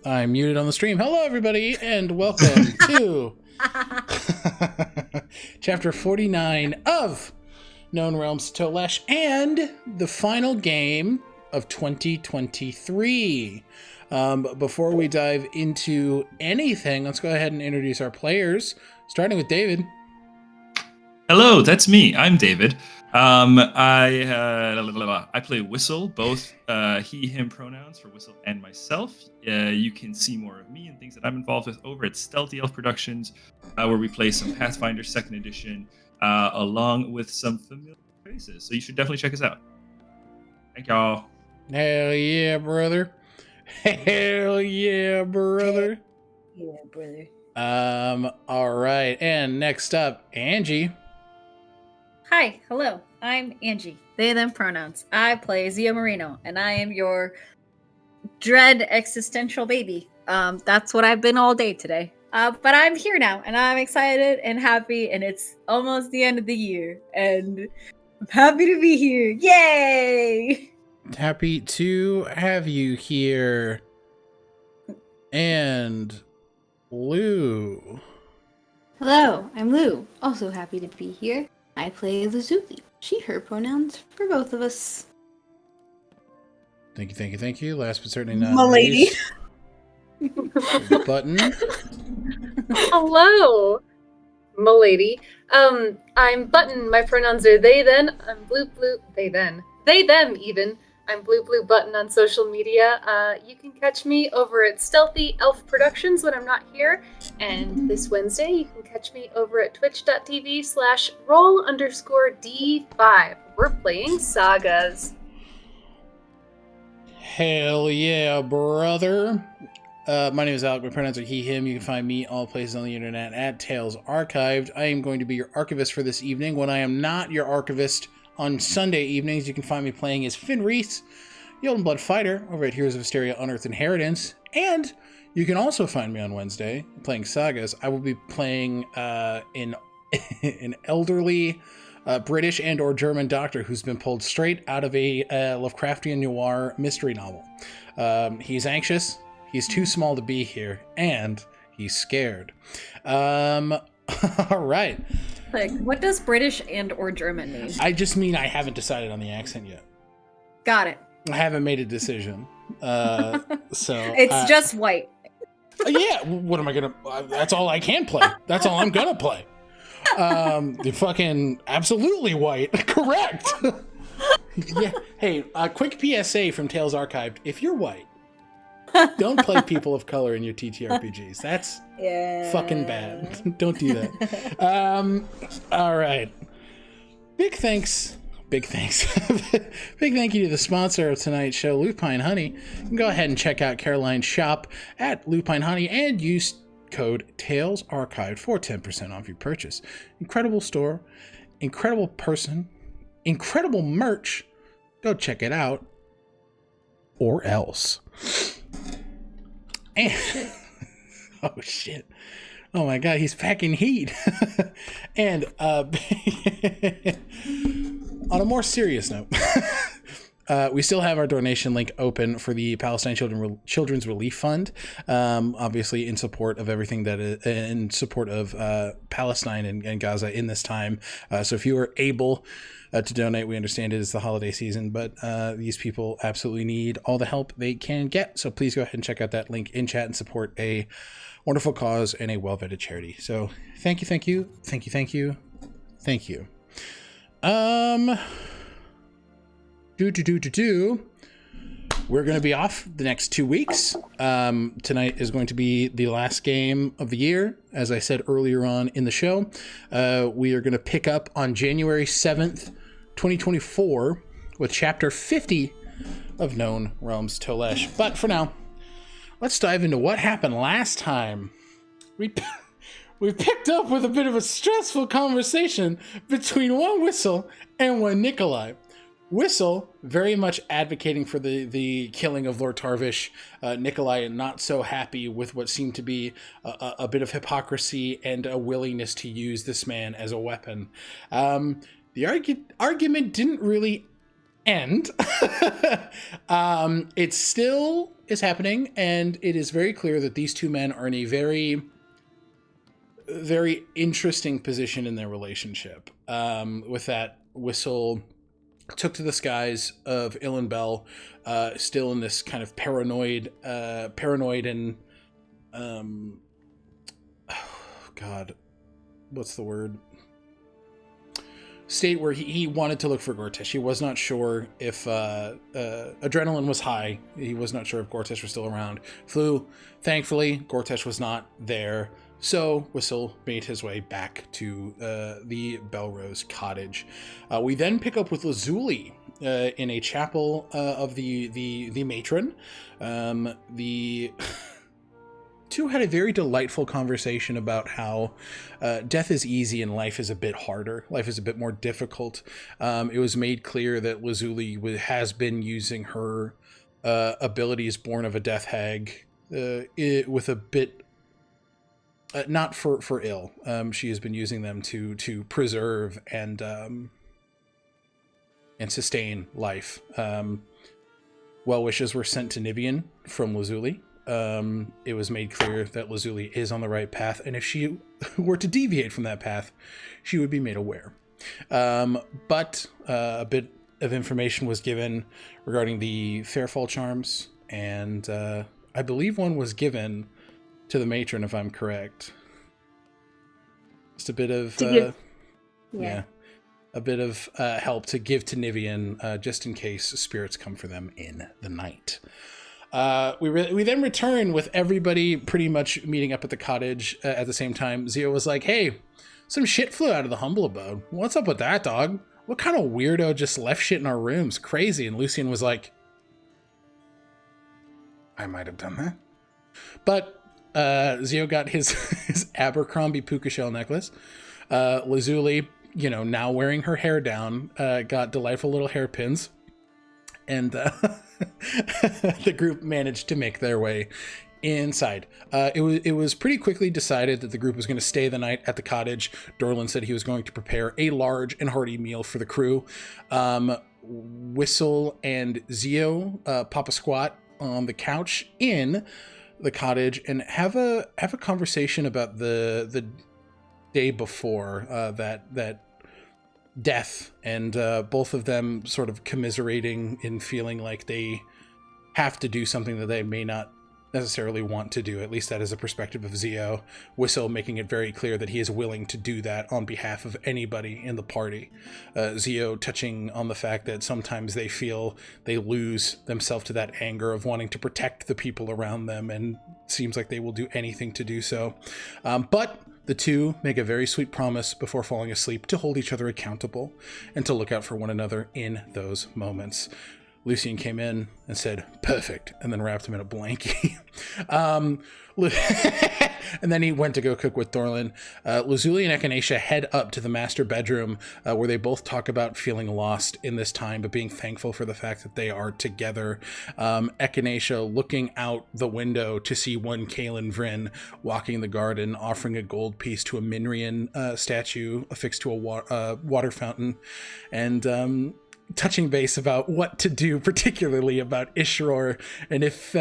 I'm muted on the stream. Hello, everybody, and welcome to Chapter 49 of Known Realms Tolesh and the final game of 2023. Before we dive into anything, let's go ahead and introduce our players, starting with David. Hello, that's me. I'm David. I play Whistle, both he, him pronouns for Whistle and myself. You can see more of me and things that I'm involved with over at Stealthy Elf Productions, where we play some Pathfinder 2nd Edition, along with some familiar faces. So you should definitely check us out. Thank y'all. Hell yeah, brother. Hell yeah, brother. Yeah, brother. All right, and next up, Angie. Hi, hello. I'm Angie. They, them pronouns. I play Zio Marino, and I am your dread existential baby. That's what I've been all day today. But I'm here now, and I'm excited and happy, and it's almost the end of the year, and I'm happy to be here. Yay! Happy to have you here. And Lou. Hello, I'm Lou. Also happy to be here. I play Lazuli. She, her pronouns for both of us. Thank you. Last but certainly not M'lady. least, Button. Hello, m'lady. I'm Button. My pronouns are they, then. I'm they, then. They, them, even. I'm Bluebluebutton on social media. You can catch me over at Stealthy Elf Productions when I'm not here. And this Wednesday, you can catch me over at twitch.tv/roll_D5. We're playing Sagas. Hell yeah, brother. My name is Alec. My pronouns are he, him. You can find me all places on the internet at Tales Archived. I am going to be your archivist for this evening. When I am not your archivist on Sunday evenings, you can find me playing as Finn Reese, the Elden Blood Fighter, over at Heroes of Hysteria Unearthed Inheritance. And you can also find me on Wednesday playing Sagas. I will be playing an elderly British and or German doctor who's been pulled straight out of a Lovecraftian noir mystery novel. He's anxious, he's too small to be here, and he's scared. All right. Like, what does British and or German mean? I just mean I haven't decided on the accent yet. Got it. I haven't made a decision. So It's just white. Yeah, what am I gonna? That's all I can play. That's all I'm gonna play. The fucking absolutely white. Correct. Yeah. Hey, a quick PSA from Tales Archived: if you're white, don't play people of color in your TTRPGs. That's fucking bad. Don't do that. All right. Big thanks. Big thank you to the sponsor of tonight's show, Lupine Honey. You can go ahead and check out Caroline's shop at Lupine Honey and use code TALESARCHIVED for 10% off your purchase. Incredible store, incredible person, incredible merch. Go check it out. Or else. And oh shit. Oh my god, he's packing heat. And on a more serious note, we still have our donation link open for the Palestine Children's Relief Fund, obviously in support of everything that is in support of Palestine and Gaza in this time. So if you are able to donate, we understand it is the holiday season, but these people absolutely need all the help they can get. So please go ahead and check out that link in chat and support a wonderful cause and a well-vetted charity. So thank you. We're going to be off the next 2 weeks. Tonight is going to be the last game of the year. As I said earlier on in the show, we are going to pick up on January 7th, 2024 with Chapter 50 of Known Realms Tolesh. But for now, let's dive into what happened last time. We picked up with a bit of a stressful conversation between one Whistle and one Nikolai. Whistle very much advocating for the killing of Lord Tarvish. Nikolai not so happy with what seemed to be a bit of hypocrisy and a willingness to use this man as a weapon. The argument didn't really And it still is happening, and it is very clear that these two men are in a very, very interesting position in their relationship. With that, Whistle took to the skies of Illenbell, still in this kind of paranoid and oh God, what's the word? State where he wanted to look for Gortish. He was not sure if adrenaline was high. He was not sure if Gortish was still around. Flew. Thankfully, Gortish was not there. So Whistle made his way back to the Belrose cottage. We then pick up with Lazuli in a chapel of the matron. The two had a very delightful conversation about how death is easy and life is a bit harder. Life is a bit more difficult. It was made clear that Lazuli has been using her abilities born of a death hag with a bit not for ill. She has been using them to preserve and sustain life. Well wishes were sent to Nivien from Lazuli. It was made clear that Lazuli is on the right path, and if she were to deviate from that path, she would be made aware. But a bit of information was given regarding the Fairfall charms, and I believe one was given to the matron, if I'm correct. Just a bit of a bit of help to give to Nivien, just in case spirits come for them in the night. We then return with everybody pretty much meeting up at the cottage at the same time. Zio was like, "Hey, some shit flew out of the humble abode. What's up with that, dog? What kind of weirdo just left shit in our rooms? Crazy." And Lucian was like, "I might have done that." But Zio got his Abercrombie puka shell necklace. Lazuli, now wearing her hair down, got delightful little hairpins. And the group managed to make their way inside. It was pretty quickly decided that the group was going to stay the night at the cottage. Dorlin said he was going to prepare a large and hearty meal for the crew. Whistle and Zio pop a squat on the couch in the cottage and have a conversation about the day before that death, and both of them sort of commiserating in feeling like they have to do something that they may not necessarily want to do. At least that is a perspective of Zio. Whistle making it very clear that he is willing to do that on behalf of anybody in the party. Zio touching on the fact that sometimes they feel they lose themselves to that anger of wanting to protect the people around them, and seems like they will do anything to do so. But the two make a very sweet promise before falling asleep to hold each other accountable and to look out for one another in those moments. Lucian came in and said, "Perfect," and then wrapped him in a blankie. And then he went to go cook with Thorlin. Lazuli and Echinacea head up to the master bedroom, where they both talk about feeling lost in this time, but being thankful for the fact that they are together. Echinacea looking out the window to see one Kaelin Vryn walking the garden, offering a gold piece to a Minrian statue affixed to a water fountain, and touching base about what to do, particularly about Ishror, and if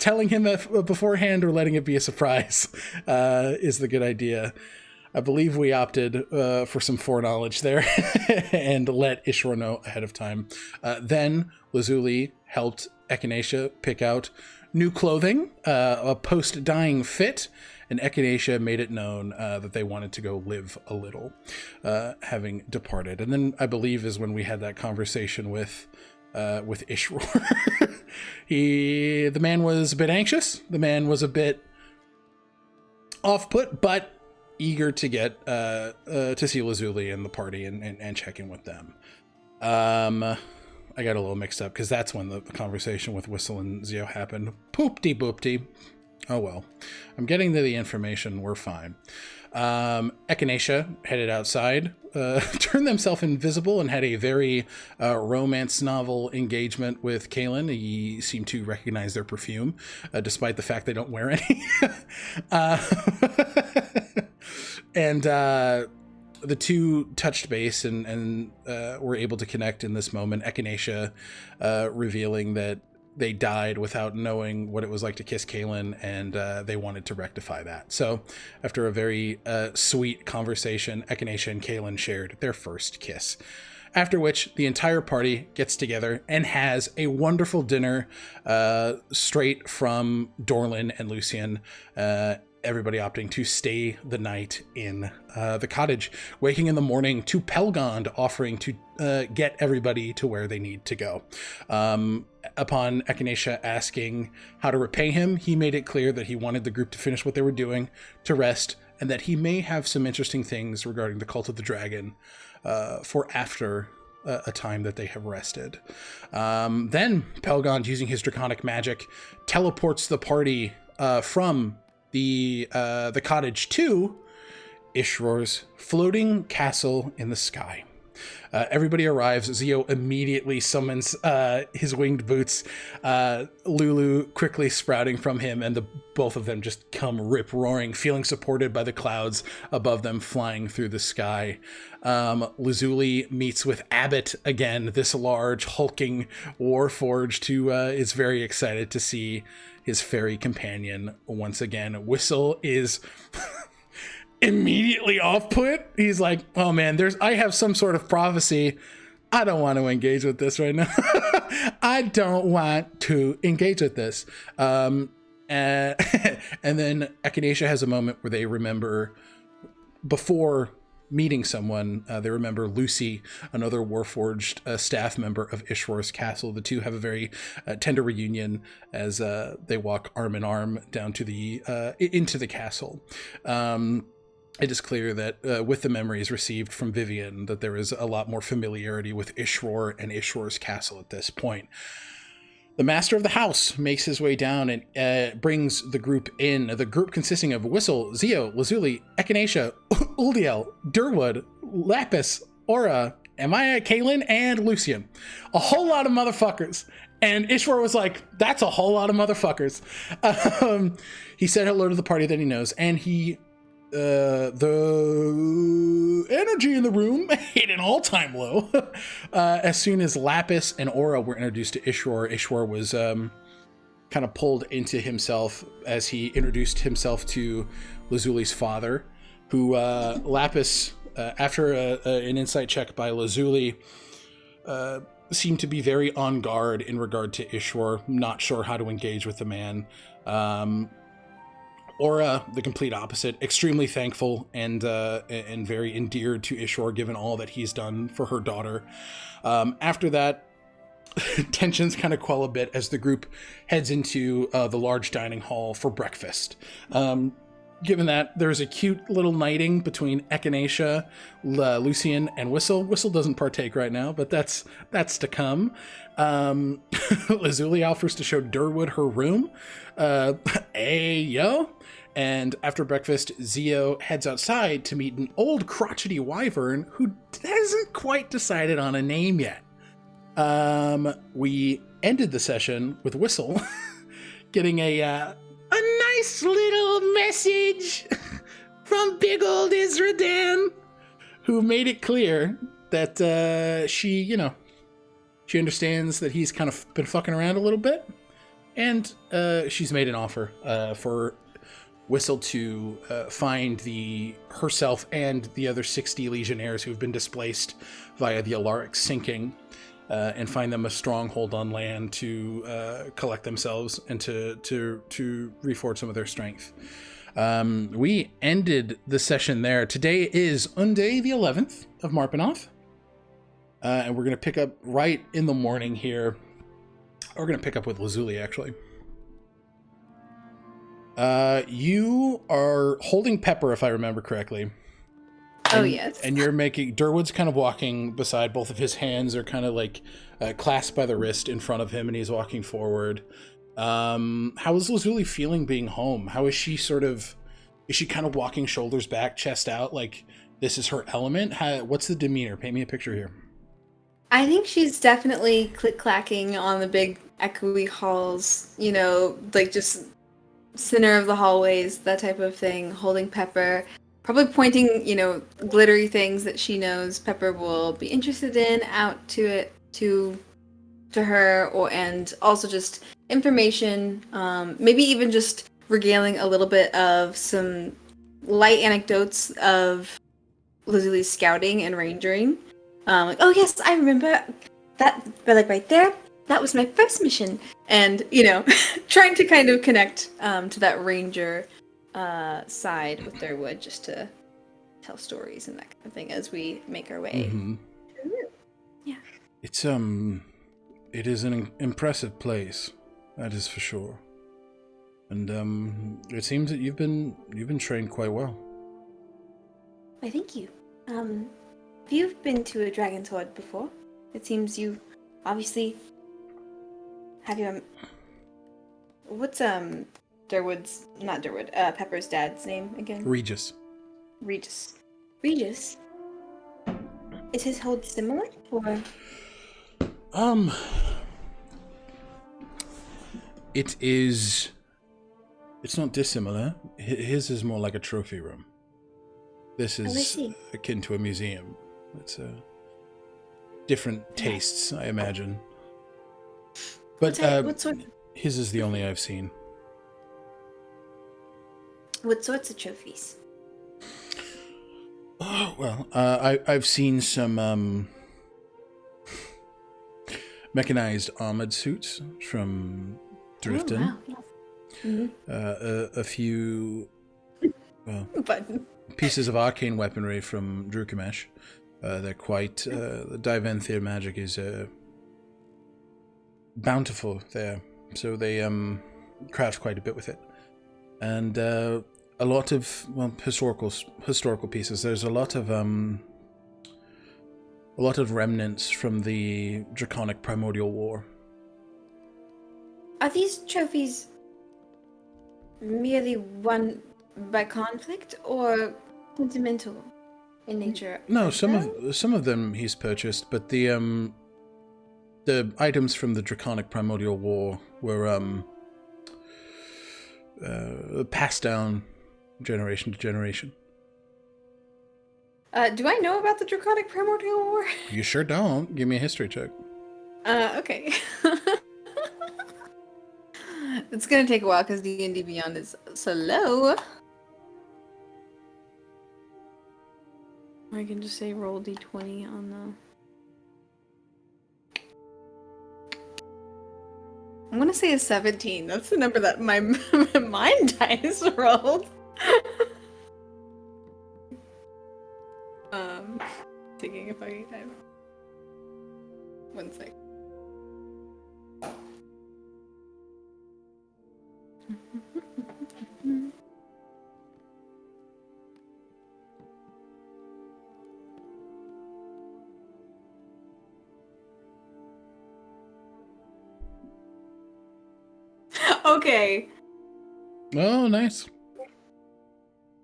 telling him beforehand or letting it be a surprise is the good idea. I believe we opted for some foreknowledge there and let Ishror know ahead of time. Then Lazuli helped Echinacea pick out new clothing, a post-dying fit, and Echinacea made it known that they wanted to go live a little, having departed. And then I believe is when we had that conversation with Ishror. The man was a bit anxious. The man was a bit off-put, but eager to get to see Lazuli and the party and check in with them. I got a little mixed up because that's when the conversation with Whistle and Zio happened. Poop-de-boop-de. Oh well, I'm getting to the information. We're fine. Echinacea headed outside, turned themselves invisible, and had a very romance novel engagement with Kaelin. He seemed to recognize their perfume, despite the fact they don't wear any. And the two touched base and were able to connect in this moment. Echinacea revealing that they died without knowing what it was like to kiss Kaelin, and they wanted to rectify that. So after a very sweet conversation, Echinacea and Kaelin shared their first kiss. After which, the entire party gets together and has a wonderful dinner straight from Dorlin and Lucian. Everybody opting to stay the night in the cottage, waking in the morning to Pelgond offering to get everybody to where they need to go. Upon Echinacea asking how to repay him, he made it clear that he wanted the group to finish what they were doing, to rest, and that he may have some interesting things regarding the Cult of the Dragon for after a time that they have rested. Then Pelgond, using his draconic magic, teleports the party from the cottage to Ishror's floating castle in the sky. Everybody arrives. Zio immediately summons his winged boots, Lulu quickly sprouting from him, and the both of them just come rip-roaring, feeling supported by the clouds above them flying through the sky. Lazuli meets with Abbott again, this large, hulking warforged who is very excited to see his fairy companion once again. Whistle is immediately off-put. He's like, oh man, I have some sort of prophecy. I don't want to engage with this right now. I don't want to engage with this. And then Echinacea has a moment where they remember, before meeting someone, they remember Lucy, another Warforged staff member of Ishror's castle. The two have a very tender reunion as they walk arm in arm down to into the castle. It is clear that with the memories received from Vivian, that there is a lot more familiarity with Ishror and Ishror's castle at this point. The master of the house makes his way down and brings the group in. The group consisting of Whistle, Zio, Lazuli, Echinacea, Uldiel, Durwood, Lapis, Aura, Amaya, Kaelin, and Lucian. A whole lot of motherfuckers. And Ishror was like, that's a whole lot of motherfuckers. He said hello to the party that he knows, and the energy in the room hit an all-time low. As soon as Lapis and Aura were introduced to Ishror, Ishror was kind of pulled into himself as he introduced himself to Lazuli's father, who Lapis, after an insight check by Lazuli, seemed to be very on guard in regard to Ishror, not sure how to engage with the man. Aura, the complete opposite, extremely thankful and very endeared to Ishror, given all that he's done for her daughter. After that, tensions kind of quell a bit as the group heads into the large dining hall for breakfast. Given that there's a cute little knighting between Echinacea, Lucian, and Whistle. Whistle doesn't partake right now, but that's to come. Lazuli offers to show Durwood her room. Ayo. And after breakfast, Zio heads outside to meet an old crotchety wyvern who hasn't quite decided on a name yet. We ended the session with Whistle getting a nice little message from big old Izradan, who made it clear that she understands that he's kind of been fucking around a little bit, and she's made an offer for Whistle to find herself and the other 60 legionnaires who've been displaced via the Alaric sinking, and find them a stronghold on land to collect themselves and to reforge some of their strength. We ended the session there. Today is Unday the 11th of Marpanoth, and we're going to pick up right in the morning here. We're going to pick up with Lazuli, actually. You are holding Pepper, if I remember correctly. Oh, yes. And you're making... Durwood's kind of walking beside, both of his hands are kind of like clasped by the wrist in front of him, and he's walking forward. How is Lazuli feeling being home? How is she is she kind of walking shoulders back, chest out, like this is her element? What's the demeanor? Paint me a picture here. I think she's definitely click-clacking on the big echoey halls, like just center of the hallways, that type of thing, holding Pepper, probably pointing, glittery things that she knows Pepper will be interested in out to her, and also just information, maybe even just regaling a little bit of some light anecdotes of Lazuli's scouting and rangering. Oh yes, I remember that relic right there. That was my first mission. And, trying to kind of connect to that ranger side with their wood, just to tell stories and that kind of thing as we make our way. Mm-hmm. Yeah. It is an impressive place, that is for sure. And it seems that you've been trained quite well. Why, thank you. Have you been to a dragon's hoard before? It seems you obviously have your... What's Pepper's dad's name again? Regis. Regis. Is his hold similar, or? It is... It's not dissimilar. His is more like a trophy room. This is akin to a museum. It's different tastes, I imagine. But what sort? His is the only I've seen. What sorts of trophies? Oh, well, I've seen some mechanized armored suits from Drifton. Oh, wow. Yes. Mm-hmm. A few pieces of arcane weaponry from Drukamesh. They're quite... the Diventhier magic is bountiful there, so they craft quite a bit with it. And a lot of historical pieces. There's a lot of remnants from the Draconic Primordial War. Are these trophies merely won by conflict, or sentimental in nature? No, some of them he's purchased, but the items from the Draconic Primordial War were passed down generation to generation. Do I know about the Draconic Primordial War? You sure don't. Give me a history check. Okay. It's gonna take a while because D&D Beyond is slow. I can just say roll d20 on the... I'm gonna say a 17. That's the number that my mind dice rolled. Thinking if I have... One sec. Okay. Oh, nice.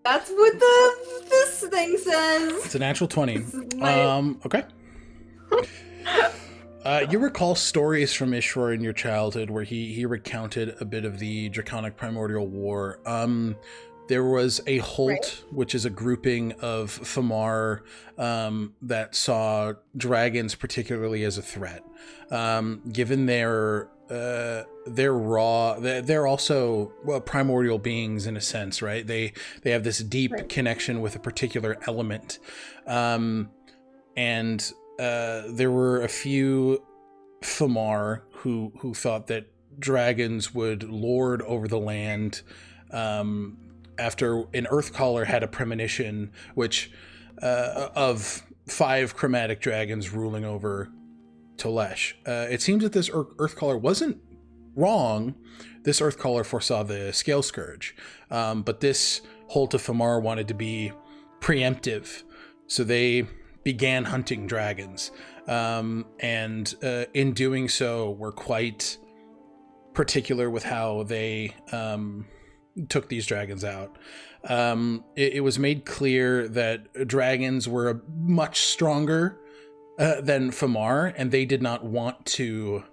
That's what this thing says. It's a natural 20. My... Okay. You recall stories from Ishror in your childhood where he recounted a bit of the Draconic Primordial War. There was a Holt, right, which is a grouping of Famar that saw dragons particularly as a threat. Given they're also primordial beings in a sense, right? They have this deep connection with a particular element. And there were a few Famar who thought that dragons would lord over the land after an Earthcaller had a premonition, which of 5 chromatic dragons ruling over Tolesh. It seems that this Earthcaller wasn't wrong. This Earthcaller foresaw the Scale Scourge, but this Holt of Famar wanted to be preemptive, so they began hunting dragons, and in doing so were quite particular with how they took these dragons out. It was made clear that dragons were much stronger than Famar, and they did not want to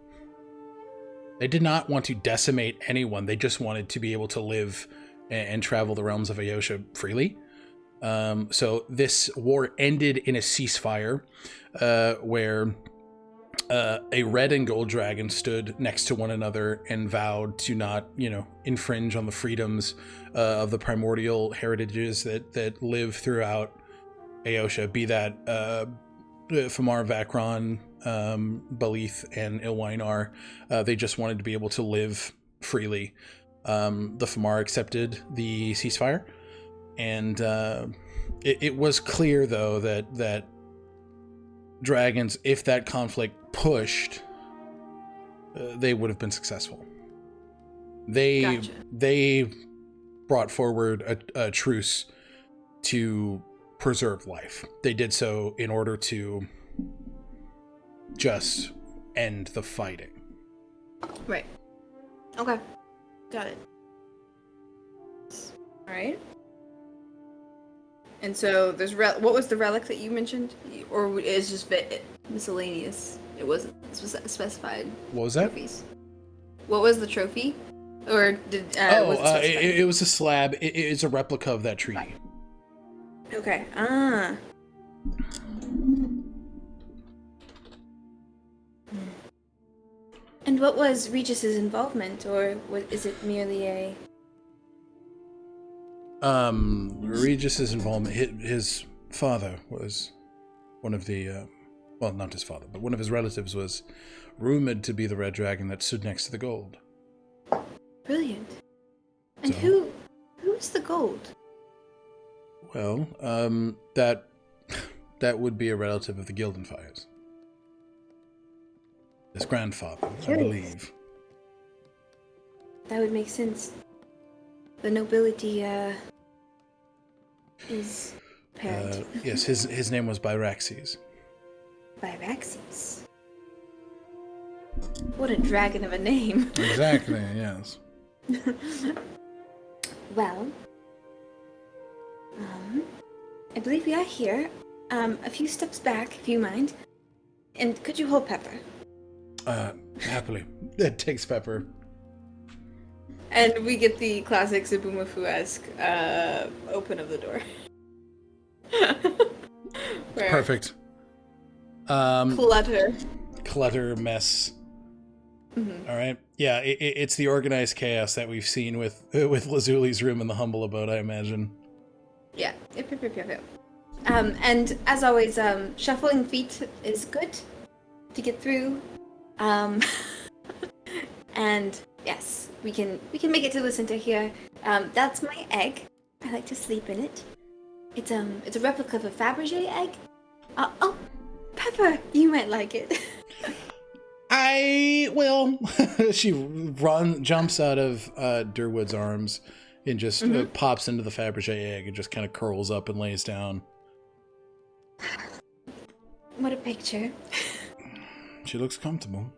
decimate anyone. They just wanted to be able to live and travel the realms of Ayosha freely. So this war ended in a ceasefire where a red and gold dragon stood next to one another and vowed to not, infringe on the freedoms of the primordial heritages that live throughout Aosha, be that Famar, Vakron, Balith, and Ilwainar. They just wanted to be able to live freely. The Famar accepted the ceasefire, and it was clear, though, that dragons, if that conflict pushed, they would have been successful. They brought forward a truce to preserve life. They did so in order to just end the fighting. Right. Okay. Got it. All right. And so there's what was the relic that you mentioned, or is just miscellaneous? It wasn't specified. What was that? Trophies. What was the trophy? Or did it was a slab. It's a replica of that treaty. Okay. And what was Regis's involvement, or is it merely a... Regis's involvement, his father was one of the, well, not his father, but one of his relatives was rumored to be the red dragon that stood next to the gold. Brilliant. And So? who's the gold? Well, that would be a relative of the Gildenfires. His grandfather, I Curious. believe. That would make sense. The nobility, is parent. Yes, his name was Byraxes. Byraxes. What a dragon of a name. Exactly, yes. Well, I believe we are here. A few steps back, if you mind. And could you hold Pepper? Happily. It takes Pepper. And we get the classic Zabumafu-esque open of the door. Where Perfect. Clutter, mess. Mm-hmm. All right. Yeah, it's the organized chaos that we've seen with Lazuli's room in the Humble Abode, I imagine. Yeah. Yep. And as always, shuffling feet is good to get through. And yes, we can make it to the center here. That's my egg. I like to sleep in it. It's a replica of a Fabergé egg. Oh, Pepper, you might like it. I will. She jumps out of Durwood's arms and just pops into the Fabergé egg and just kind of curls up and lays down. What a picture. She looks comfortable.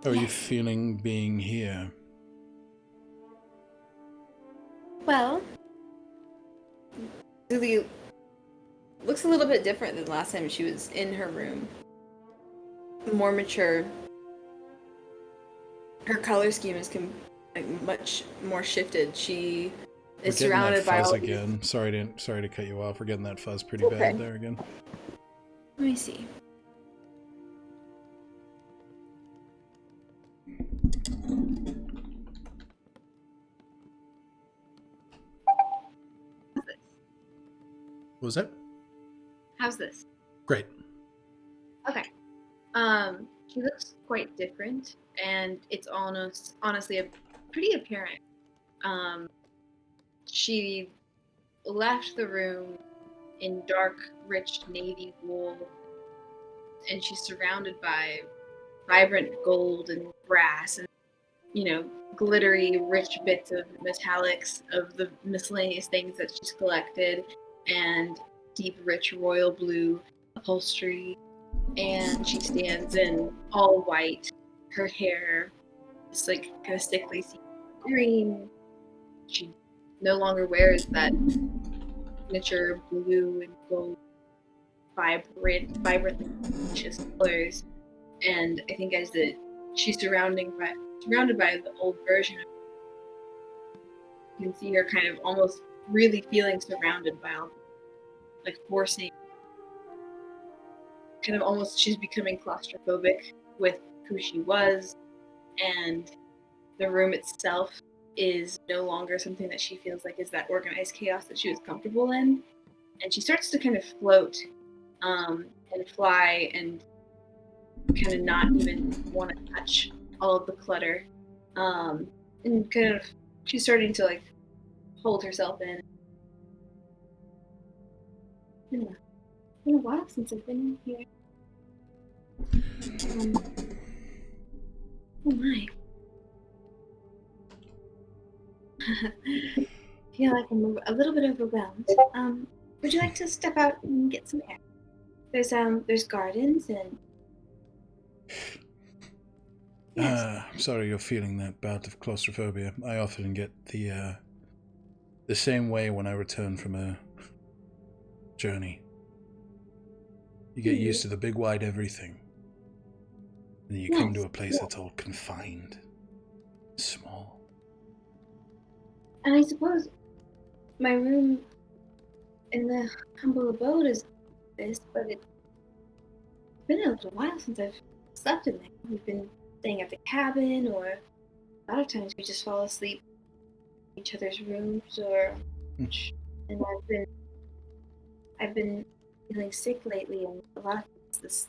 How are you feeling being here? Well, Lily looks a little bit different than last time she was in her room. More mature. Her color scheme is much more shifted. She is surrounded by all again. Sorry to cut you off. We're getting that fuzz pretty bad there again. Let me see. What was that? How's this? Great. Okay. She looks quite different, and it's honestly pretty apparent. She left the room in dark, rich navy wool, and she's surrounded by vibrant gold and brass and, glittery, rich bits of metallics of the miscellaneous things that she's collected, and deep, rich royal blue upholstery. And she stands in all white. Her hair is kind of sickly green. She no longer wears that signature blue and gold vibrantly delicious colors. And I think she's surrounded by the old version of can see her kind of almost really feeling surrounded by all, like forcing, kind of almost she's becoming claustrophobic with who she was, and the room itself is no longer something that she feels like is that organized chaos that she was comfortable in. And she starts to kind of float and fly and kind of not even want to touch all of the clutter. And kind of, she's starting to like hold herself in. It's been a while since I've been here. Oh my. I feel like I'm a little bit overwhelmed. Would you like to step out and get some air? There's gardens and... Yes. I'm sorry you're feeling that bout of claustrophobia. I often get the same way when I return from a journey. You get used to the big wide everything. And then you come to a place that's all confined, small. And I suppose my room in the humble abode is this, but it's been a little while since I've slept in there. We've been staying at the cabin, or a lot of times we just fall asleep in each other's rooms, or and I've been feeling sick lately, and a lot of times this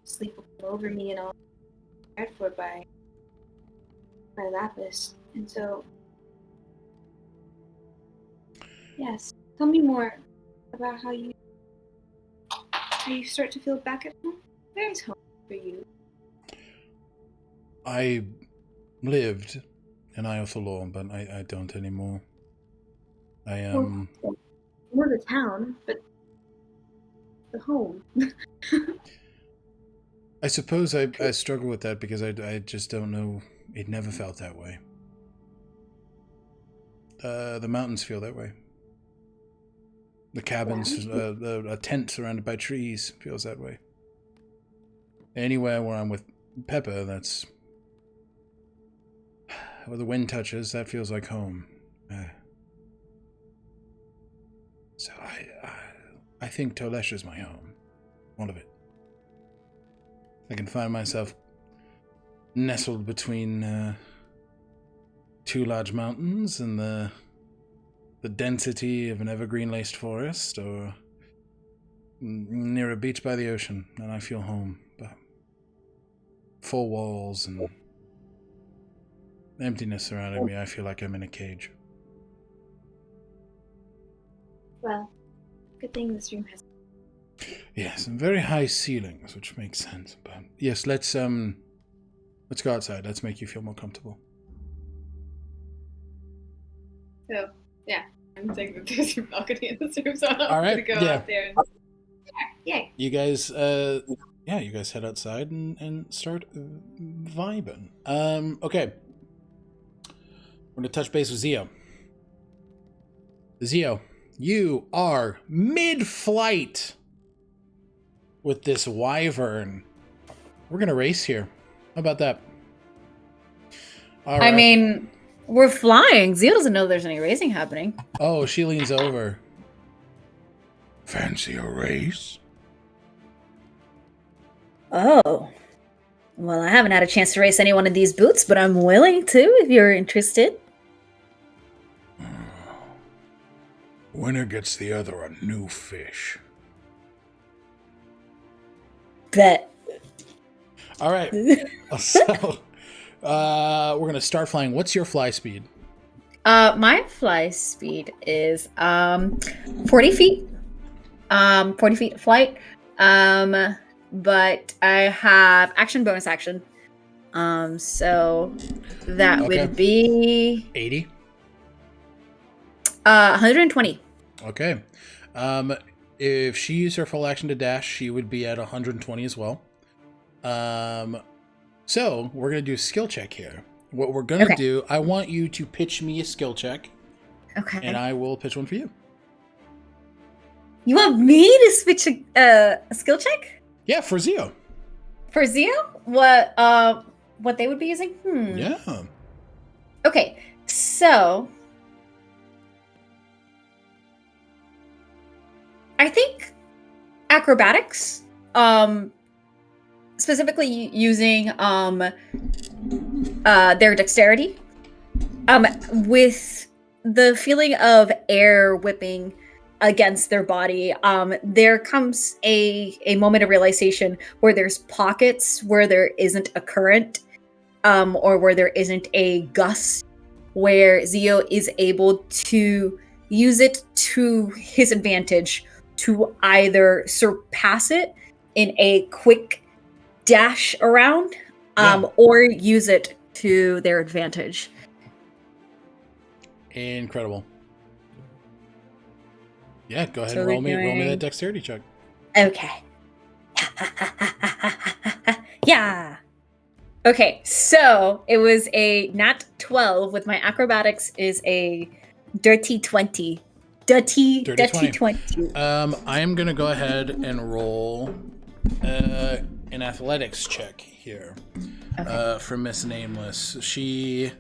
sleep will come over me, and I'll be cared for by Lapis, and so yes, tell me more about how you start to feel back at home. Where is home for you? I lived in Iothalor, but I don't anymore. I am... Well, more the town, but the home. I suppose I struggle with that because I just don't know. It never felt that way. The mountains feel that way. The cabins, a tent surrounded by trees feels that way. Anywhere where I'm with Pepper, that's... where the wind touches, that feels like home. So I think Tolesh is my home. All of it. I can find myself nestled between two large mountains and the density of an evergreen-laced forest, or near a beach by the ocean, and I feel home. But four walls and emptiness surrounding me, I feel like I'm in a cage. Well, good thing this room has... Yes, and very high ceilings, which makes sense. But yes, let's go outside. Let's make you feel more comfortable. So, yeah, I'm saying that there's a balcony in this room, so I'm All right, gonna go out there and... Yeah. You guys, you guys head outside and start vibing. Okay. We're gonna touch base with Zio. Zio, you are mid-flight with this wyvern. We're gonna race here. How about that? All right. I mean, we're flying. Zio doesn't know there's any racing happening. Oh, she leans over. Fancy a race? Oh. Well, I haven't had a chance to race any one of these boots, but I'm willing to if you're interested. Winner gets the other a new fish. Bet. All right. So, we're going to start flying. What's your fly speed? My fly speed is 40 feet. 40 feet flight. But I have action, bonus action. So that would be 80. 120. Okay. If she used her full action to dash, she would be at 120 as well. So we're going to do a skill check here. What we're going to do, I want you to pitch me a skill check. Okay. And I will pitch one for you. You want me to switch a skill check? Yeah, for Zio. For Zio? What they would be using? Yeah. Okay, so I think acrobatics, specifically using their dexterity, with the feeling of air whipping against their body, there comes a moment of realization where there's pockets where there isn't a current, or where there isn't a gust, where Zio is able to use it to his advantage to either surpass it in a quick dash around, or use it to their advantage. Incredible. Yeah, go ahead So and roll me doing- that dexterity check. Okay. Yeah. Okay, so it was a nat 12 with my acrobatics is a dirty 20. Dirty 20. I am going to go ahead and roll an athletics check here for Miss Nameless. She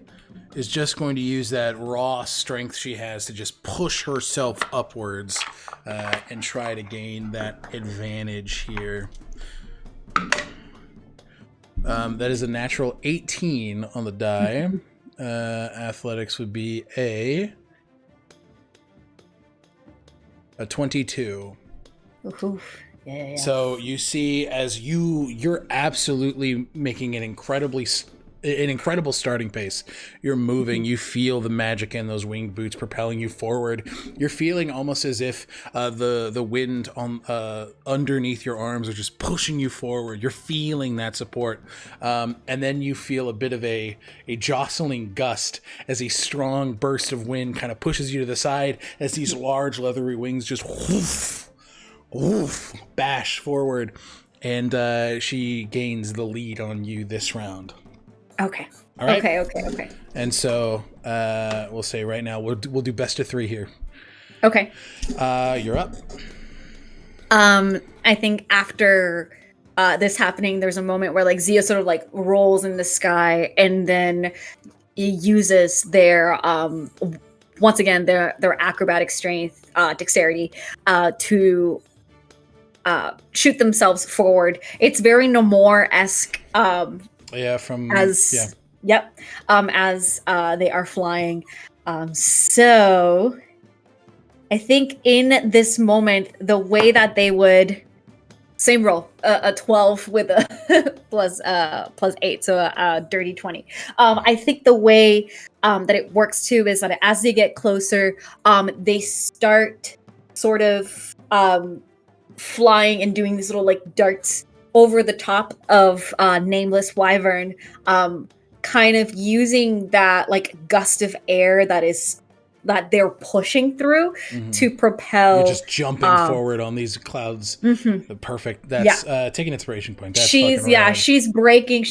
is just going to use that raw strength she has to just push herself upwards and try to gain that advantage here. That is a natural 18 on the die. Athletics would be a 22. Oof. Yeah. So you see, as you're absolutely making an incredible starting pace. You're moving. You feel the magic in those winged boots propelling you forward. You're feeling almost as if the wind on underneath your arms are just pushing you forward. You're feeling that support, and then you feel a bit of a jostling gust as a strong burst of wind kind of pushes you to the side as these large leathery wings just woof, bash forward, and she gains the lead on you this round. Okay. All right. Okay. And so we'll say right now we'll do best of 3 here. Okay. You're up. I think after this happening, there's a moment where like Zia sort of like rolls in the sky and then uses their once again their acrobatic strength, dexterity, to shoot themselves forward. It's very Namor-esque. As they are flying. So I think in this moment, the way that they would same roll, a 12 with a plus 8, so a dirty 20. I think the way that it works too is that as they get closer, they start sort of flying and doing these little like darts over the top of Nameless Wyvern, kind of using that like gust of air that they're pushing through to propel. You're just jumping forward on these clouds. Perfect. That's take an inspiration point. That's she's breaking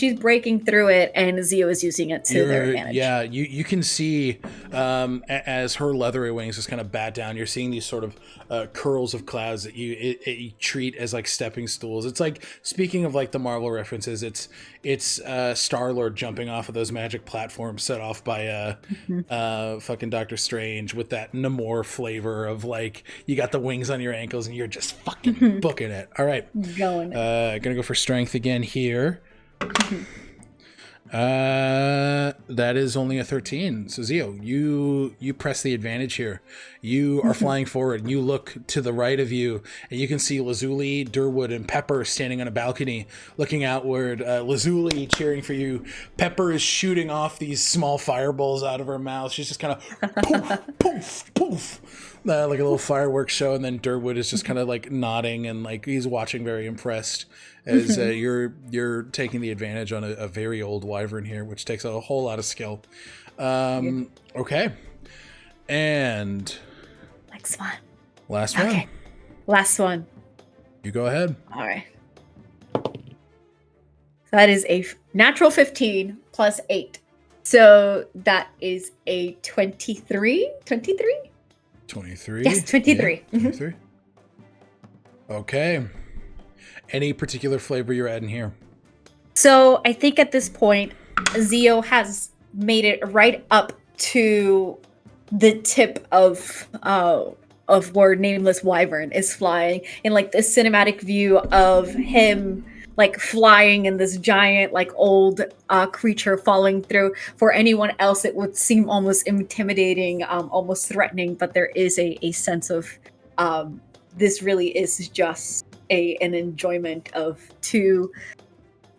through it, and Zio is using it to their advantage. Yeah, you can see as her leathery wings just kind of bat down. You're seeing these sort of curls of clouds that you treat as like stepping stools. It's like, speaking of like the Marvel references, it's Star-Lord jumping off of those magic platforms set off by fucking Doctor Strange, with that Namor flavor of like, you got the wings on your ankles and you're just fucking booking it. All right. Gonna go for strength again here. That is only a 13. So Zio, you press the advantage here. You are flying forward and you look to the right of you and you can see Lazuli, Durwood, and Pepper standing on a balcony looking outward. Lazuli cheering for you. Pepper is shooting off these small fireballs out of her mouth. She's just kind of poof, poof, poof, like a little fireworks show. And then Durwood is just kind of like nodding and like he's watching, very impressed, as you're taking the advantage on a very old wyvern here, which takes a whole lot of skill. Okay. And last one. Okay. Last one. You go ahead. All right. That is a natural 15 plus 8. So that is a 23? 23? 23? Yes, 23. Yeah, 23. Okay. Any particular flavor you're adding here? So I think at this point, Zio has made it right up to the tip of of where Nameless Wyvern is flying, in like this cinematic view of him like flying in this giant like old creature following through. For anyone else it would seem almost intimidating, almost threatening, but there is a sense of this really is just an enjoyment of two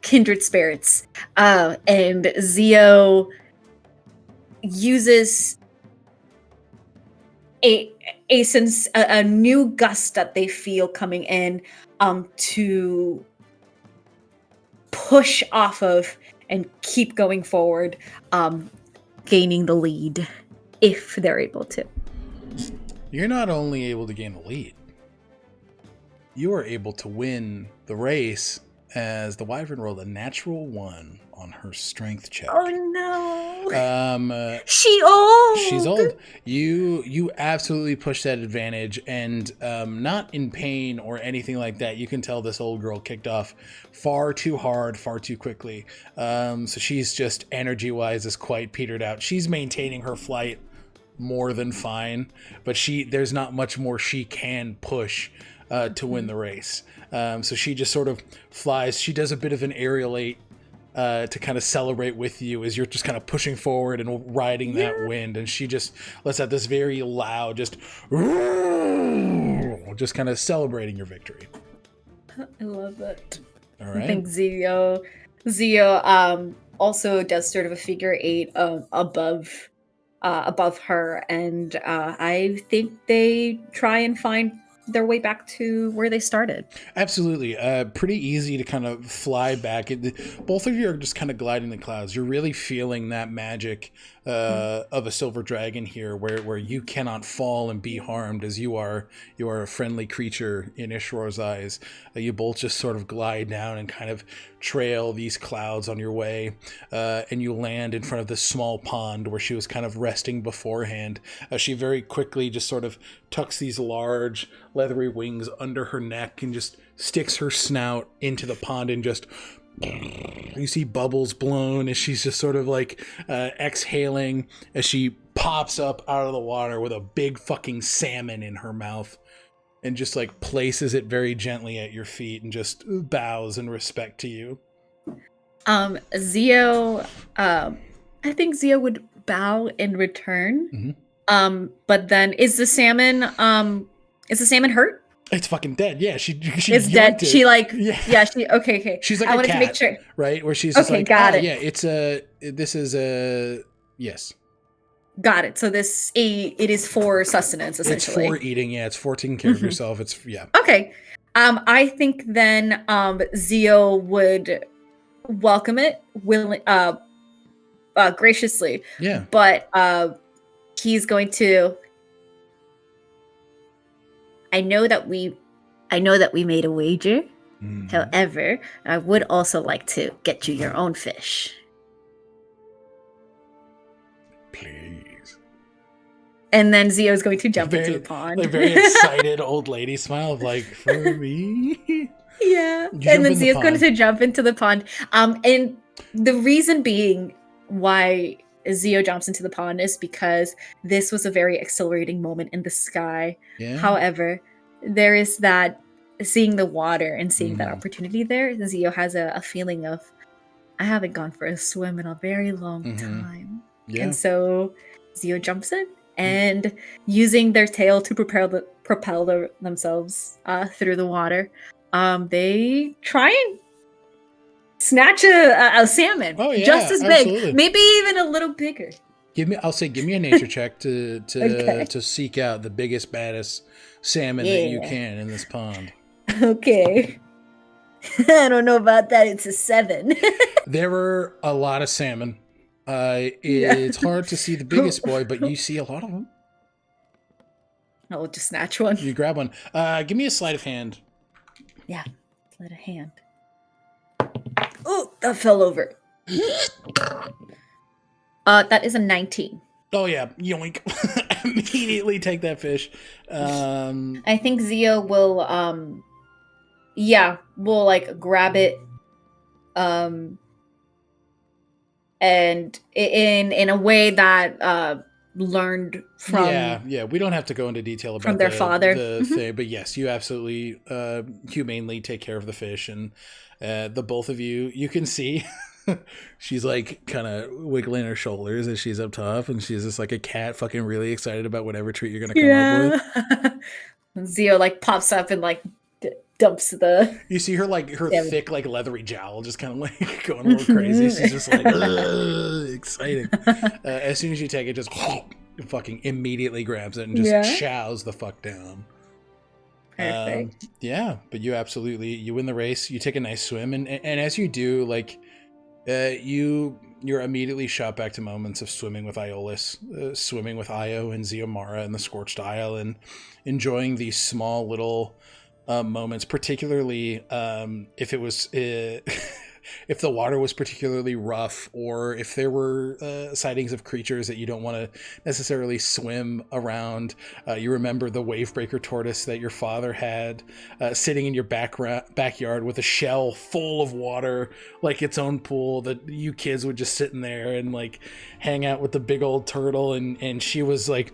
kindred spirits. And Zio uses a new gust that they feel coming in to push off of and keep going forward, gaining the lead if they're able to. You're not only able to gain the lead, you are able to win the race as the Wyvern rolled a natural 1 on her strength check. Oh no! She's old. You absolutely push that advantage, and not in pain or anything like that. You can tell this old girl kicked off far too hard, far too quickly. So she's just energy-wise is quite petered out. She's maintaining her flight more than fine, but there's not much more she can push to win the race. So she just sort of flies. She does a bit of an aerialate to kind of celebrate with you as you're just kind of pushing forward and riding that wind. And she just lets out this very loud, just kind of celebrating your victory. I love it. All right. I think Zio also does sort of a figure 8 above her, and I think they try and find their way back to where they started. Absolutely. Pretty easy to kind of fly back. Both of you are just kind of gliding the clouds. You're really feeling that magic of a silver dragon here, where you cannot fall and be harmed, as you are a friendly creature in Ishror's eyes. You both just sort of glide down and kind of trail these clouds on your way, and you land in front of this small pond where she was kind of resting beforehand. She very quickly just sort of tucks these large leathery wings under her neck and just sticks her snout into the pond, and just you see bubbles blown as she's just sort of like exhaling as she pops up out of the water with a big fucking salmon in her mouth, and just like places it very gently at your feet and just bows in respect to you. Zio, I think Zio would bow in return. Mm-hmm. But then is the salmon hurt? It's fucking dead. Yeah, she It's dead. it. She like yeah. She okay. She's like I a wanted cat, to make sure. right? Where she's just Okay, like, got it. Yeah, this is yes. Got it. So it is for sustenance, essentially. It's for eating. Yeah, it's for taking care of yourself. It's Okay. I think then Zio would welcome it graciously. Yeah. But he's going to. I know that we made a wager. Mm-hmm. However, I would also like to get you your own fish. Please. And then Zio's going to jump into the pond. Like very excited old lady smile of like, for me. Yeah. And then Zio's going to jump into the pond. And the reason being why Zio jumps into the pond is because this was a very accelerating moment in the sky. Yeah. However, there is that seeing the water and seeing that opportunity there. Zio has a feeling of, I haven't gone for a swim in a very long time. Yeah. And so Zio jumps in and using their tail to propel themselves through the water, they try and snatch a salmon. Oh, yeah, just as absolutely. big, maybe even a little bigger. Give me a nature check to seek out the biggest, baddest salmon that you can in this pond. Okay. I don't know about that. It's a 7. There were a lot of salmon. It's hard to see the biggest boy, but you see a lot of them. I'll just snatch one. You grab one. Give me a sleight of hand. Yeah, sleight of hand. Oh, that fell over. That is a 19. Oh yeah, yoink! Immediately take that fish. I think Zio will, will like grab it, and in a way that learned from. Yeah. We don't have to go into detail about From their father. the thing, but yes, you absolutely humanely take care of the fish, and the both of you can see. She's like kind of wiggling her shoulders as she's up top, and she's just like a cat, fucking really excited about whatever treat you're gonna come up with. Zio like pops up and like dumps the. You see her like her thick like leathery jowl just kind of like going a little crazy. She's just like exciting. As soon as you take it, just fucking immediately grabs it and just chows the fuck down. Perfect. Yeah, but you win the race. You take a nice swim, and as you do, like you're immediately shot back to moments of swimming with Iolus, swimming with Io and Xiomara in the Scorched Isle, and enjoying these small little moments, particularly if it was if the water was particularly rough, or if there were sightings of creatures that you don't want to necessarily swim around. You remember the wavebreaker tortoise that your father had sitting in your backyard with a shell full of water, like its own pool, that you kids would just sit in there and like hang out with the big old turtle, and she was like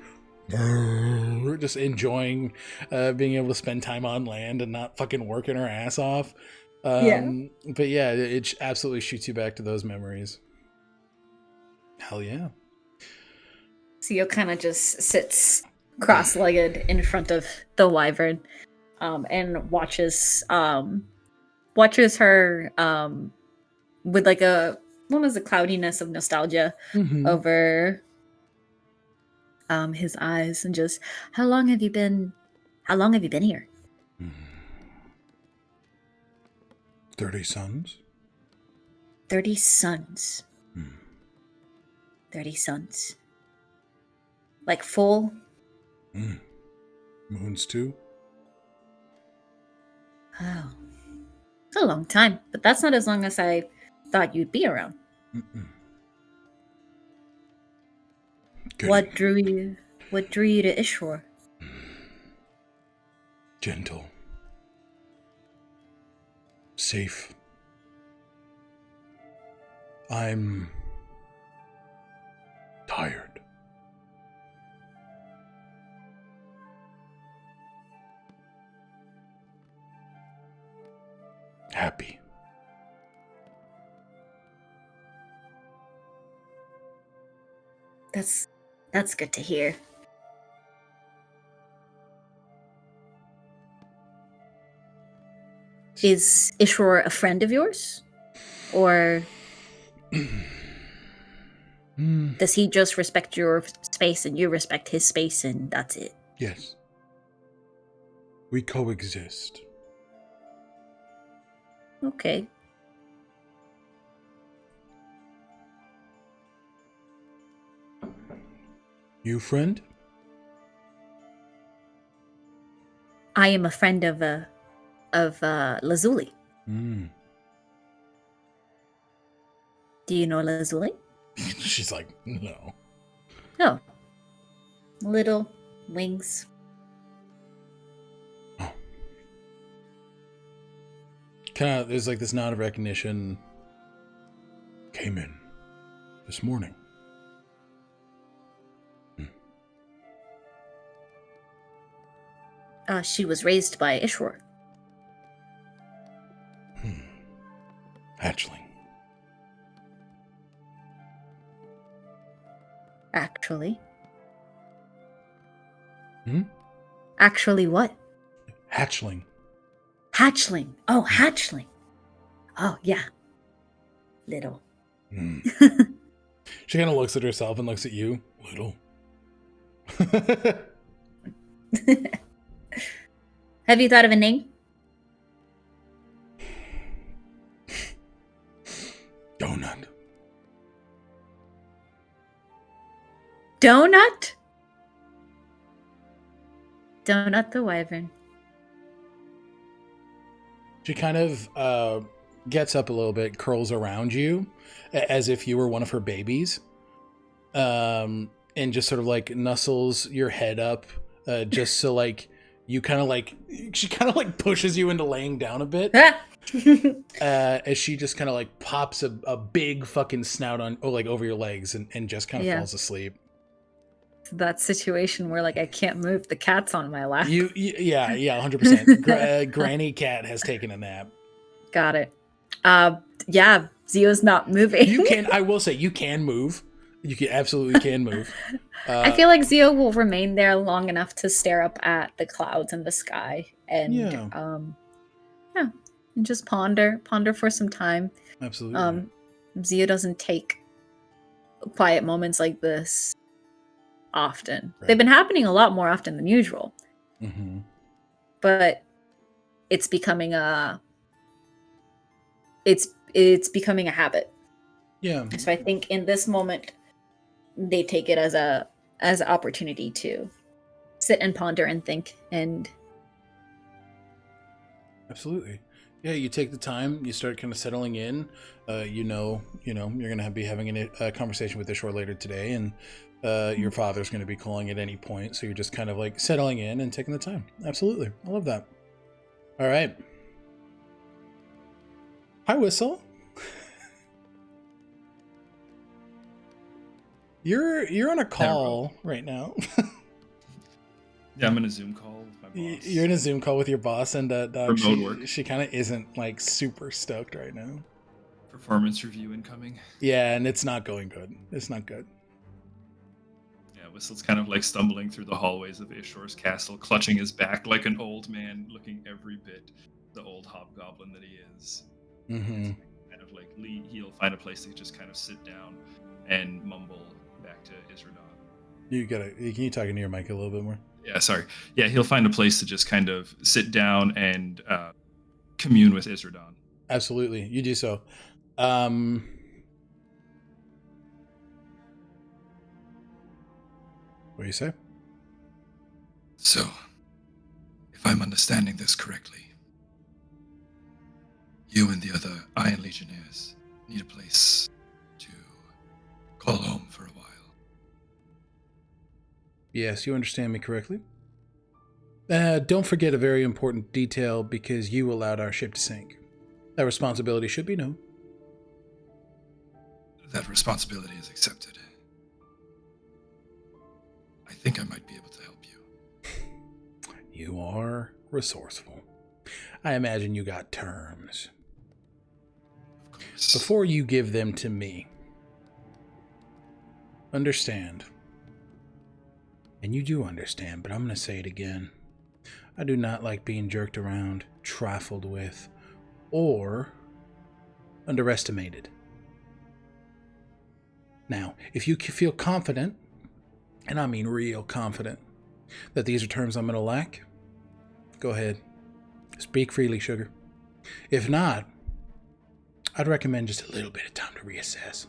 just enjoying being able to spend time on land and not fucking working her ass off. But yeah, it absolutely shoots you back to those memories. Hell yeah. Zio kind of just sits cross-legged in front of the wyvern, and watches her with like almost a cloudiness of nostalgia over his eyes, and just, how long have you been here? 30 sons. 30 sons. 30 sons. Like full? Moons too? Oh. It's a long time, but that's not as long as I thought you'd be around. What drew you to Ishror? Gentle. Safe. I'm tired. Happy. That's good to hear. Is Ishror a friend of yours? Or does he just respect your space and you respect his space and that's it? Yes. We coexist. Okay. You friend? I am a friend of Lazuli. Do you know Lazuli? She's like, no. Oh. Little wings. Oh. Kind of, there's like this nod of recognition. Came in this morning. She was raised by Ishror. Hatchling. Actually. Actually what? Hatchling. Hatchling. Oh, hatchling. Oh, yeah. Little. She kind of looks at herself and looks at you. Little. Have you thought of a name? Donut. Donut? Donut the wyvern. She kind of gets up a little bit, curls around you as if you were one of her babies, and just sort of like nuzzles your head up, just so like you kind of like, she kind of like pushes you into laying down a bit. As she just kind of like pops a big fucking snout on, like over your legs, and just kind of falls asleep. to that situation where like I can't move. The cat's on my lap. Yeah, 100%. Granny cat has taken a nap. Got it. Yeah, Zio's not moving. You can. I will say you can move. You can absolutely can move. I feel like Zio will remain there long enough to stare up at the clouds and the sky, and and just ponder for some time. Absolutely. Zio doesn't take quiet moments like this often. Right. They've been happening a lot more often than usual, but it's becoming a becoming a habit. Yeah. So I think in this moment, they take it as an opportunity to sit and ponder and think. And absolutely, yeah. You take the time. You start kind of settling in. You're gonna be having a conversation with Ishror later today, and your father's gonna be calling at any point. So you're just kind of like settling in and taking the time. Absolutely, I love that. All right. Hi, Whistle. You're on a call right now. Yeah, I'm in a Zoom call with my boss. You're in a Zoom call with your boss, and remote work. She kind of isn't like super stoked right now. Performance review incoming. Yeah, and it's not going good. It's not good. Yeah, Whistle's kind of like stumbling through the hallways of Ishror's castle, clutching his back like an old man, looking every bit the old hobgoblin that he is. Mm-hmm. Kind of like he'll find a place to just kind of sit down and mumble back to Izradan. Can you talk into your mic a little bit more? Yeah, sorry. Yeah, he'll find a place to just kind of sit down and commune with Izradan. Absolutely, you do so. What do you say? So, if I'm understanding this correctly, you and the other Iron Legionnaires need a place to call home for a while. Yes, you understand me correctly. Don't forget a very important detail, because you allowed our ship to sink. That responsibility should be known. That responsibility is accepted. I think I might be able to help you. You are resourceful. I imagine you got terms. Of course. Before you give them to me, understand, and you do understand, but I'm going to say it again. I do not like being jerked around, trifled with, or underestimated. Now, if you feel confident, and I mean real confident, that these are terms I'm going to lack, go ahead. Speak freely, sugar. If not, I'd recommend just a little bit of time to reassess.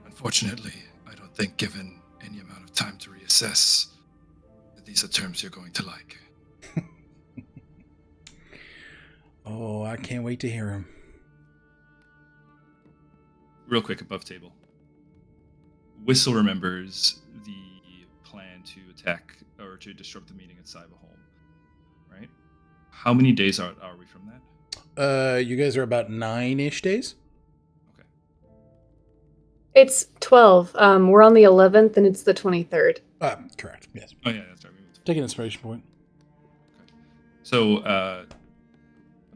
Unfortunately, I don't think given any amount of time to reassess, that these are terms you're going to like. Oh, I can't wait to hear him. Real quick, above table. Whistle remembers the plan to attack or to disrupt the meeting at Cyberholm, right? How many days are we from that? You guys are about 9-ish days? Okay. It's 12. We're on the 11th, and it's the 23rd. Correct, yes. Oh, yeah, that's right. Take an inspiration point. Okay. So, I'm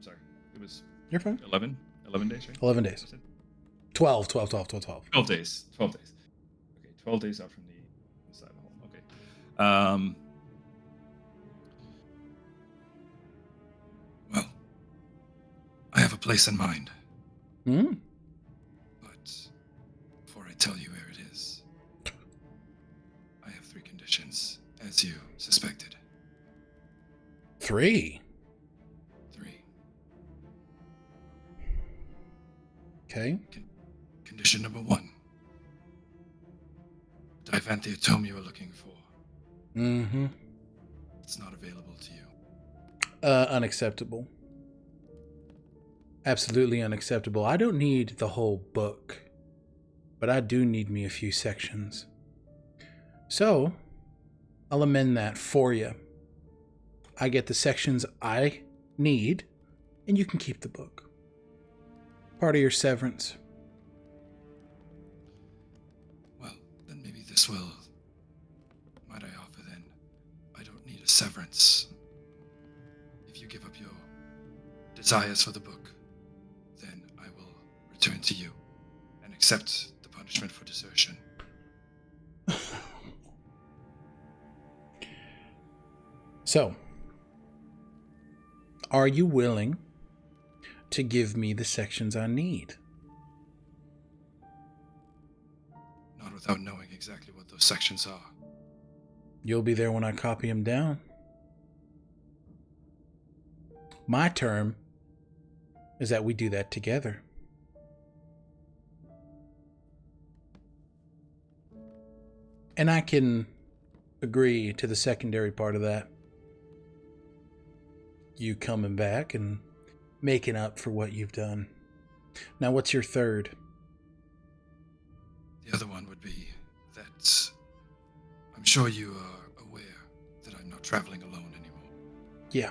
sorry. It was You're fine. 11 days, right? 11 days. 12. 12 days. 12 days. Okay, 12 days out from the side of the home. Okay. Well, I have a place in mind. Hmm? But before I tell you where it is, I have 3 conditions, as you suspected. 3? 3. Okay. Condition number 1. Divanthium tome you are looking for. Mm-hmm. It's not available to you. Unacceptable. Absolutely unacceptable. I don't need the whole book, but I do need me a few sections. So, I'll amend that for you. I get the sections I need, and you can keep the book. Part of your severance. this will, might I offer then, I don't need a severance. If you give up your desires for the book, then I will return to you and accept the punishment for desertion. So, are you willing to give me the sections I need? Not without knowing exactly what those sections are. You'll be there when I copy them down. My term is that we do that together. And I can agree to the secondary part of that. You coming back and making up for what you've done. Now, what's your third? The other one would be that I'm sure you are aware that I'm not traveling alone anymore. Yeah.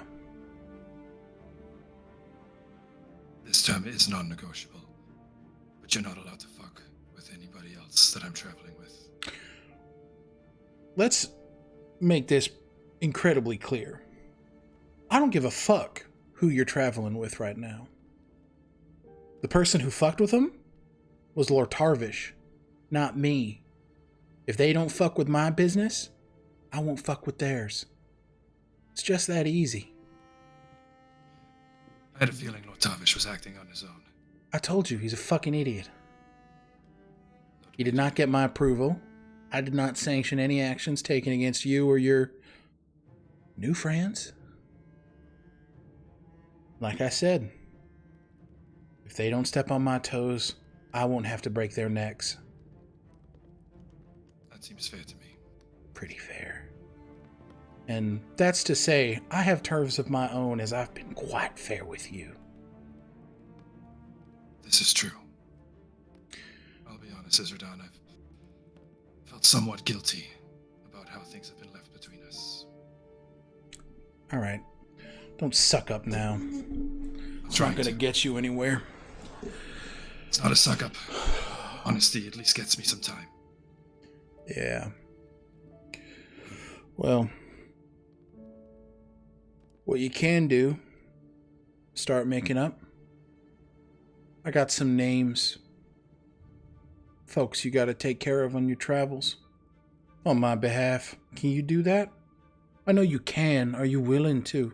This term is non-negotiable, but you're not allowed to fuck with anybody else that I'm traveling with. Let's make this incredibly clear. I don't give a fuck who you're traveling with right now. The person who fucked with him was Lord Tarvish, not me. If they don't fuck with my business, I won't fuck with theirs. It's just that easy. I had a feeling Lord Tavish was acting on his own. I told you, he's a fucking idiot. He did not get my approval. I did not sanction any actions taken against you or your new friends. Like I said, if they don't step on my toes, I won't have to break their necks. That seems fair to me. Pretty fair. And that's to say, I have terms of my own, as I've been quite fair with you. This is true. I'll be honest, Izradan, I've felt somewhat guilty about how things have been left between us. All right. Don't suck up now. It's not going to get you anywhere. It's not a suck up. Honesty at least gets me some time. Yeah. Well, what you can do, start making up. I got some names. Folks you got to take care of on your travels. On my behalf. Can you do that? I know you can. Are you willing to?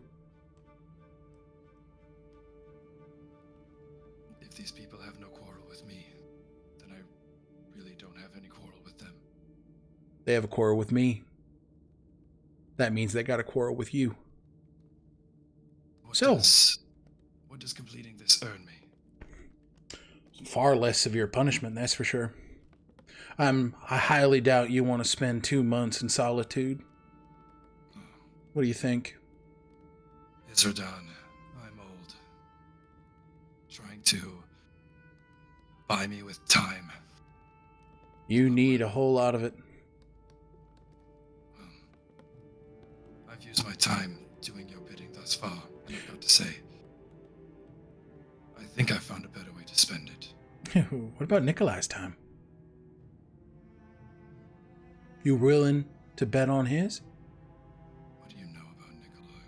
If these people have no quarrel with me, then I really don't have any quarrel with them. They have a quarrel with me. That means they got a quarrel with you. What does completing this earn me? Far less severe punishment, that's for sure. I highly doubt you want to spend 2 months in solitude. What do you think? Izradan, I'm old. Trying to buy me with time. You need a whole lot of it. I've used my time doing your bidding thus far, and I've got to say, I think I found a better way to spend it. What about Nikolai's time? You willing to bet on his? What do you know about Nikolai?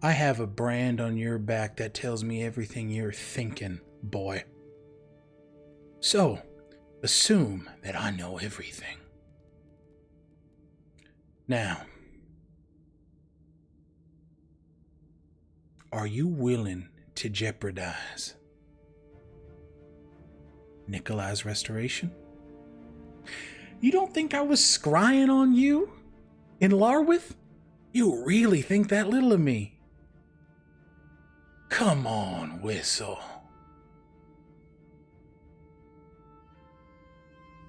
I have a brand on your back that tells me everything you're thinking, boy. So, assume that I know everything. Now, are you willing to jeopardize Nikolai's restoration? You don't think I was scrying on you in Larwith? You really think that little of me? Come on, Whistle.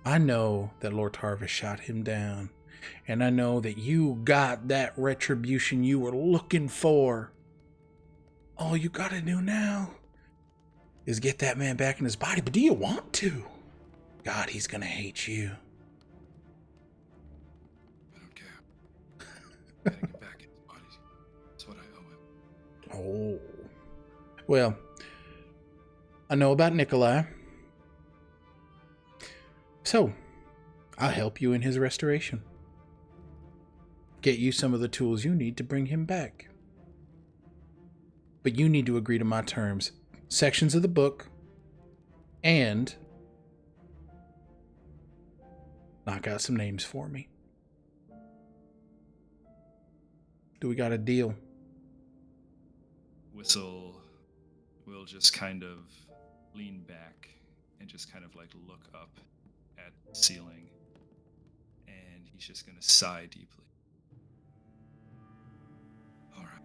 I know that Lord Tarvis shot him down, and I know that you got that retribution you were looking for. All you gotta do now is get that man back in his body, but do you want to? God, he's gonna hate you. I don't care. Getting him back in his body is what I owe him. Oh. Well, I know about Nikolai. So, I'll help you in his restoration. Get you some of the tools you need to bring him back. But you need to agree to my terms. Sections of the book, and knock out some names for me. Do we got a deal? Whistle will just kind of lean back and just kind of like look up at the ceiling, and he's just gonna sigh deeply. All right.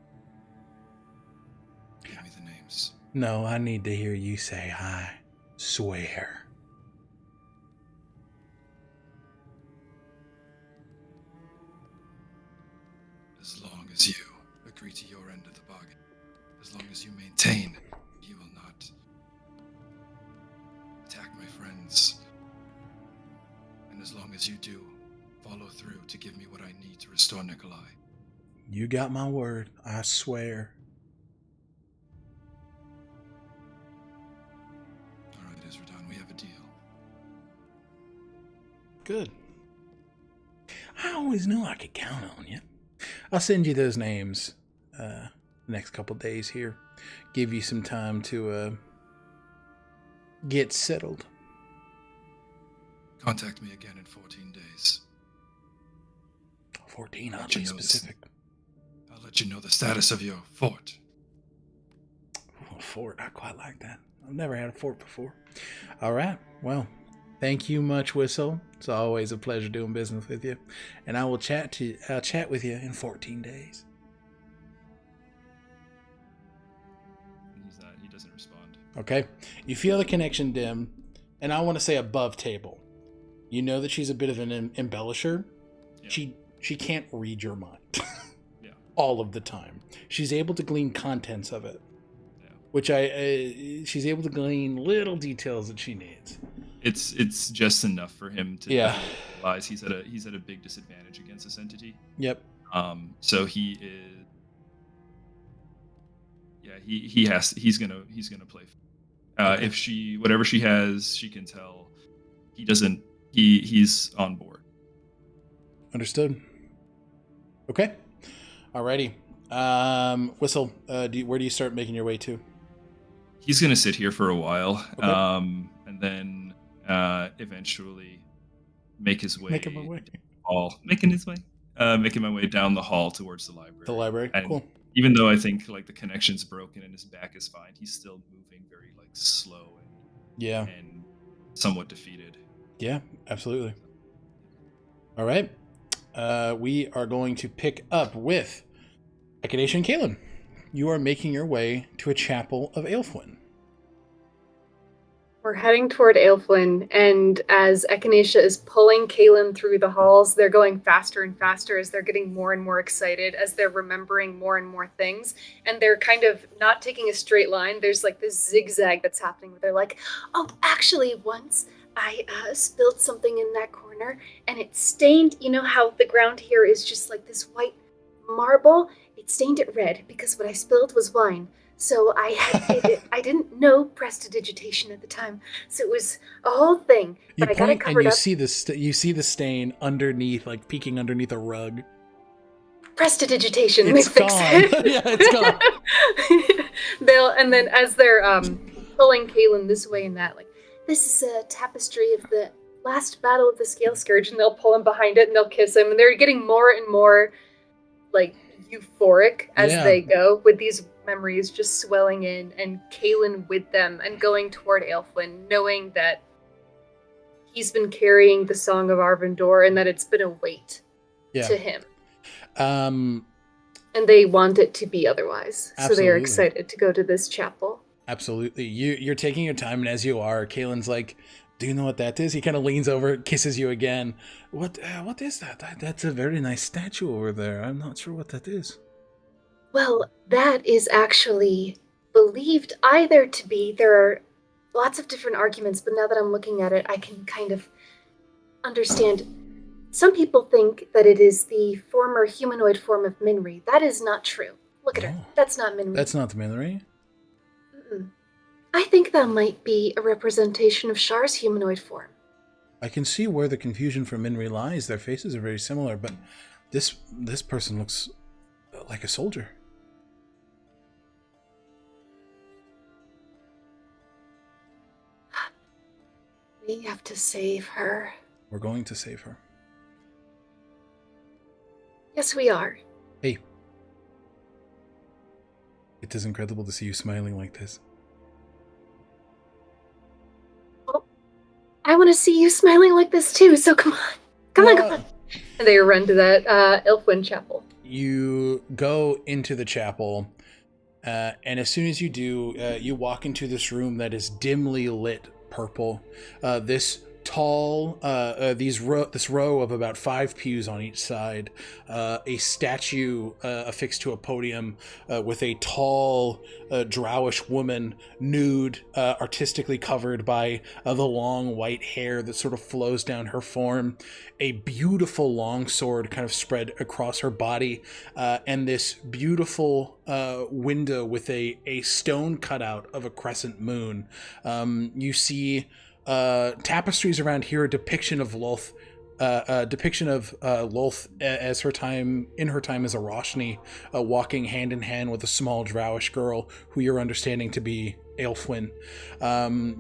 Give me the names. No, I need to hear you say I swear. As long as you agree to your end of the bargain, as long as you maintain you will not attack my friends, and as long as you do follow through to give me what I need to restore Nikolai. You got my word. I swear. All right, Izradan, we have a deal. Good. I always knew I could count on you. I'll send you those names the next couple days here. Give you some time to get settled. Contact me again in 14 days. 14, I'll oddly let you know specific. I'll let you know the status of your fort. Oh, fort, I quite like that. I've never had a fort before. All right, well, thank you much, Whistle. It's always a pleasure doing business with you. And I'll chat with you in 14 days. He doesn't respond. Okay? You feel the connection dim, and I want to say above table. You know that she's a bit of an embellisher. Yeah. She can't read your mind. Yeah. All of the time. She's able to glean contents of it. Yeah. Which she's able to glean little details that she needs. It's just enough for him to realize he's at a big disadvantage against this entity. Yep. So he is. Yeah, he's gonna play. Okay. If whatever she has, she can tell. He's on board. Understood. Okay. Alrighty. Whistle, where do you start making your way to? He's gonna sit here for a while, Okay. and then eventually make his way. Making my way. Making my way down the hall towards the library. The library. And Cool. even though I think like the connection's broken and his back is fine, he's still moving very like slow Yeah. and somewhat defeated. Yeah, absolutely. All right. We are going to pick up with Echinacea and Kalen. You are making your way to a chapel of Aelfwyn. We're heading toward Aelfwyn, and as Echinacea is pulling Kalen through the halls, they're going faster and faster as they're getting more and more excited, as they're remembering more and more things, and they're kind of not taking a straight line. There's like this zigzag that's happening where they're like, oh, actually, once I spilled something in that corner, and it stained, you know how the ground here is just like this white marble? It stained it red because what I spilled was wine. So I didn't know prestidigitation at the time, so it was a whole thing. But I got it covered and you up. see the stain underneath, like peeking underneath a rug. Prestidigitation. It's They fix gone. it. Yeah, it's gone. And then as they're pulling Kalen this way and that, like, this is a tapestry of the last battle of the Scale Scourge, and they'll pull him behind it and they'll kiss him, and they're getting more and more like euphoric as they go, with these memories just swelling in, and Kalen with them, and going toward Aelfwyn, knowing that he's been carrying the Song of Arvindor and that it's been a weight to him. And they want it to be otherwise. Absolutely. So they are excited to go to this chapel. Absolutely. You're taking your time, and as you are, Kalen's like, do you know what that is? He kind of leans over, kisses you again. What is that? That's a very nice statue over there. I'm not sure what that is. Well, that is actually believed either to be, there are lots of different arguments, but now that I'm looking at it, I can kind of understand. Some people think that it is the former humanoid form of Minri. That is not true. Look at her. That's not Minri. That's not the Minri? Mm-mm. I think that might be a representation of Shar's humanoid form. I can see where the confusion for Minri lies. Their faces are very similar, but this person looks like a soldier. We have to save her. We're going to save her. Yes, we are. Hey. It is incredible to see you smiling like this. I want to see you smiling like this too, so come on. Come on. And they run to that Elfwind chapel. You go into the chapel, and as soon as you do, you walk into this room that is dimly lit purple. This tall, this row of about 5 pews on each side, a statue affixed to a podium with a tall, drowish woman, nude, artistically covered by the long white hair that sort of flows down her form, a beautiful longsword kind of spread across her body, and this beautiful window with a stone cutout of a crescent moon. You see tapestries around here, a depiction of Lolth, as her time as a Roshni, walking hand in hand with a small drowish girl who you're understanding to be Aelfwin.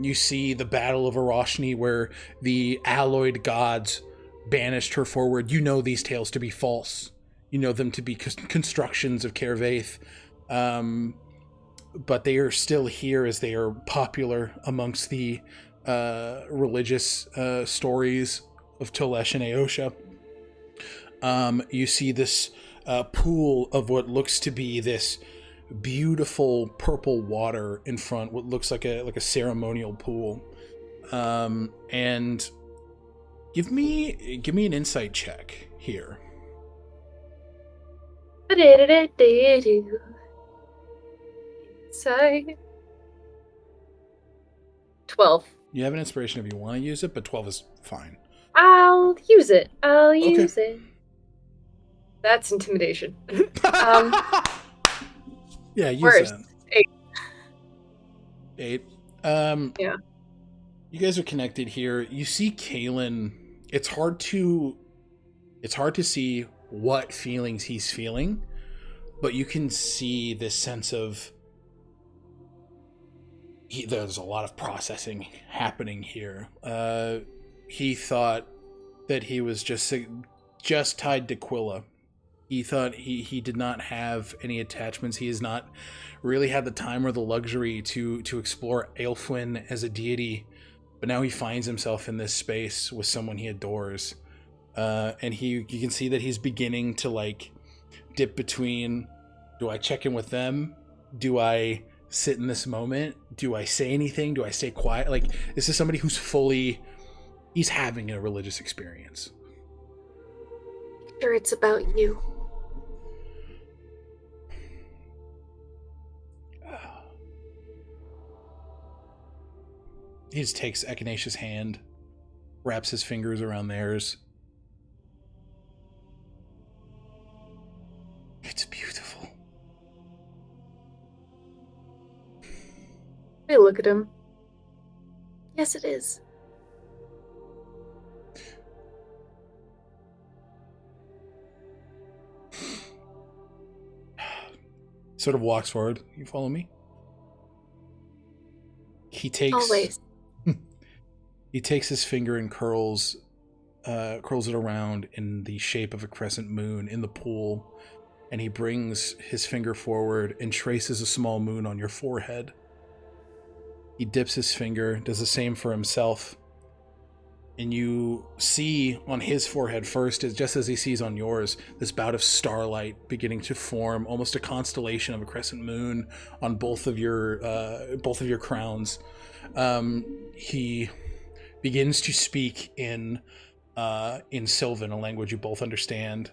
You see the Battle of Aroshni, where the alloyed gods banished her forward. You know these tales to be false. You know them to be constructions of Kervaith. But they are still here as they are popular amongst the religious stories of Tolesh and Aosha. You see this pool of what looks to be this beautiful purple water in front, what looks like a ceremonial pool. And give me an insight check here. Insight. 12. You have an inspiration if you want to use it, but 12 is fine. I'll use it. Use it. That's intimidation. Yeah, use worse. that. 8. 8. Yeah. You guys are connected here. You see Kalen. It's hard to see what feelings he's feeling, but you can see this sense of there's a lot of processing happening here. He thought that he was just tied to Quilla. He thought he did not have any attachments. He has not really had the time or the luxury to explore Aelfwin as a deity, but now he finds himself in this space with someone he adores. And you can see that he's beginning to dip between, do I check in with them? Do I sit in this moment? Do I say anything? Do I stay quiet? This is somebody who's he's having a religious experience. Sure, it's about you. He just takes Echinacea's hand, wraps his fingers around theirs. It's beautiful. I look at him. Yes, it is. Sort of walks forward. You follow me? He takes Always. He takes his finger and curls it around in the shape of a crescent moon in the pool, and he brings his finger forward and traces a small moon on your forehead. He dips his finger, does the same for himself, and you see on his forehead first, just as he sees on yours, this bout of starlight beginning to form, almost a constellation of a crescent moon on both of your crowns. He begins to speak in Sylvan, a language you both understand,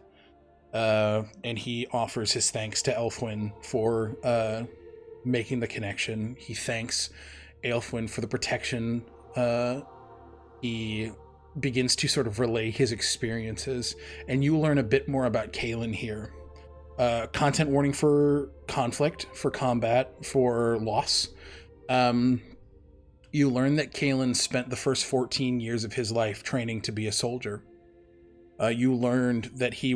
and he offers his thanks to Aelfwin for making the connection. He thanks Aelfwin for the protection. He begins to sort of relay his experiences, and you learn a bit more about Kalen here. Content warning for conflict, for combat, for loss. You learn that Kalen spent the first 14 years of his life training to be a soldier. You learned that he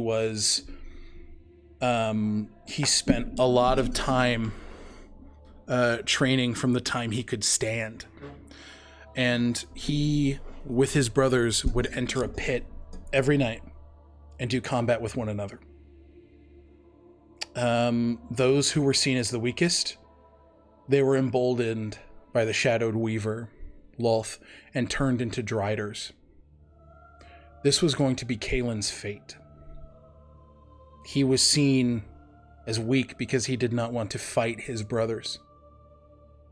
spent a lot of time training from the time he could stand. And he, with his brothers, would enter a pit every night and do combat with one another. Those who were seen as the weakest, they were emboldened by the Shadowed Weaver, Lolth, and turned into Driders. This was going to be Kalen's fate. He was seen as weak because he did not want to fight his brothers.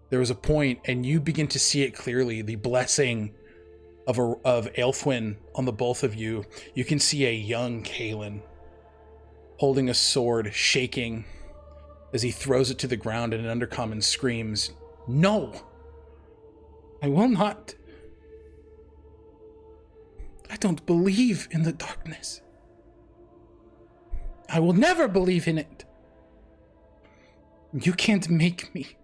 There was a point, and you begin to see it clearly, the blessing of Aelfwin on the both of you. You can see a young Kalen holding a sword, shaking as he throws it to the ground, and an undercommon screams, "No! I will not. I don't believe in the darkness. I will never believe in it. You can't make me."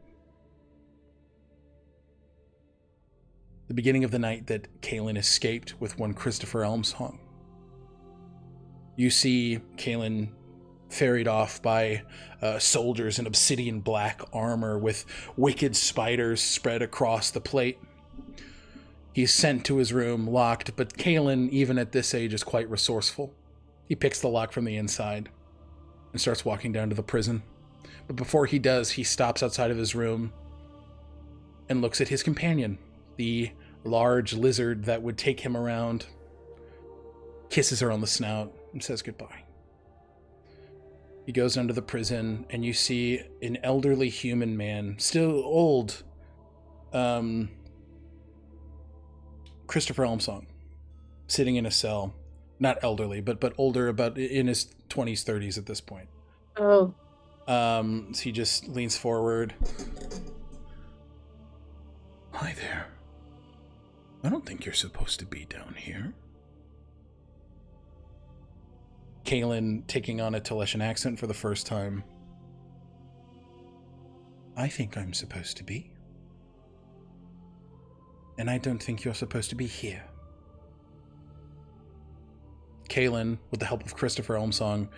The beginning of the night that Kalen escaped with one Christopher Elmsong. You see Kalen ferried off by soldiers in obsidian black armor with wicked spiders spread across the plate. He's sent to his room, locked, but Kalen, even at this age, is quite resourceful. He picks the lock from the inside and starts walking down to the prison. But before he does, he stops outside of his room and looks at his companion, the large lizard that would take him around, kisses her on the snout, and says goodbye. He goes under the prison, and you see an elderly human man, still old, Christopher Elmsong, sitting in a cell. Not elderly, but older, about in his 20s, 30s at this point. Oh. So he just leans forward. "Hi there. I don't think you're supposed to be down here." Kalen taking on a Taleshan accent for the first time. "I think I'm supposed to be. And I don't think you're supposed to be here." Kalen, with the help of Christopher Elmsong,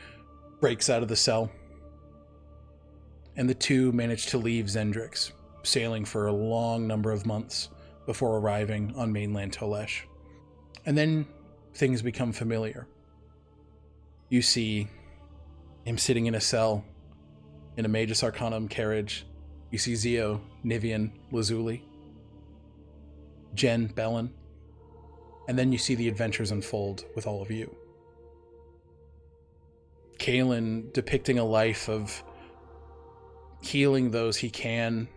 breaks out of the cell. And the two manage to leave Zendrix, sailing for a long number of months before arriving on mainland Tolesh. And then things become familiar. You see him sitting in a cell in a Magus Arcanum carriage. You see Zio, Nivien, Lazuli, Jen, Bellin. And then you see the adventures unfold with all of you. Kalen depicting a life of healing those he can,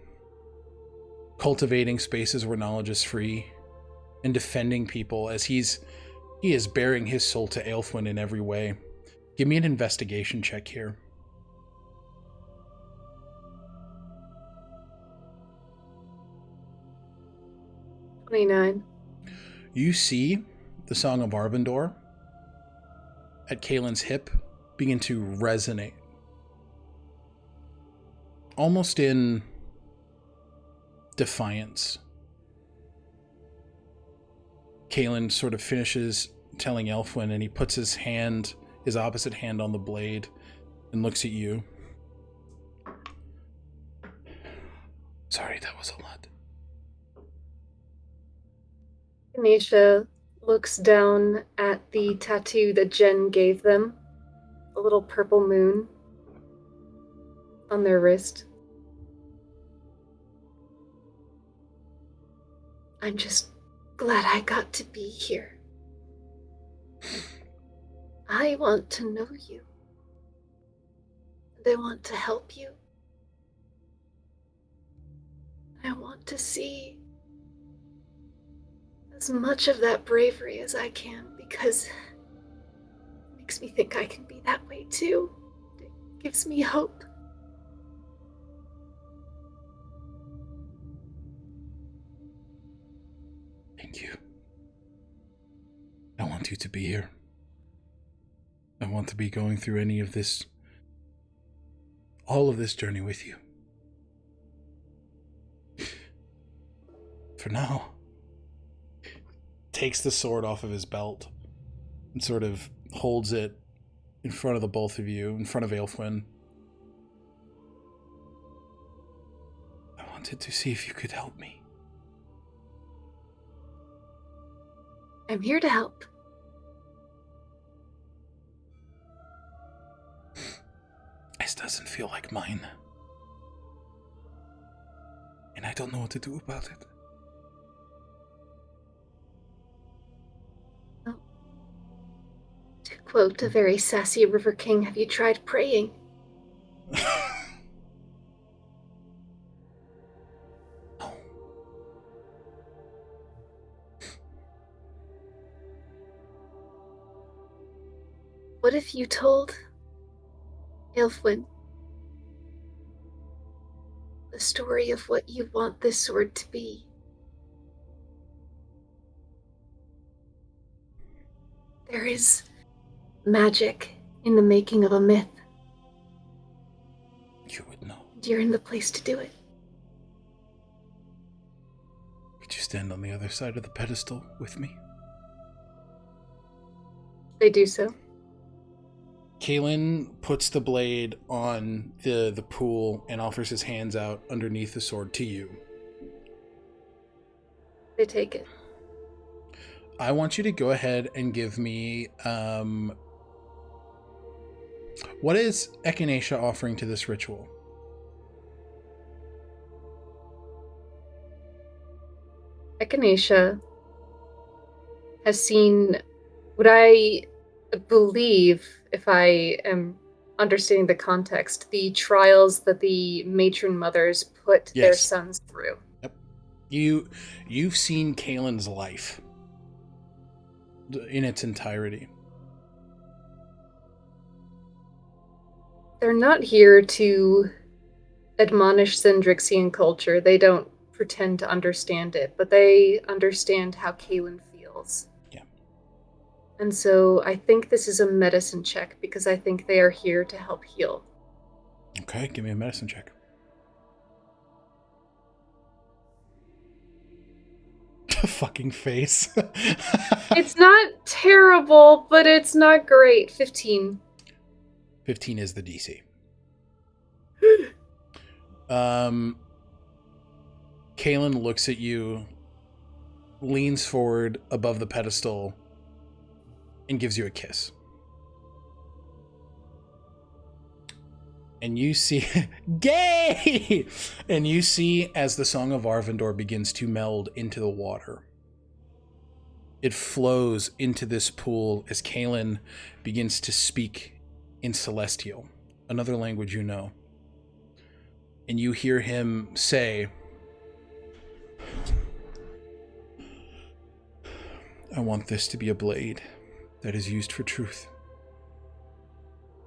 cultivating spaces where knowledge is free, and defending people as he is bearing his soul to Aelfwin in every way. Give me an investigation check here. 29. You see the Song of Arbandor at Kalen's hip begin to resonate. Almost in defiance. Kalen sort of finishes telling Aelfwin, and he puts his opposite hand on the blade and looks at you. "Sorry, that was a lot." Echinacea looks down at the tattoo that Jen gave them, a little purple moon on their wrist. I'm just glad I got to be here. I want to know you. And I want to help you. I want to see as much of that bravery as I can, because it makes me think I can be that way too. It gives me hope. Thank you. I want you to be here. I want to be going through all of this journey with you. for now. Takes the sword off of his belt and sort of holds it in front of the both of you, in front of Aelfwin. I wanted to see if you could help me. I'm here to help. This doesn't feel like mine. And I don't know what to do about it. To quote a very sassy River King, have you tried praying? No. What if you told Aelfwin the story of what you want this sword to be? There is magic in the making of a myth. You would know. And you're in the place to do it. Could you stand on the other side of the pedestal with me? They do so. Kalen puts the blade on the pool and offers his hands out underneath the sword to you. They take it. I want you to go ahead and give me... what is Echinacea offering to this ritual? Echinacea has seen what I believe, if I am understanding the context, the trials that the matron mothers put their Yes. sons through. Yep. You've seen Kalen's life in its entirety. They're not here to admonish Zendrixian culture. They don't pretend to understand it, but they understand how Kalen feels. Yeah. And so I think this is a medicine check, because I think they are here to help heal. Okay, give me a medicine check. Fucking face. It's not terrible, but it's not great. 15. 15 is the DC. Kalen looks at you, leans forward above the pedestal, and gives you a kiss. And you see... Gay! And you see as the Song of Arvindor begins to meld into the water. It flows into this pool as Kalen begins to speak in Celestial, another language you know. And you hear him say, I want this to be a blade that is used for truth.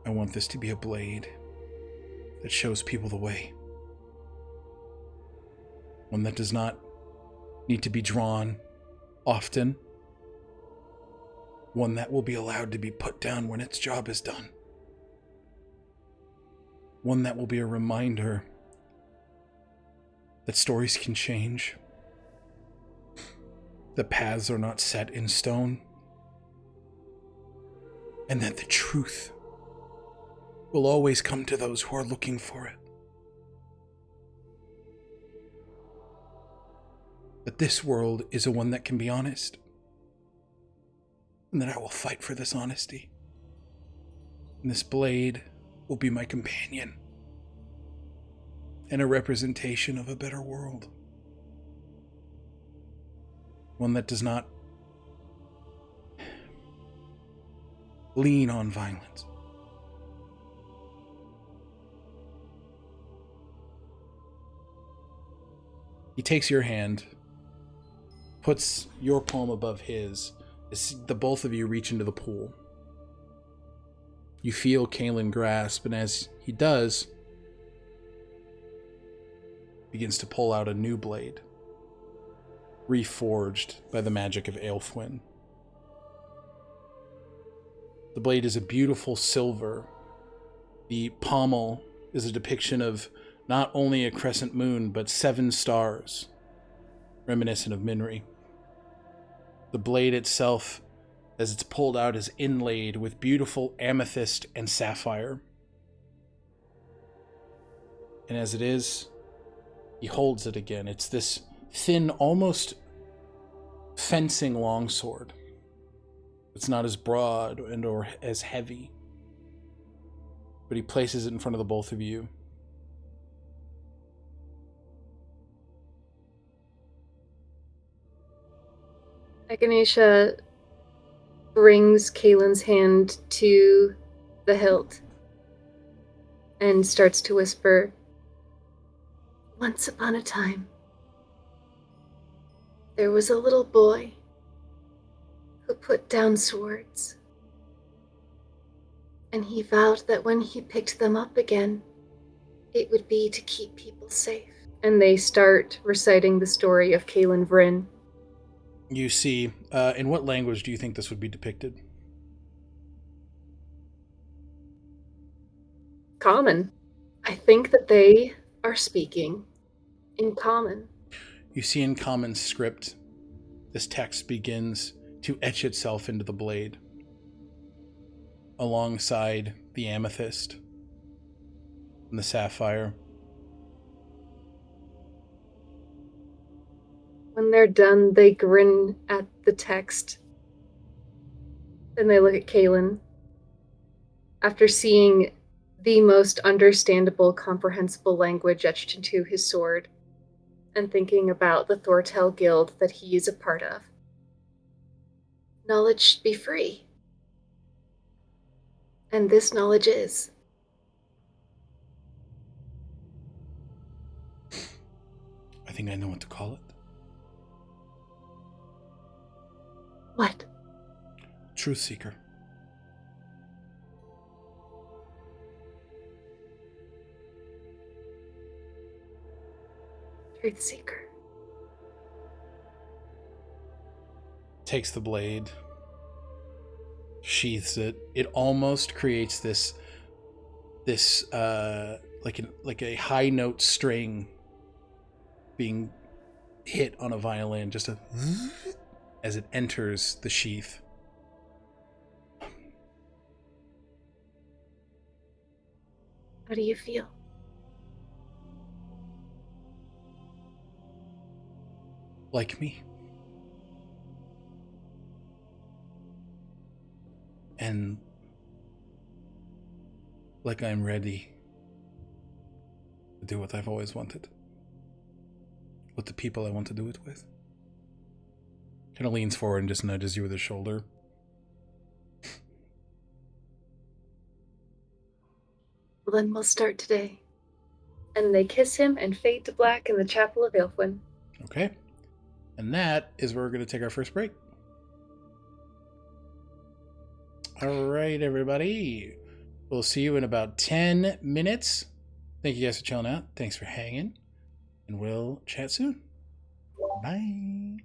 I want this to be a blade that shows people the way. One that does not need to be drawn often. One that will be allowed to be put down when its job is done. One that will be a reminder that stories can change, that paths are not set in stone, and that the truth will always come to those who are looking for it. That this world is a one that can be honest, and that I will fight for this honesty. And this blade will be my companion and a representation of a better world. One that does not lean on violence. He takes your hand, puts your palm above his, as the both of you reach into the pool. You feel Kalen grasp, and as he does, begins to pull out a new blade, reforged by the magic of Aelfwin. The blade is a beautiful silver. The pommel is a depiction of not only a crescent moon, but 7 stars, reminiscent of Minri. The blade itself, as it's pulled out, is inlaid with beautiful amethyst and sapphire. And as it is, he holds it again. It's this thin, almost fencing longsword. It's not as broad and or as heavy. But he places it in front of the both of you. Echinacea brings Kaylin's hand to the hilt and starts to whisper, "Once upon a time, there was a little boy who put down swords, and he vowed that when he picked them up again, it would be to keep people safe." And they start reciting the story of Kaylin Vryn. You see, in what language do you think this would be depicted? Common. I think that they are speaking in common. You see in common script, this text begins to etch itself into the blade, alongside the amethyst and the sapphire. When they're done, they grin at the text. Then they look at Kaylin. After seeing the most understandable, comprehensible language etched into his sword, and thinking about the Thortel Guild that he is a part of. Knowledge should be free. And this knowledge is. I think I know what to call it. What? Truth Seeker. Truth Seeker. Takes the blade, sheaths it. It almost creates this like a high note string being hit on a violin, just a as it enters the sheath. How do you feel? Like me. And like I'm ready to do what I've always wanted. With the people I want to do it with. Kind of leans forward and just nudges you with his shoulder. Well, then we'll start today. And they kiss him and fade to black in the Chapel of Aelfwyn. Okay. And that is where we're going to take our first break. All right, everybody. We'll see you in about 10 minutes. Thank you guys for chilling out. Thanks for hanging. And we'll chat soon. Bye.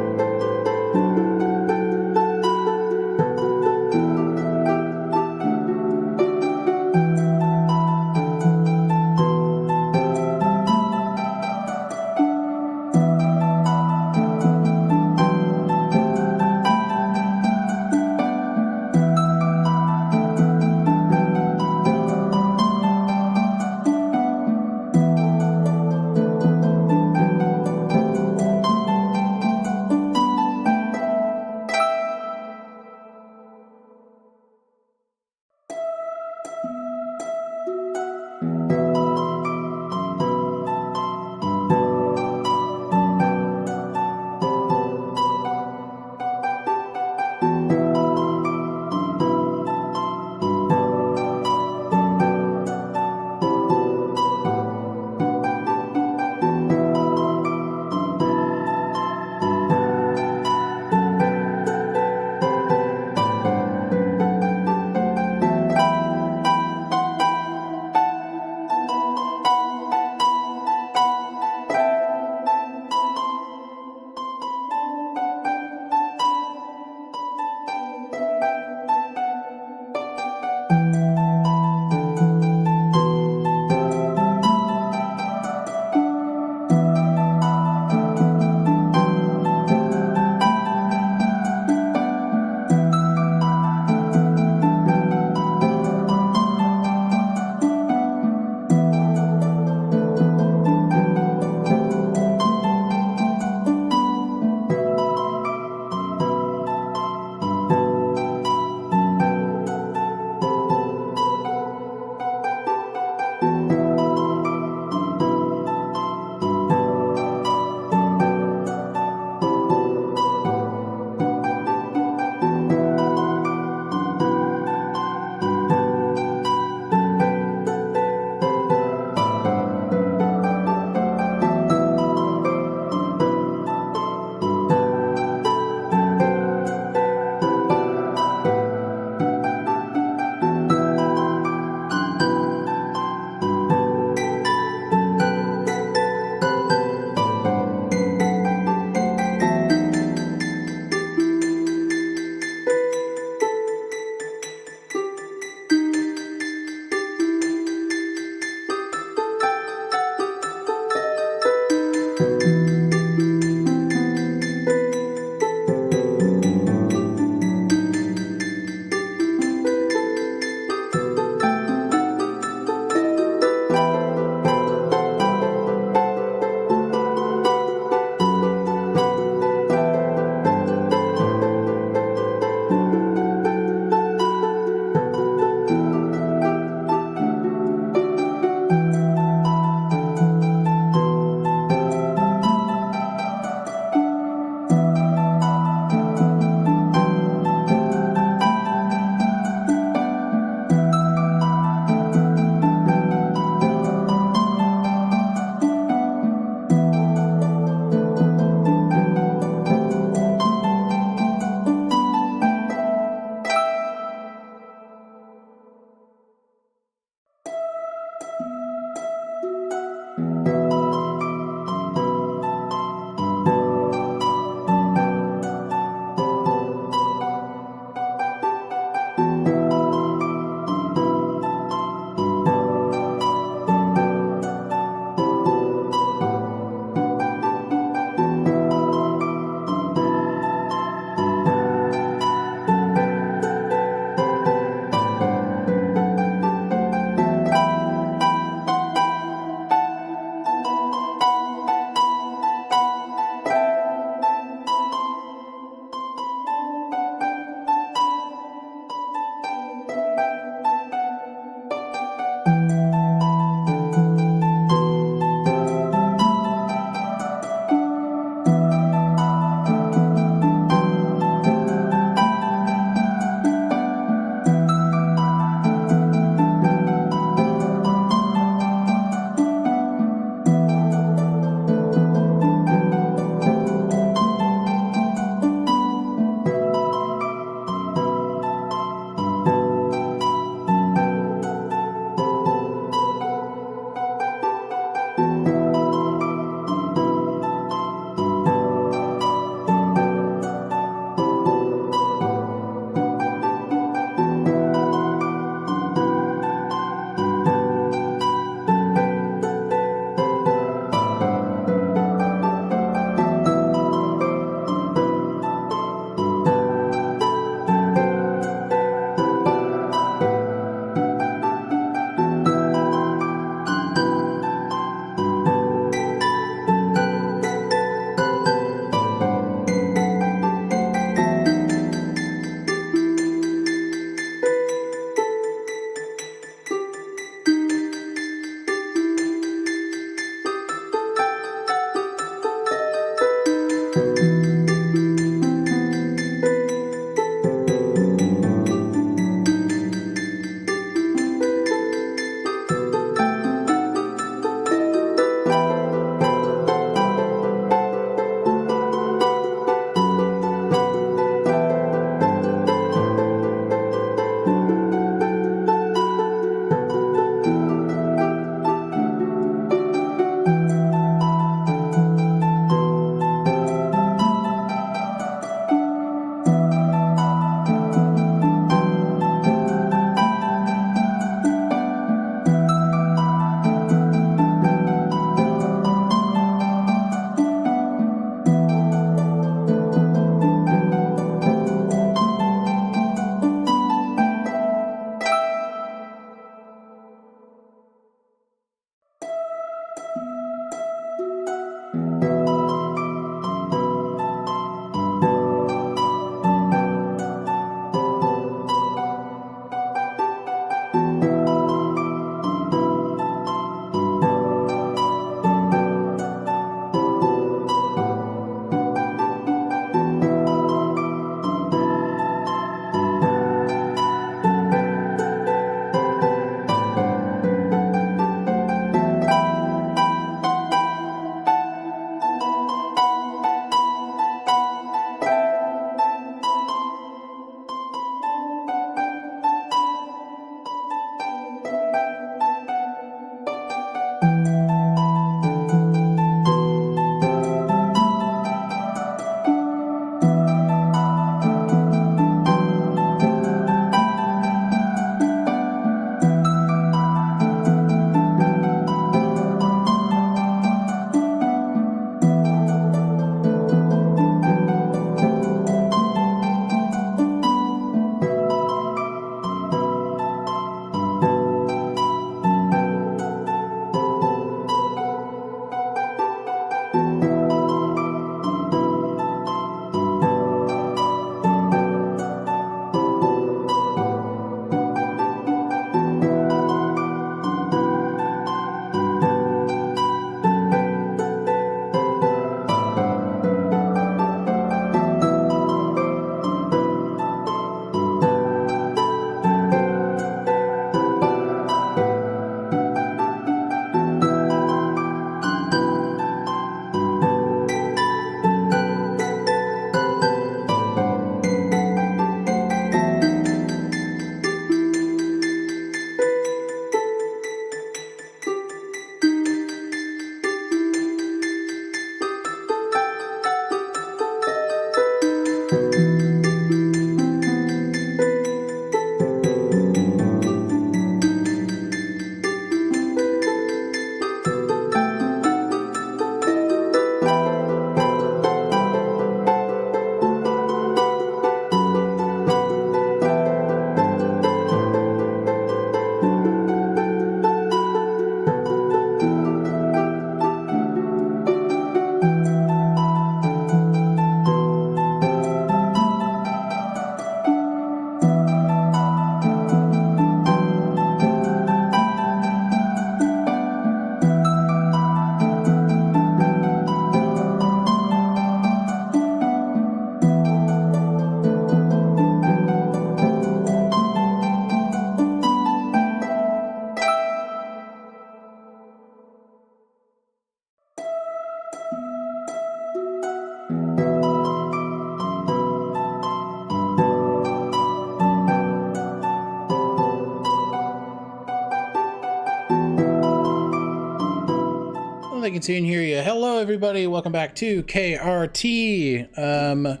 can see and hear you. Hello, everybody. Welcome back to KRT. Thank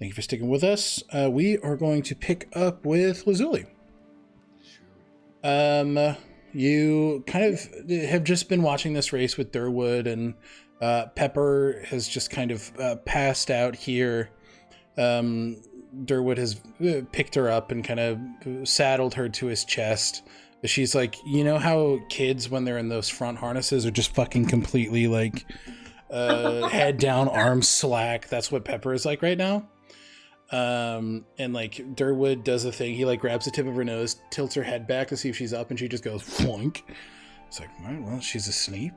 you for sticking with us. We are going to pick up with Lazuli. You kind of have just been watching this race with Durwood, and Pepper has just kind of passed out here. Durwood has picked her up and kind of saddled her to his chest. She's like, you know how kids, when they're in those front harnesses, are just fucking completely like head down, arms slack. That's what Pepper is like right now. And like Durwood does a thing. He like grabs the tip of her nose, tilts her head back to see if she's up, and she just goes floink. It's like, all right, well, she's asleep.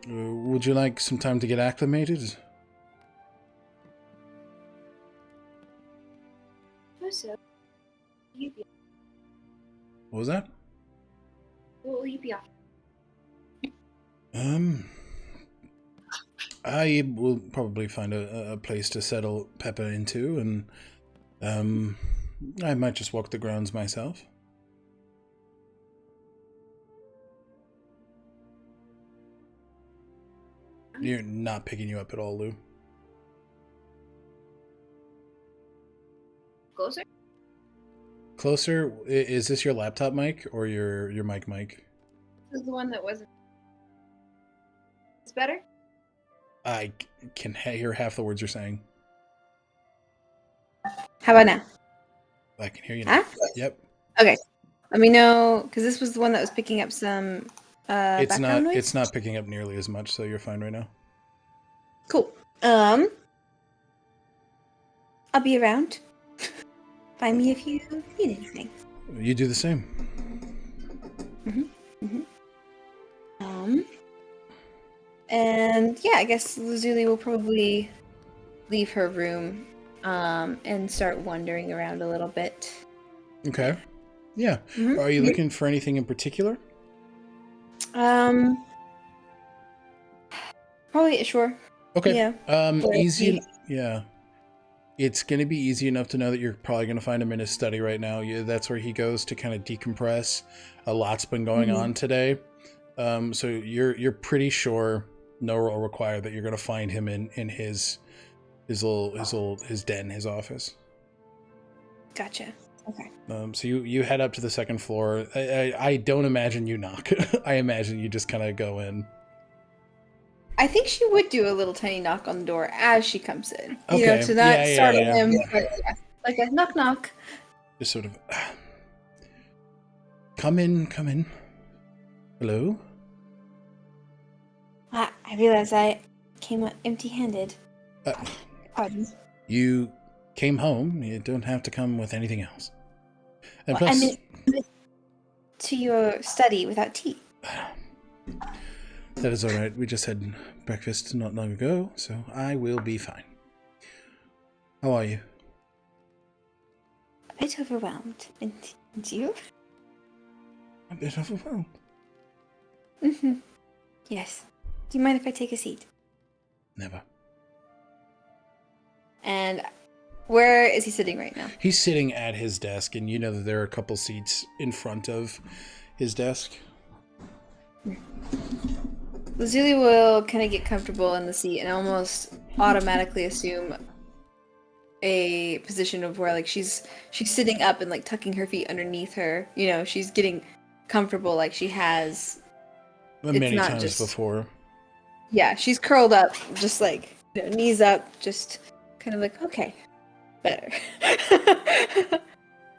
Would you like some time to get acclimated? So, What was that? what will you be off? I will probably find a place to settle Pepper into, and I might just walk the grounds myself. You're not picking you up at all, Lou. Closer? Closer? Is this your laptop mic or your mic? This is the one that wasn't. It's better? I can hear half the words you're saying. How about now? I can hear you now. Huh? Yep. Okay. Let me know, because this was the one that was picking up some It's background not. noise. It's not picking up nearly as much, so you're fine right now. Cool. I'll be around. Find me if you need anything. You do the same. And yeah, I guess Lazuli will probably leave her room, and start wandering around a little bit. Okay. Yeah. Mhm. Are you looking for anything in particular? Probably Ishror. Okay. Yeah. Easy. Yeah. It's going to be easy enough to know that you're probably going to find him in his study right now. That's where he goes to kind of decompress. A lot's been going on today. So you're pretty sure, no roll required, that you're going to find him in his den, his office. Gotcha. Okay. So you head up to the second floor. I don't imagine you knock. I imagine you just kind of go in. I think she would do a little tiny knock on the door as she comes in. You Okay. know, to not Yeah, startle yeah. him, but yeah, like a knock knock. Just sort of, come in. Hello? I realize I came empty-handed. Pardon. You came home. You don't have to come with anything else. And Well, I plus, mean, to your study without tea. that is all right. We just had breakfast not long ago, so I will be fine. How are you? A bit overwhelmed. And you? A bit overwhelmed. Mm-hmm. Yes. Do you mind if I take a seat? Never. And where is he sitting right now? He's sitting at his desk, and you know that there are a couple seats in front of his desk. Lazuli will kind of get comfortable in the seat and almost automatically assume a position of where, like, she's sitting up and like tucking her feet underneath her. You know, she's getting comfortable like she has. Many not times just- before. Yeah, she's curled up, just like, you know, knees up, just kind of like, okay, better.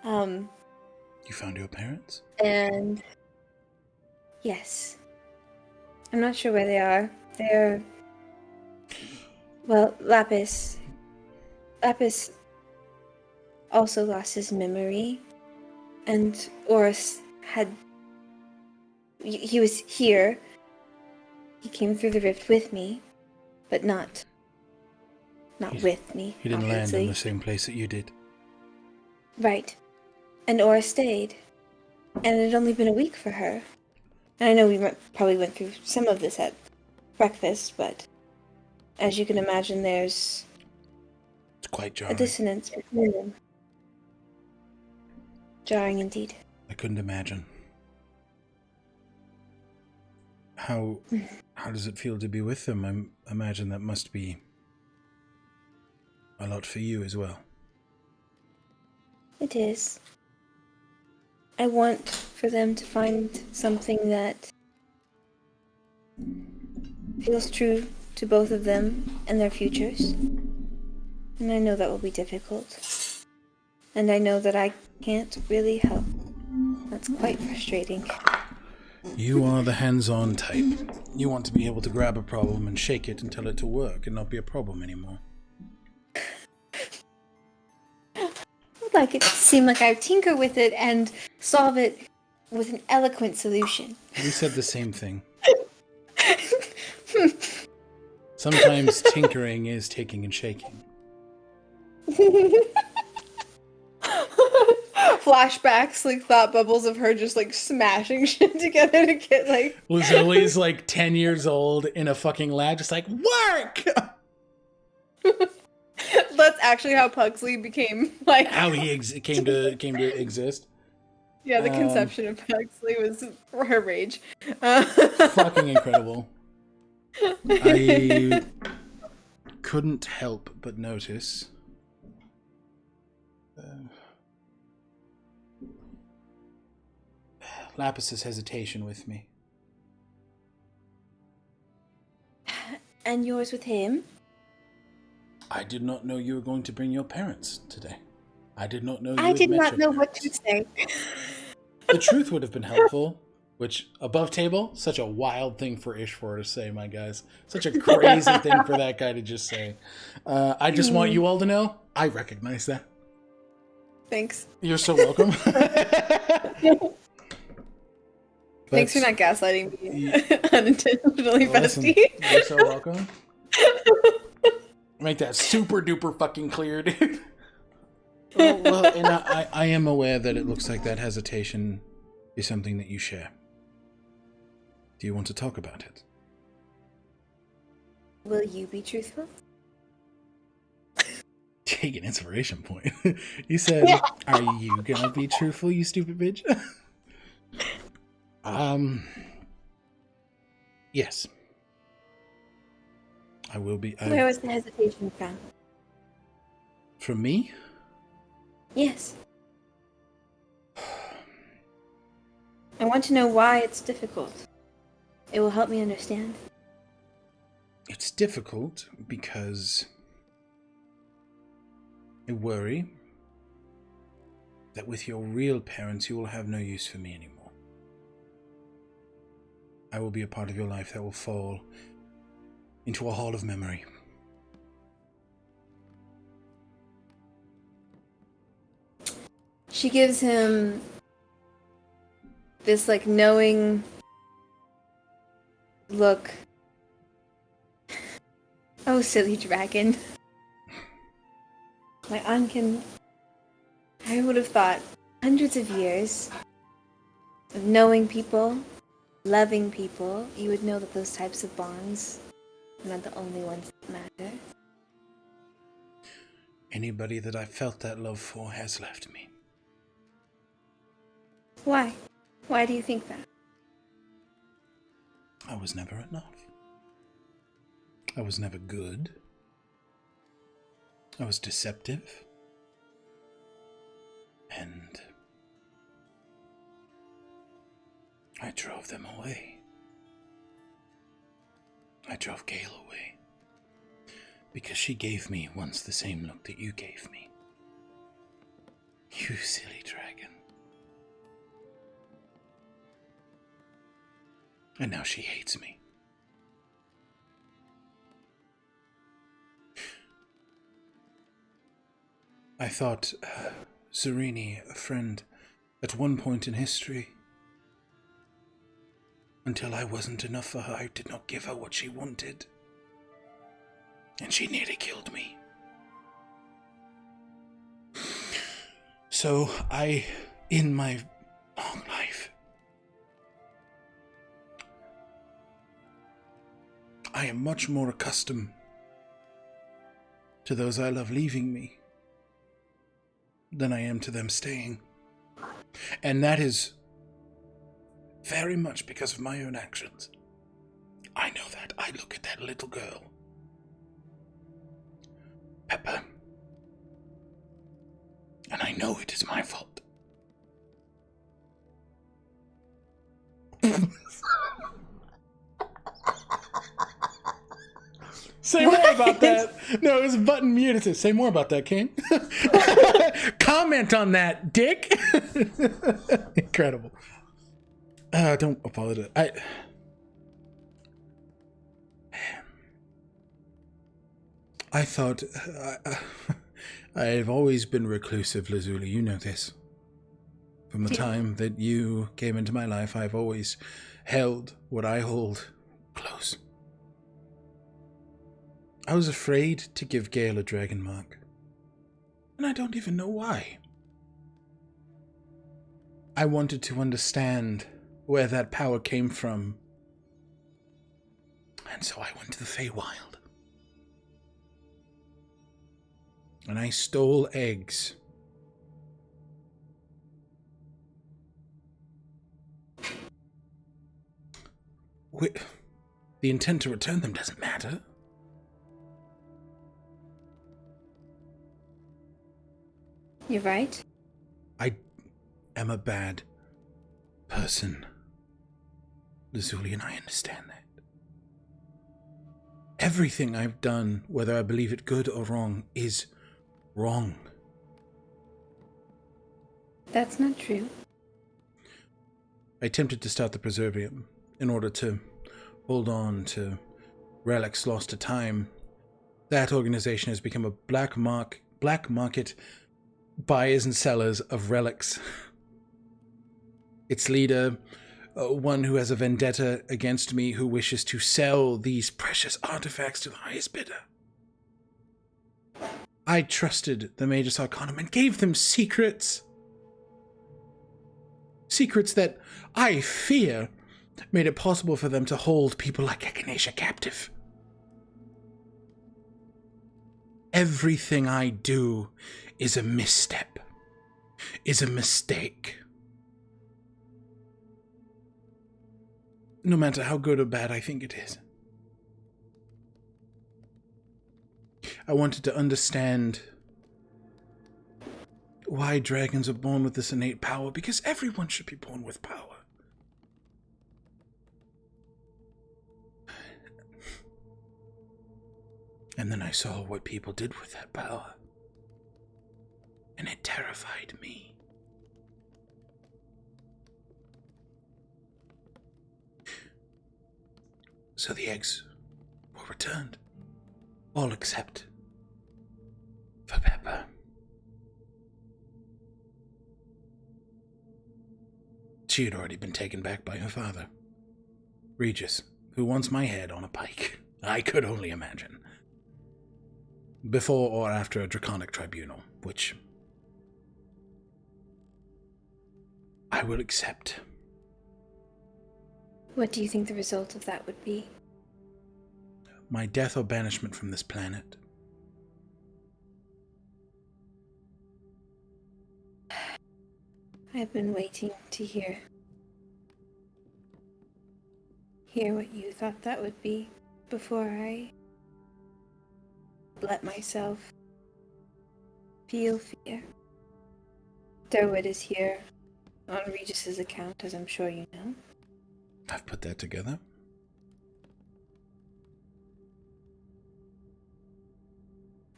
You found your parents? And yes. I'm not sure where they are. They're, well, Lapis also lost his memory, and Oris he was here. He came through the rift with me, but not with me. He didn't land obviously. in the same place that you did. Right. And Aura stayed. And it had only been a week for her. And I know we probably went through some of this at breakfast, but as you can imagine, there's It's quite a jarring. dissonance between them. Jarring indeed. I couldn't imagine. How does it feel to be with them? I imagine that must be a lot for you as well. It is. I want for them to find something that feels true to both of them and their futures. And I know that will be difficult. And I know that I can't really help. That's quite frustrating. You are the hands-on type. You want to be able to grab a problem and shake it and tell it to work and not be a problem anymore. I'd like it to seem like I tinker with it and solve it with an eloquent solution. We said the same thing. Sometimes tinkering is taking and shaking. Flashbacks, like thought bubbles of her just like smashing shit together to get like. Lazuli's like 10 years old in a fucking lab, just like, work! That's actually how Pugsley became like. How he came to exist. Yeah, the conception of Pugsley was her rage. Fucking incredible. I couldn't help but notice Lapis's hesitation with me. And yours with him? I did not know you were going to bring your parents today. I did not know you I had did met not your know what parents. to say. The truth would have been helpful, which, above table, such a wild thing for Ishror to say, my guys. Such a crazy thing for that guy to just say. I just want you all to know, I recognize that. Thanks. You're so welcome. Thanks for not gaslighting me unintentionally, Listen, bestie. you're so welcome. Make that super duper fucking clear, dude. Well, and I am aware that it looks like that hesitation is something that you share. Do you want to talk about it? Will you be truthful? Take an inspiration point. You said, "Are you gonna be truthful, you stupid bitch?" Yes. I will be. Where was the hesitation from? From me? Yes. I want to know why it's difficult. It will help me understand. It's difficult because I worry that with your real parents you will have no use for me anymore. I will be a part of your life that will fall into a hall of memory. She gives him this like knowing look. Oh, silly dragon. My Ankin. I would have thought hundreds of years of knowing people, loving people, you would know that those types of bonds are not the only ones that matter. Anybody that I felt that love for has left me. Why? Why do you think that? I was never enough. I was never good. I was deceptive. And I drove them away. I drove Gale away. Because she gave me once the same look that you gave me. You silly dragon. And now she hates me. I thought Zarini, a friend, at one point in history. Until I wasn't enough for her, I did not give her what she wanted. And she nearly killed me. So in my long life, I am much more accustomed to those I love leaving me than I am to them staying. And that is very much because of my own actions. I know that. I look at that little girl. Pepper. And I know it is my fault. Say more about that. No, it was button muted. It says, say more about that, King. Comment on that, dick. Incredible. Don't apologize. I thought I've always been reclusive, Lazuli. You know this. From the time that you came into my life, I've always held what I hold close. I was afraid to give Gale a dragon mark, and I don't even know why. I wanted to understand where that power came from, and so I went to the Feywild. And I stole eggs. The intent to return them doesn't matter. You're right. I am a bad person, Lazuli, and I understand that. Everything I've done, whether I believe it good or wrong, is wrong. That's not true. I attempted to start the Preservium in order to hold on to relics lost to time. That organization has become a black market buyers and sellers of relics. Its leader, one who has a vendetta against me, who wishes to sell these precious artifacts to the highest bidder. I trusted the Magus Arcanum and gave them secrets. Secrets that I fear made it possible for them to hold people like Echinacea captive. Everything I do is a misstep, is a mistake. No matter how good or bad I think it is. I wanted to understand why dragons are born with this innate power, because everyone should be born with power. And then I saw what people did with that power, and it terrified me. So the eggs were returned, all except for Pepper. She had already been taken back by her father, Regis, who wants my head on a pike. I could only imagine. Before or after a draconic tribunal, which I will accept. What do you think the result of that would be? My death or banishment from this planet. I've been waiting to hear what you thought that would be before I let myself feel fear. Derwood is here on Regis's account, as I'm sure you know. I've put that together.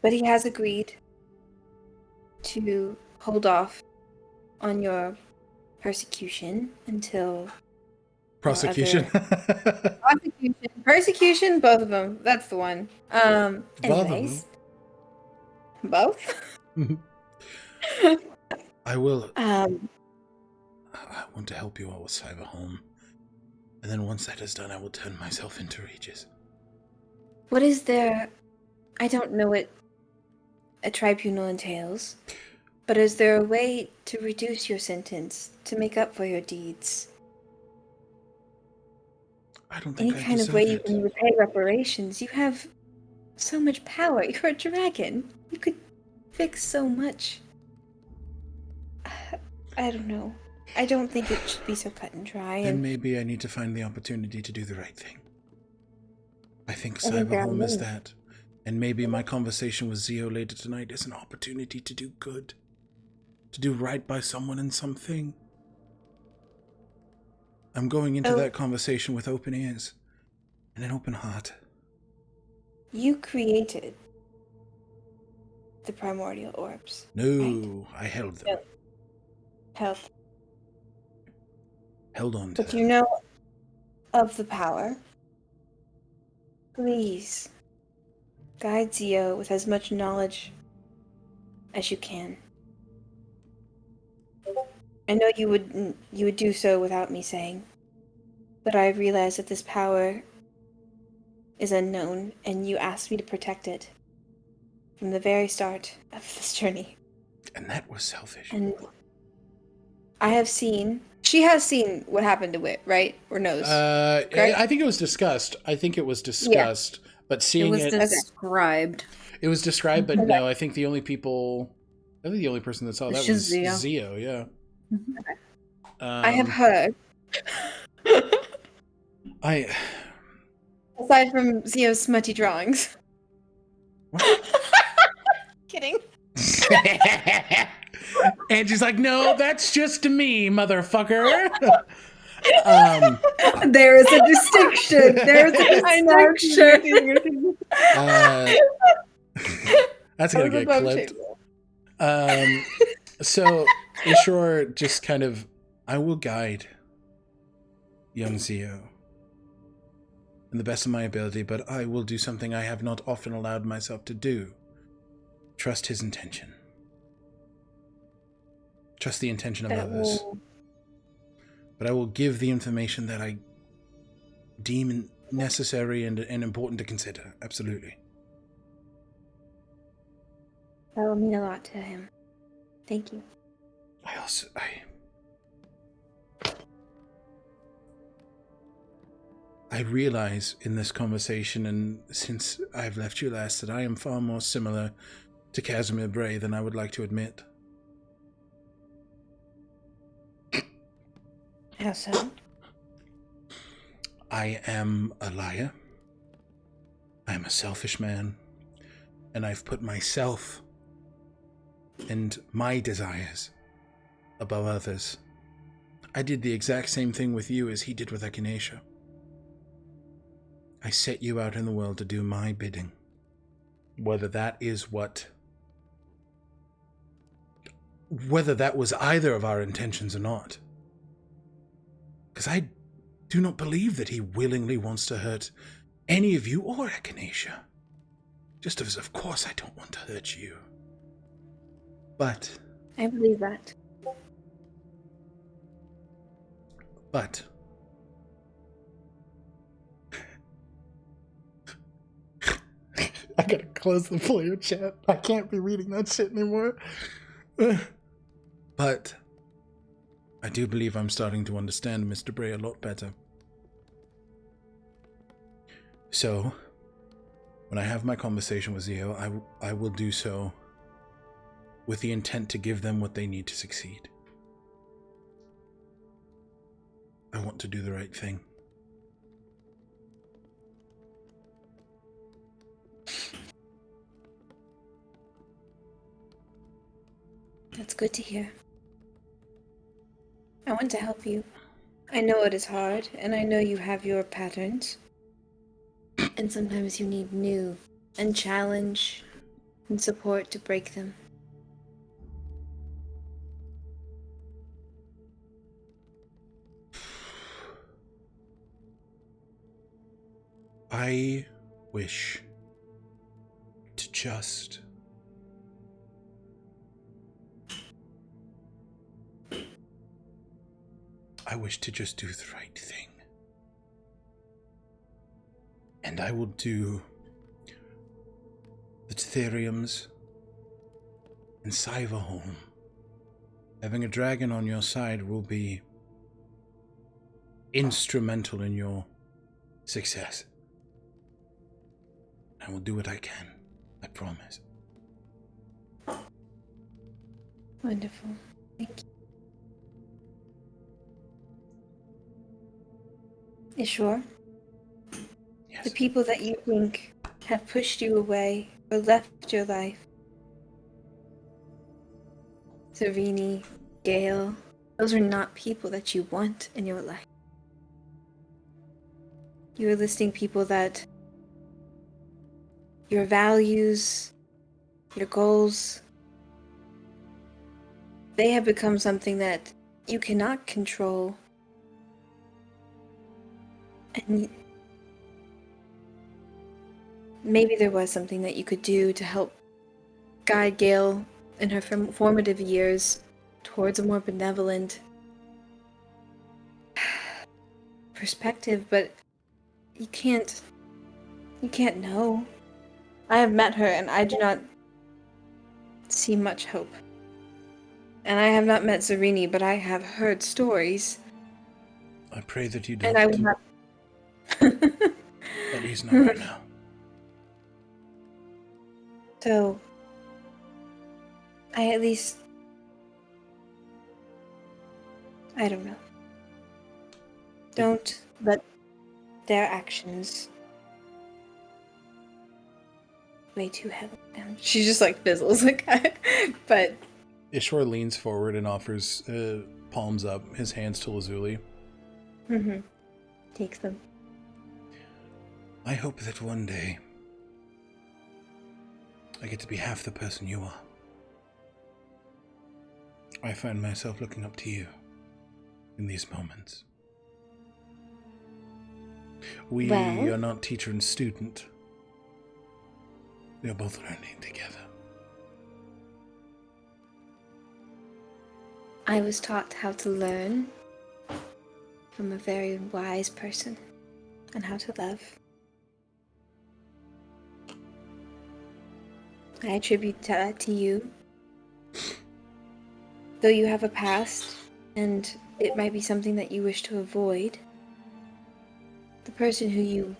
But he has agreed to hold off on your persecution until... Prosecution. Persecution, both of them. That's the one. Anyways. Both? I will. I I want to help you all with Cyberhome. And then once that is done, I will turn myself into Regis. What is there... I don't know what a tribunal entails, but is there a way to reduce your sentence, to make up for your deeds? I don't think Any kind of way you can repay reparations. You have so much power. You're a dragon. You could fix so much. I don't know. I don't think it should be so cut and dry. Then maybe I need to find the opportunity to do the right thing. I think I think there are Cyberhome is many. that. And maybe my conversation with Zio later tonight is an opportunity to do good. To do right by someone and something. I'm going into Oh. that conversation with open ears and an open heart. You created the primordial orbs. No, I held them. No. Health. Held on to But them. you know of the power. Please guide Zio with as much knowledge as you can. I know you would do so without me saying, but I realize that this power is unknown, and you asked me to protect it from the very start of this journey. And that was selfish. And I have seen. She has seen what happened to Wit, right? Or knows? Correct? I think it was discussed. But seeing It was it, described. it was described. But Okay. no, I think the only person that saw It's that just was Zio. Zio. Yeah. I have heard. I. Aside from Zio's smutty drawings. Kidding. And she's like, "No, that's just me, motherfucker." There is a distinction. There's a I know. distinction. That's gonna get clipped. So Ishror just kind of, I will guide young Zio in the best of my ability, but I will do something I have not often allowed myself to do. Trust his intention. Trust the intention of others. But I will give the information that I deem necessary and important to consider. Absolutely. That will mean a lot to him. Thank you. I realize in this conversation, and since I've left you last, that I am far more similar to Casimir Bray than I would like to admit. How so? I am a liar. I am a selfish man. And I've put myself and my desires above others. I did the exact same thing with you as he did with Echinacea. I set you out in the world to do my bidding. Whether that was either of our intentions or not. Because I do not believe that he willingly wants to hurt any of you or Echinacea. Just as, of course, I don't want to hurt you. But I believe that. I gotta close the player chat. I can't be reading that shit anymore. But I do believe I'm starting to understand Mr. Bray a lot better. So, when I have my conversation with Zio, I will do so with the intent to give them what they need to succeed. I want to do the right thing. That's good to hear. I want to help you. I know it is hard, and I know you have your patterns. And sometimes you need new and challenge and support to break them. I wish to just do the right thing. And I will do the Theriums and Cyberhome. Having a dragon on your side will be instrumental in your success. I will do what I can. I promise. Wonderful. Thank you. Ishror? Yes. The people that you think have pushed you away or left your life. Serini, Gale, those are not people that you want in your life. You are listing people that your values, your goals, they have become something that you cannot control. And maybe there was something that you could do to help guide Gale in her formative years towards a more benevolent perspective, but you can't know. I have met her and I do not see much hope. And I have not met Zarini, but I have heard stories. I pray that you don't. And I will not. But he's not right now. So, I don't know. Don't let their actions weigh too heavily down. She just like fizzles, but Ishror leans forward and offers palms up, his hands to Lazuli. Takes them. I hope that one day I get to be half the person you are. I find myself looking up to you in these moments. We are not teacher and student. We are both learning together. I was taught how to learn from a very wise person and how to love. I attribute that to you. Though you have a past, and it might be something that you wish to avoid, the person who you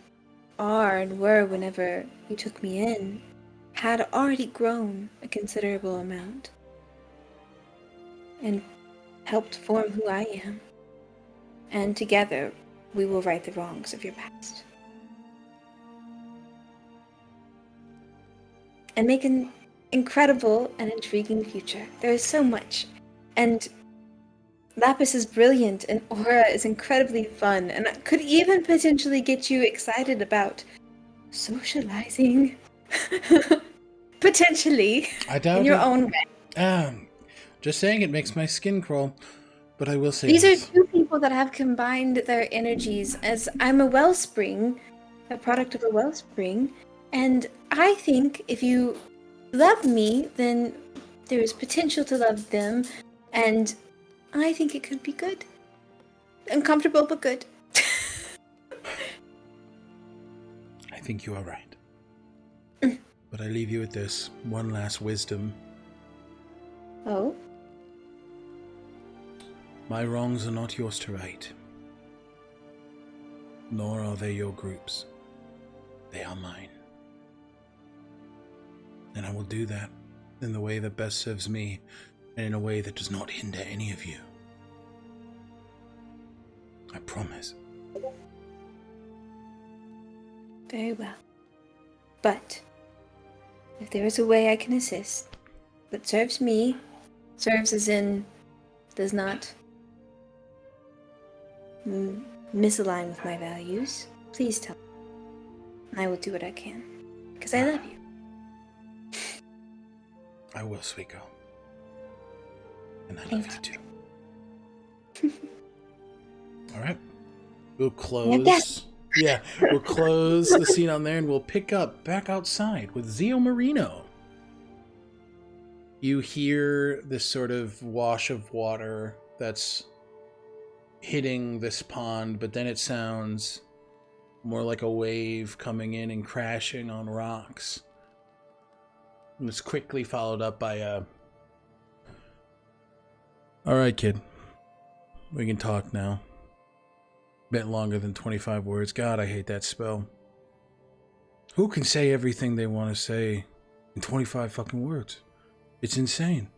are and were whenever you took me in had already grown a considerable amount and helped form who I am. And together, we will right the wrongs of your past. And make an incredible and intriguing future. There is so much. And Lapis is brilliant, and Aura is incredibly fun, and could even potentially get you excited about socializing. Potentially. I doubt in your it. own way. Just saying, it makes my skin crawl. But I will say These this. are two people that have combined their energies, as I'm a wellspring, a product of a wellspring, and I think if you love me, then there is potential to love them, and I think it could be good. Uncomfortable, but good. I think you are right. But I leave you with this one last wisdom. Oh? My wrongs are not yours to right. Nor are they your group's. They are mine. And I will do that in the way that best serves me, and in a way that does not hinder any of you. I promise. Very well. But if there is a way I can assist that serves me, serves as in does not misalign with my values, please tell me. And I will do what I can. Because I love you. I will, sweet girl. And I love Thanks. you too. Alright. We'll close. Yeah, we'll close the scene on there and we'll pick up back outside with Zio Marino. You hear this sort of wash of water that's hitting this pond, but then it sounds more like a wave coming in and crashing on rocks. And it's quickly followed up by a... Alright, kid. We can talk now. Bit longer than 25 words. God, I hate that spell. Who can say everything they want to say in 25 fucking words? It's insane.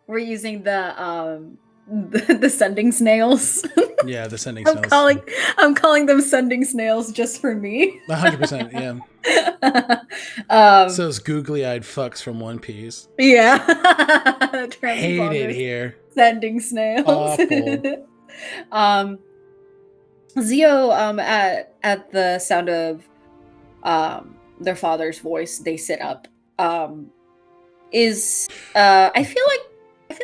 We're using the the sending snails. Yeah, the sending I'm snails. calling them sending snails just for me. 100%, yeah. um, So those googly-eyed fucks from One Piece. yeah. Hate it Transponders, here. sending snails. Awful. Zio, at the sound of their father's voice, they sit up. I feel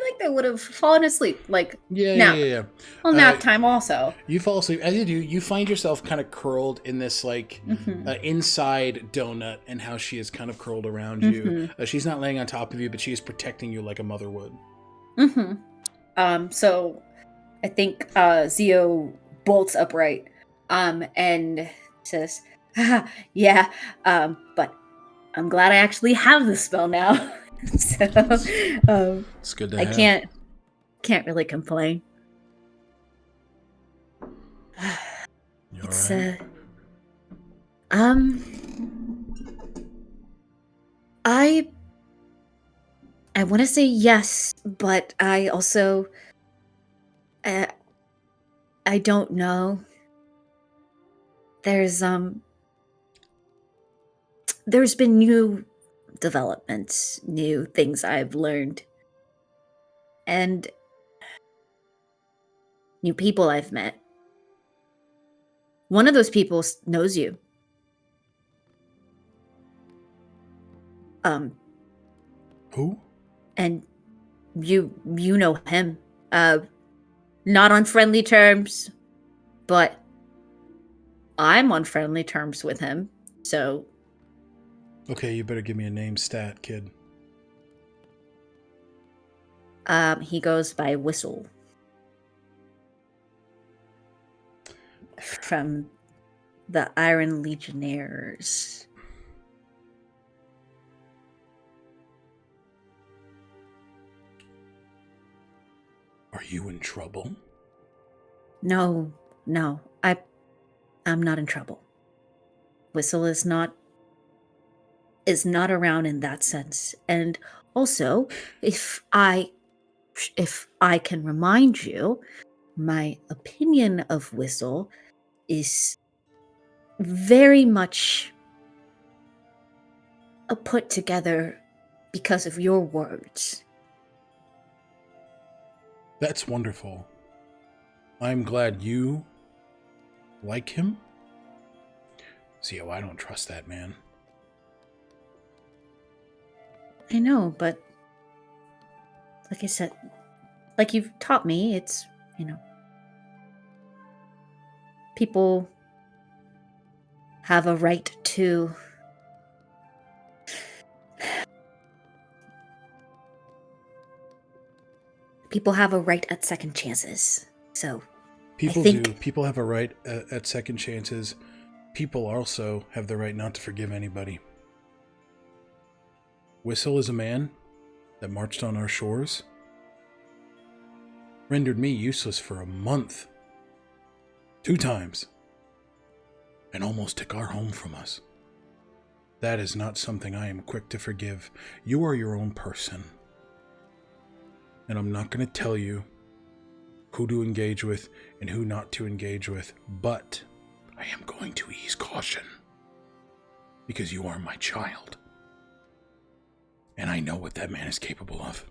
like they would have fallen asleep, like Yeah, nap. yeah. Well, nap time also. You fall asleep. As you do, you find yourself kind of curled in this, like, Mhm. inside donut, and how she is kind of curled around you. She's not laying on top of you, but she is protecting you like a mother would. So I think Zio bolts upright and says, "Haha, yeah, but I'm glad I actually have the spell now." So It's good to I have. can't really complain. You It's alright? I want to say yes, but I also I don't know. There's been new developments, new things I've learned, and new people I've met. One of those people knows you. Who? And you know him. Not on friendly terms, but I'm on friendly terms with him. So Okay, you better give me a name stat, kid. he goes by Whistle. From the Iron Legionnaires. Are you in trouble? No, I'm not in trouble. Whistle is not around in that sense. And also, if I can remind you, my opinion of Whistle is very much put together because of your words. That's wonderful. I'm glad you like him. See, I don't trust that man. I know, but like I said, like you've taught me, it's, people have a right to at second chances. So People think do. People have a right at second chances. People also have the right not to forgive anybody. Whistle is a man that marched on our shores, rendered me useless for a month, 2 times, and almost took our home from us. That is not something I am quick to forgive. You are your own person, and I'm not going to tell you who to engage with and who not to engage with, but I am going to ease caution, because you are my child, and I know what that man is capable of.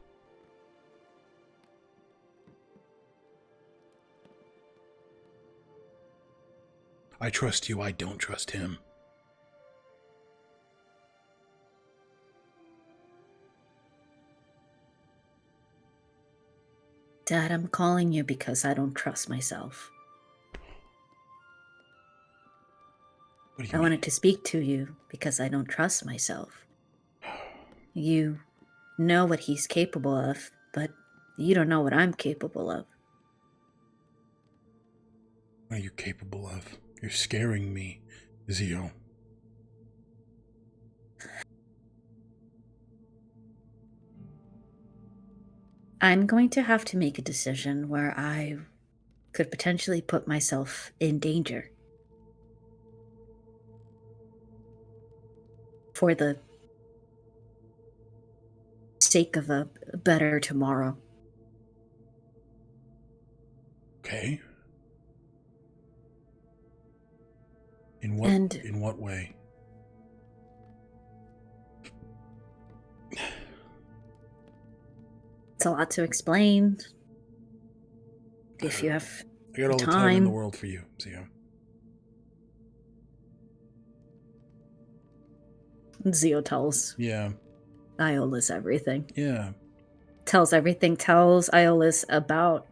I trust you, I don't trust him. Dad, I'm calling you because I don't trust myself. What do you I mean? wanted to speak to you because I don't trust myself. You know what he's capable of, but you don't know what I'm capable of. What are you capable of? You're scaring me, Zio. I'm going to have to make a decision where I could potentially put myself in danger. For the sake of a better tomorrow. Okay. In what way? It's a lot to explain. If you have I got all the time in the world for you, Zio. Zio tells Yeah. Iola's everything. Yeah. Tells Iola's about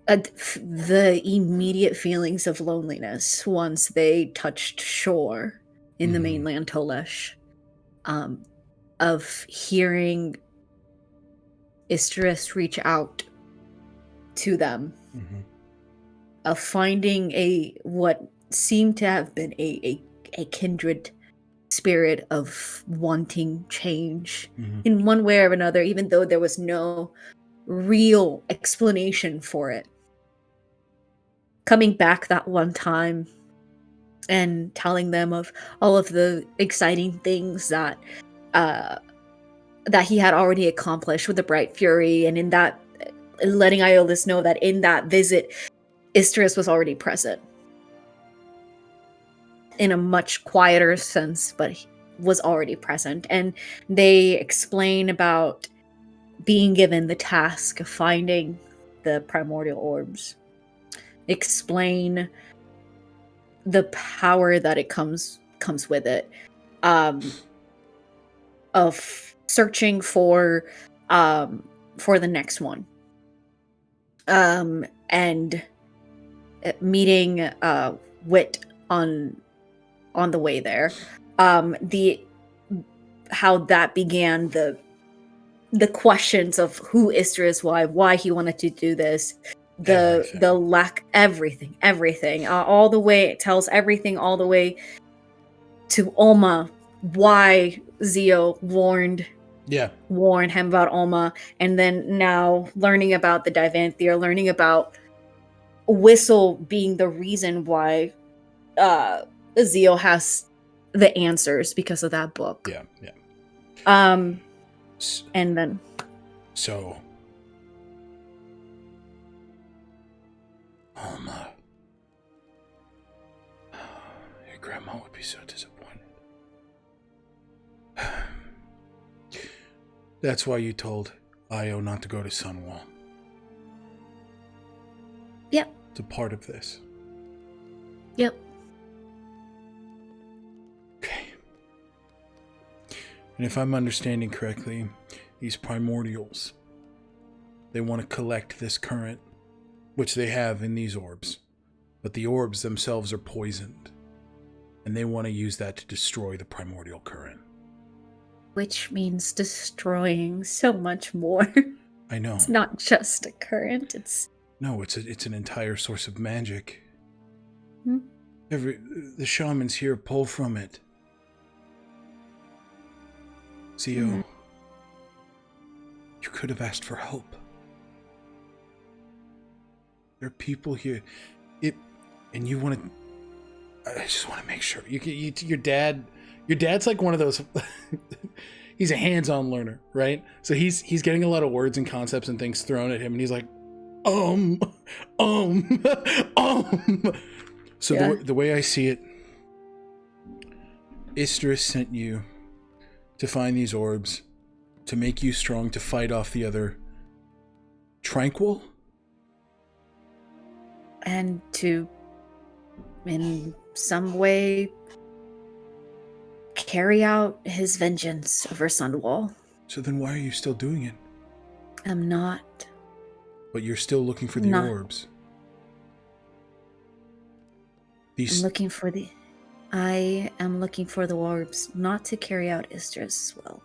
the immediate feelings of loneliness once they touched shore in the mainland Tolesh. Of hearing Istris reach out to them. Of finding what seemed to have been a kindred spirit of wanting change in one way or another, even though there was no real explanation for it. Coming back that one time and telling them of all of the exciting things that he had already accomplished with the Bright Fury, and in that, letting Iolis know that in that visit, Istris was already present. In a much quieter sense, but he was already present. And they explain about being given the task of finding the primordial orbs. Explain the power that it comes with it. Of searching for the next one. And meeting Wit on the way there. How that began the questions of who Istris, why he wanted to do this, the lack, everything, all the way, it tells everything all the way to Alma, why Zio warned him about Alma, and then now learning about the Divanthier, learning about Whistle being the reason why Zio has the answers because of that book. Yeah. And then So Alma, your grandma would be so disappointed. That's why you told Io not to go to Sunwall. Yep. It's a part of this. Yep. Okay. And if I'm understanding correctly, these primordials, they want to collect this current, which they have in these orbs. But the orbs themselves are poisoned. And they want to use that to destroy the primordial current. Which means destroying so much more. I know. It's not just a current, it's an entire source of magic. Hmm? The shamans here pull from it. Zio, you could have asked for help. There are people here. And you want to. I just want to make sure your dad's like one of those. He's a hands-on learner, right? So he's getting a lot of words and concepts and things thrown at him, and he's like, So Yeah. the way I see it, Istris sent you to find these orbs, to make you strong to fight off the other Tranquil? and to, in some way, carry out his vengeance over Sunwall. So then why are you still doing it? I'm not. But you're still looking for the Not- orbs. I am looking for the orbs, not to carry out Istris' will.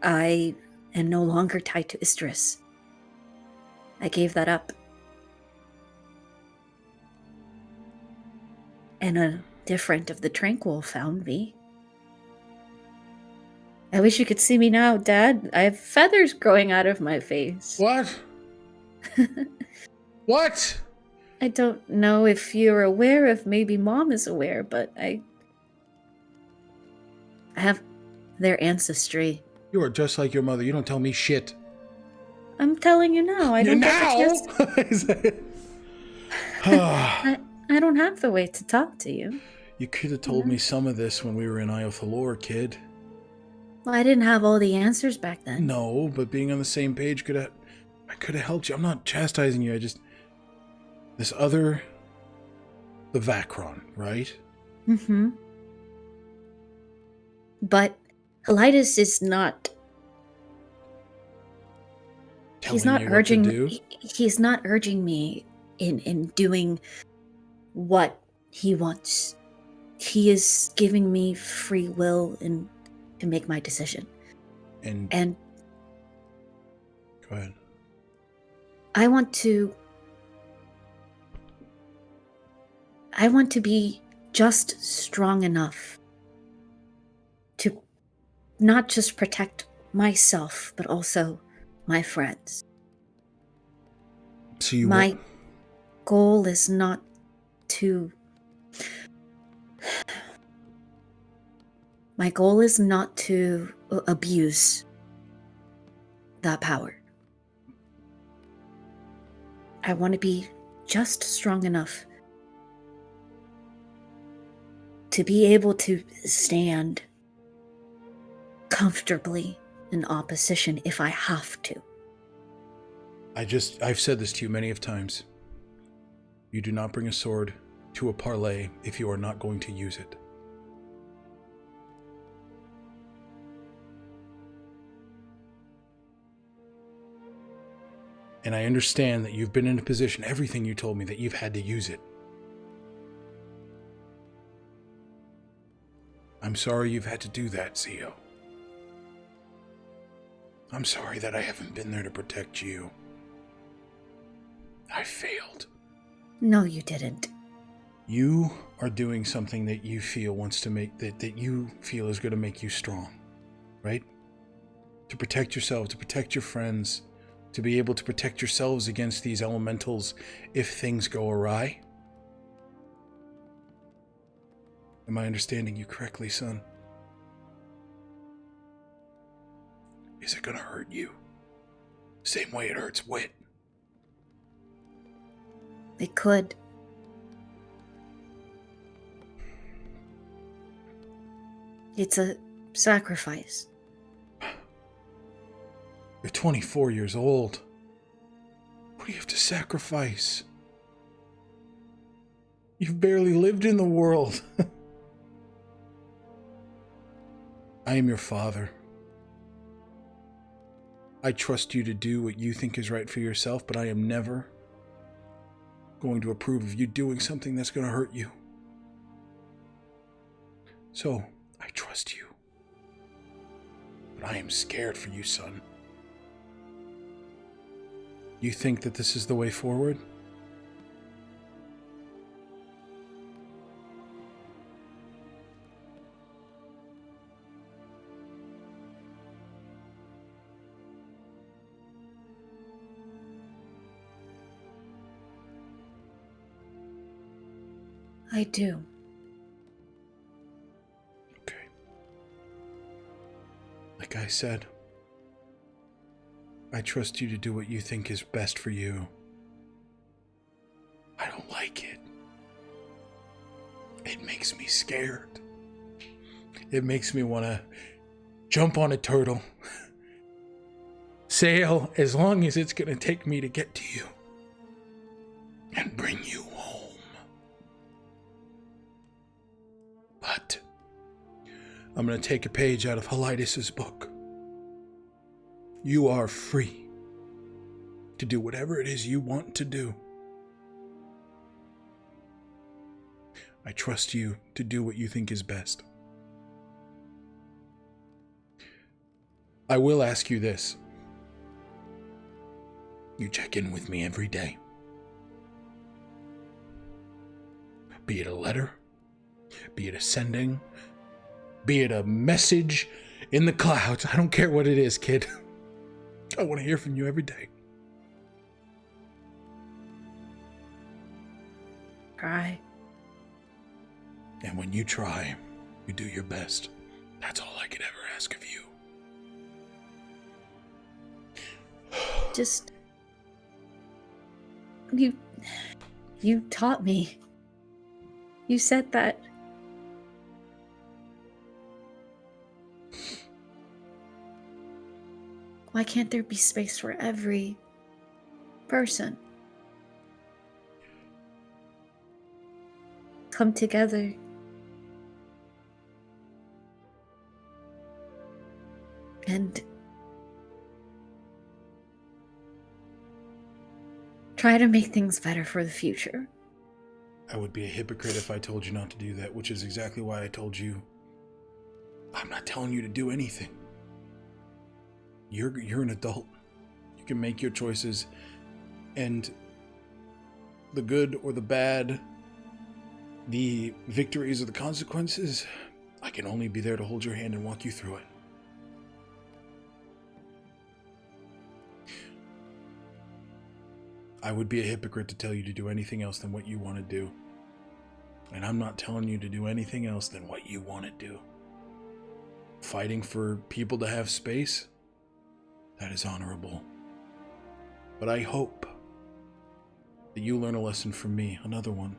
I am no longer tied to Istris. I gave that up. And a different of the Tranquil found me. I wish you could see me now, Dad. I have feathers growing out of my face. What? What? I don't know if you're aware, if maybe Mom is aware, but I have their ancestry. You are just like your mother. You don't tell me shit. I'm telling you now. I don't get the chance. I don't have the way to talk to you. You could have told me some of this when we were in Iothalor, kid. Well, I didn't have all the answers back then. No, but being on the same page I could have helped you. I'm not chastising you. The Vacron, right? Mm-hmm. But Helitis is not. He's not urging me. He's not urging me in doing what he wants. He is giving me free will and to make my decision. And go ahead. I want to be just strong enough to not just protect myself, but also my friends. So my goal is not to abuse that power. I want to be just strong enough to be able to stand comfortably in opposition if I have to. I've said this to you many of times. You do not bring a sword to a parlay if you are not going to use it. And I understand that you've been in a position, everything you told me, that you've had to use it. I'm sorry you've had to do that, Zio. I'm sorry that I haven't been there to protect you. I failed. No, you didn't. You are doing something that you feel that you feel is going to make you strong, right? To protect yourself, to protect your friends, to be able to protect yourselves against these elementals if things go awry. Am I understanding you correctly, son? Is it going to hurt you? Same way it hurts Wit. It could. It's a sacrifice. You're 24 years old. What do you have to sacrifice? You've barely lived in the world. I am your father. I trust you to do what you think is right for yourself, but I am never going to approve of you doing something that's going to hurt you. So, I trust you. But I am scared for you, son. You think that this is the way forward? I do. Okay. Like I said, I trust you to do what you think is best for you. I don't like it. It makes me scared. It makes me want to jump on a turtle, sail as long as it's going to take me to get to you, and bring you home. But I'm going to take a page out of Helitis' book. You are free to do whatever it is you want to do. I trust you to do what you think is best. I will ask you this. You check in with me every day. Be it a letter, be it a sending, be it a message in the clouds. I don't care what it is, kid. I want to hear from you every day. Try. And when you try, you do your best. That's all I could ever ask of you. just you taught me. You said that. Why can't there be space for every person? Come together. And try to make things better for the future. I would be a hypocrite if I told you not to do that, which is exactly why I told you I'm not telling you to do anything. You're an adult. You can make your choices, and the good or the bad, the victories or the consequences, I can only be there to hold your hand and walk you through it. I would be a hypocrite to tell you to do anything else than what you want to do. And I'm not telling you to do anything else than what you want to do. Fighting for people to have space, that is honorable. But I hope that you learn a lesson from me, another one.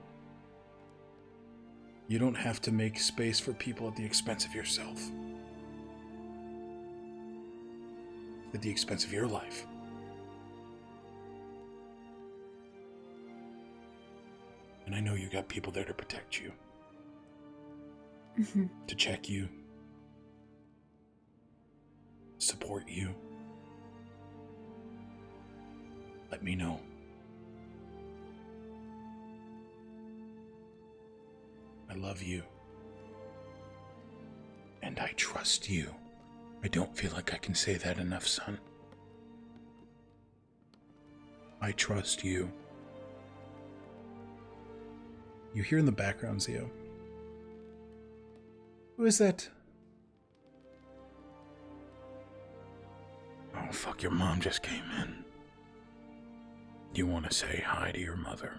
You don't have to make space for people at the expense of yourself. At the expense of your life. And I know you got people there to protect you. Mm-hmm. To check you. Support you. Let me know. I love you. And I trust you. I don't feel like I can say that enough, son. I trust you. You hear in the background, Zio. Who is that? Oh, fuck, your mom just came in. You want to say hi to your mother?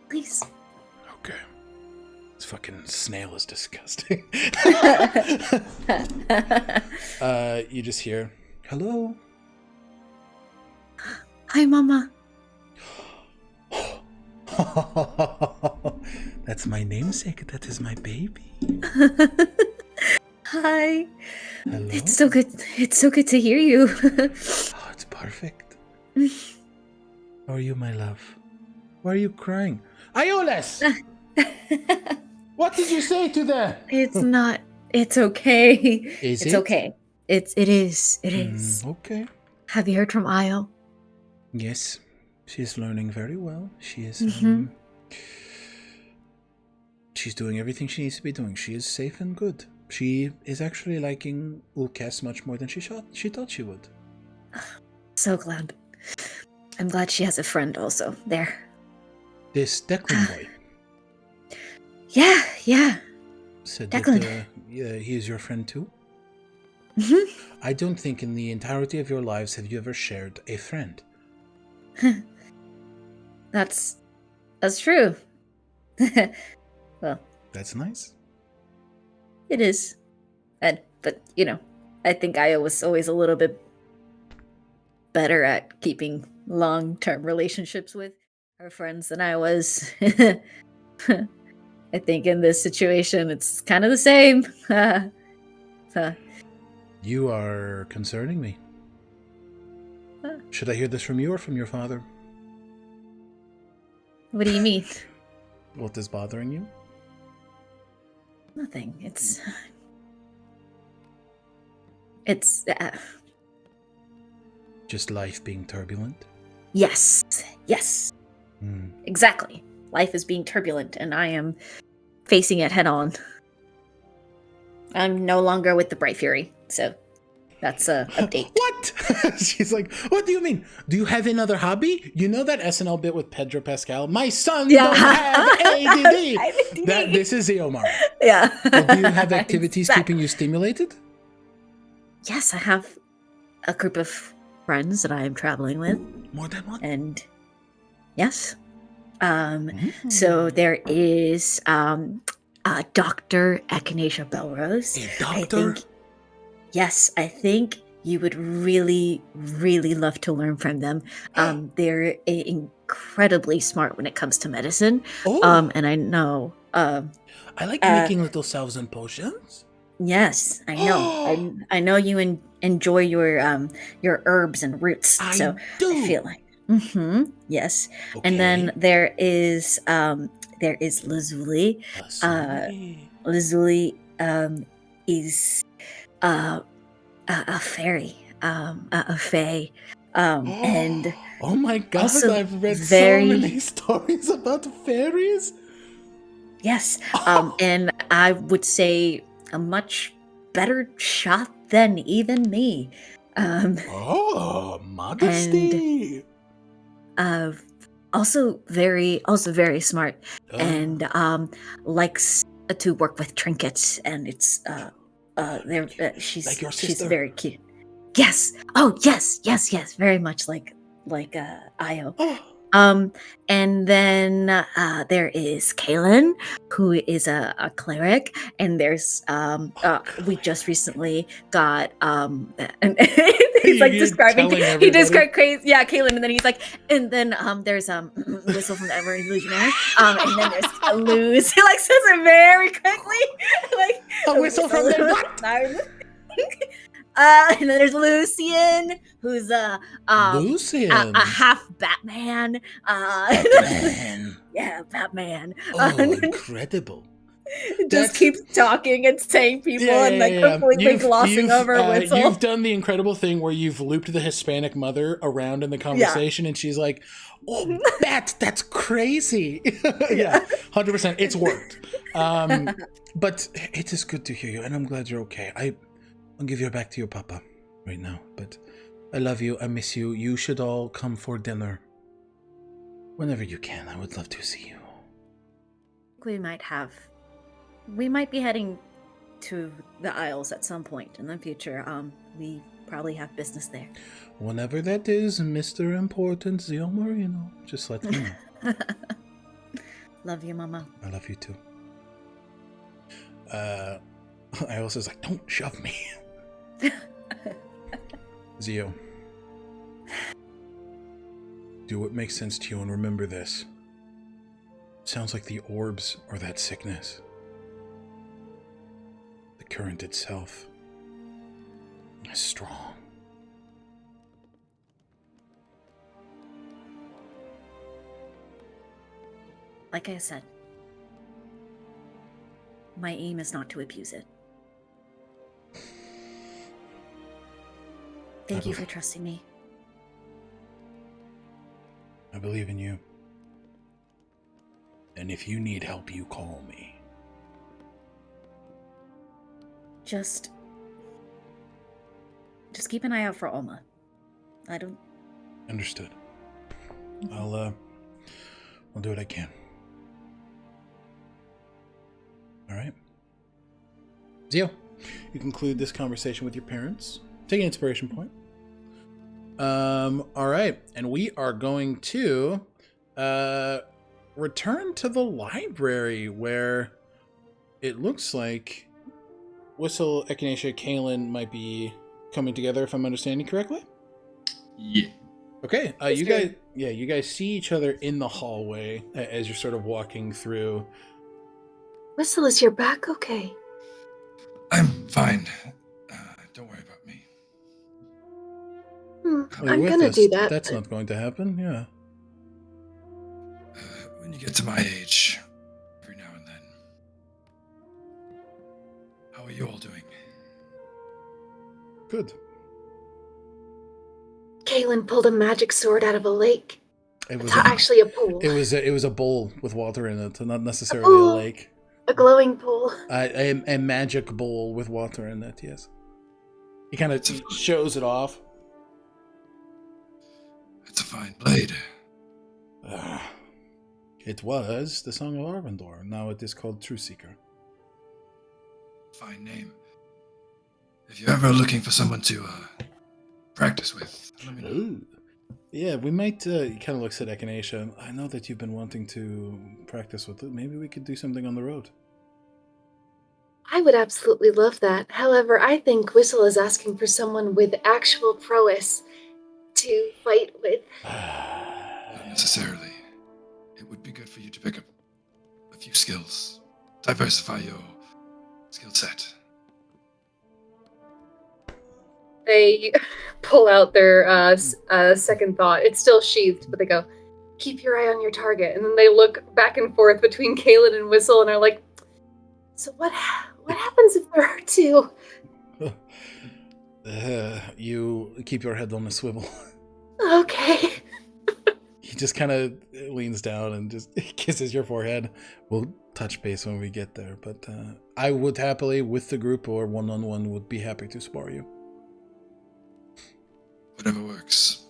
Please. Okay. This fucking snail is disgusting. You just hear, hello? Hi, Mama. That's my namesake. That is my baby. Hi. Hello? It's so good. It's so good to hear you. Oh, it's perfect. How are you, my love? Why are you crying? Ioles! What did you say to that? It's not. It's okay. Is it's it? okay. It is. It is. Okay. Have you heard from Io? Yes. She is learning very well. She is, she's doing everything she needs to be doing. She is safe and good. She is actually liking Ulkes much more than she thought she would. So glad. I'm glad she has a friend also there. This Declan boy. Yeah. Said Declan. that he is your friend too? Mhm. I don't think in the entirety of your lives have you ever shared a friend. That's true. Well, That's nice. it is. But I think Io was always a little bit better at keeping long-term relationships with her friends than I was. I think in this situation, it's kind of the same. You are concerning me. Should I hear this from you or from your father? What do you mean? What is bothering you? Nothing. It's Just life being turbulent? yes. Hmm. Exactly. Life is being turbulent, and I am facing it head on. I'm no longer with the Bright Fury, so that's a update. What? She's like, what do you mean? Do you have another hobby? You know that SNL bit with Pedro Pascal? My son don't have ADD. This is Eomar. Yeah. Well, do you have activities Exactly. keeping you stimulated? Yes, I have a group of friends that I am traveling with, More than one? and yes. So there is Dr. Echinacea Belrose. A doctor? I think you would really, really love to learn from them. They're incredibly smart when it comes to medicine. Oh, And I know. I like making little salves and potions. Yes, I know. I know you enjoy your herbs and roots. I So do. I feel like. Yes. Okay. And then there is Lazuli. Lazuli is a fairy, a fae, and oh my god! also I've read very- so many stories about fairies. yes, and I would say a much better shot than even me. Modesty. Also very smart, and likes to work with trinkets, and it's she's like your she's sister. very cute. Yes. Oh yes, very much like Io. And then there is Kaylin, who is a cleric, and there's we just recently got and he's like You're describing telling he everybody? described crazy Kaylin, and then he's like, and then there's Whistle from the Ever Illusionary, and then there's Luz. He like says it very quickly, like A whistle from the what? And then there's Lucian, who's Lucian. a half Batman. Batman. Yeah, Batman. Oh, incredible. Just keeps talking and saying people and completely glossing over Whistle. You've done the incredible thing where you've looped the Hispanic mother around in the conversation, and she's like, "Oh, that's crazy." Yeah, 100%. It's worked. But it is good to hear you, and I'm glad you're okay. I'll give you back to your papa right now, but I love you. I miss you. You should all come for dinner whenever you can. I would love to see you. We might be heading to the Isles at some point in the future. We probably have business there. Whenever that is, Mr. Important Zio Marino, just let me know. Love you, Mama. I love you too. I also was like, don't shove me. Zio, do what makes sense to you, and remember this. Sounds like the orbs are that sickness. The current itself is strong. Like I said, my aim is not to abuse it. Thank you for trusting me. I believe in you. And if you need help, you call me. Just keep an eye out for Alma. I don't... Understood. I'll do what I can. All right. Zio, you conclude this conversation with your parents. Take an inspiration point. All right, and we are going to return to the library where it looks like Whistle, Echinacea, Kaylin might be coming together, if I'm understanding correctly. Yeah. Okay, you guys see each other in the hallway as you're sort of walking through. Whistle, is your back okay? I'm fine. Don't worry about me. I'm gonna do that. That's not going to happen, yeah. When you get to my age, every now and then. How are you all doing? Good. Kaylin pulled a magic sword out of a lake. It was Actually a pool. It was a bowl with water in it, not necessarily a lake. A glowing pool. A magic bowl with water in it, yes. He kind of shows it off. It's a fine blade. It was the Song of Arvindor. Now it is called True Seeker. Fine name. If you're ever looking for someone to practice with, let me know. Ooh. Yeah, we might. He kind of looks at Echinacea. I know that you've been wanting to practice with it. Maybe we could do something on the road. I would absolutely love that. However, I think Whistle is asking for someone with actual prowess to fight with. Not necessarily. It would be good for you to pick up a few skills. Diversify your skill set. They pull out their second thought. It's still sheathed, but they go, keep your eye on your target. And then they look back and forth between Kaelin and Whistle and are like, so what happens if there are two? You keep your head on a swivel. Okay. He just kind of leans down and just kisses your forehead. We'll touch base when we get there, but I would happily, with the group or one-on-one, would be happy to spar you. Whatever works.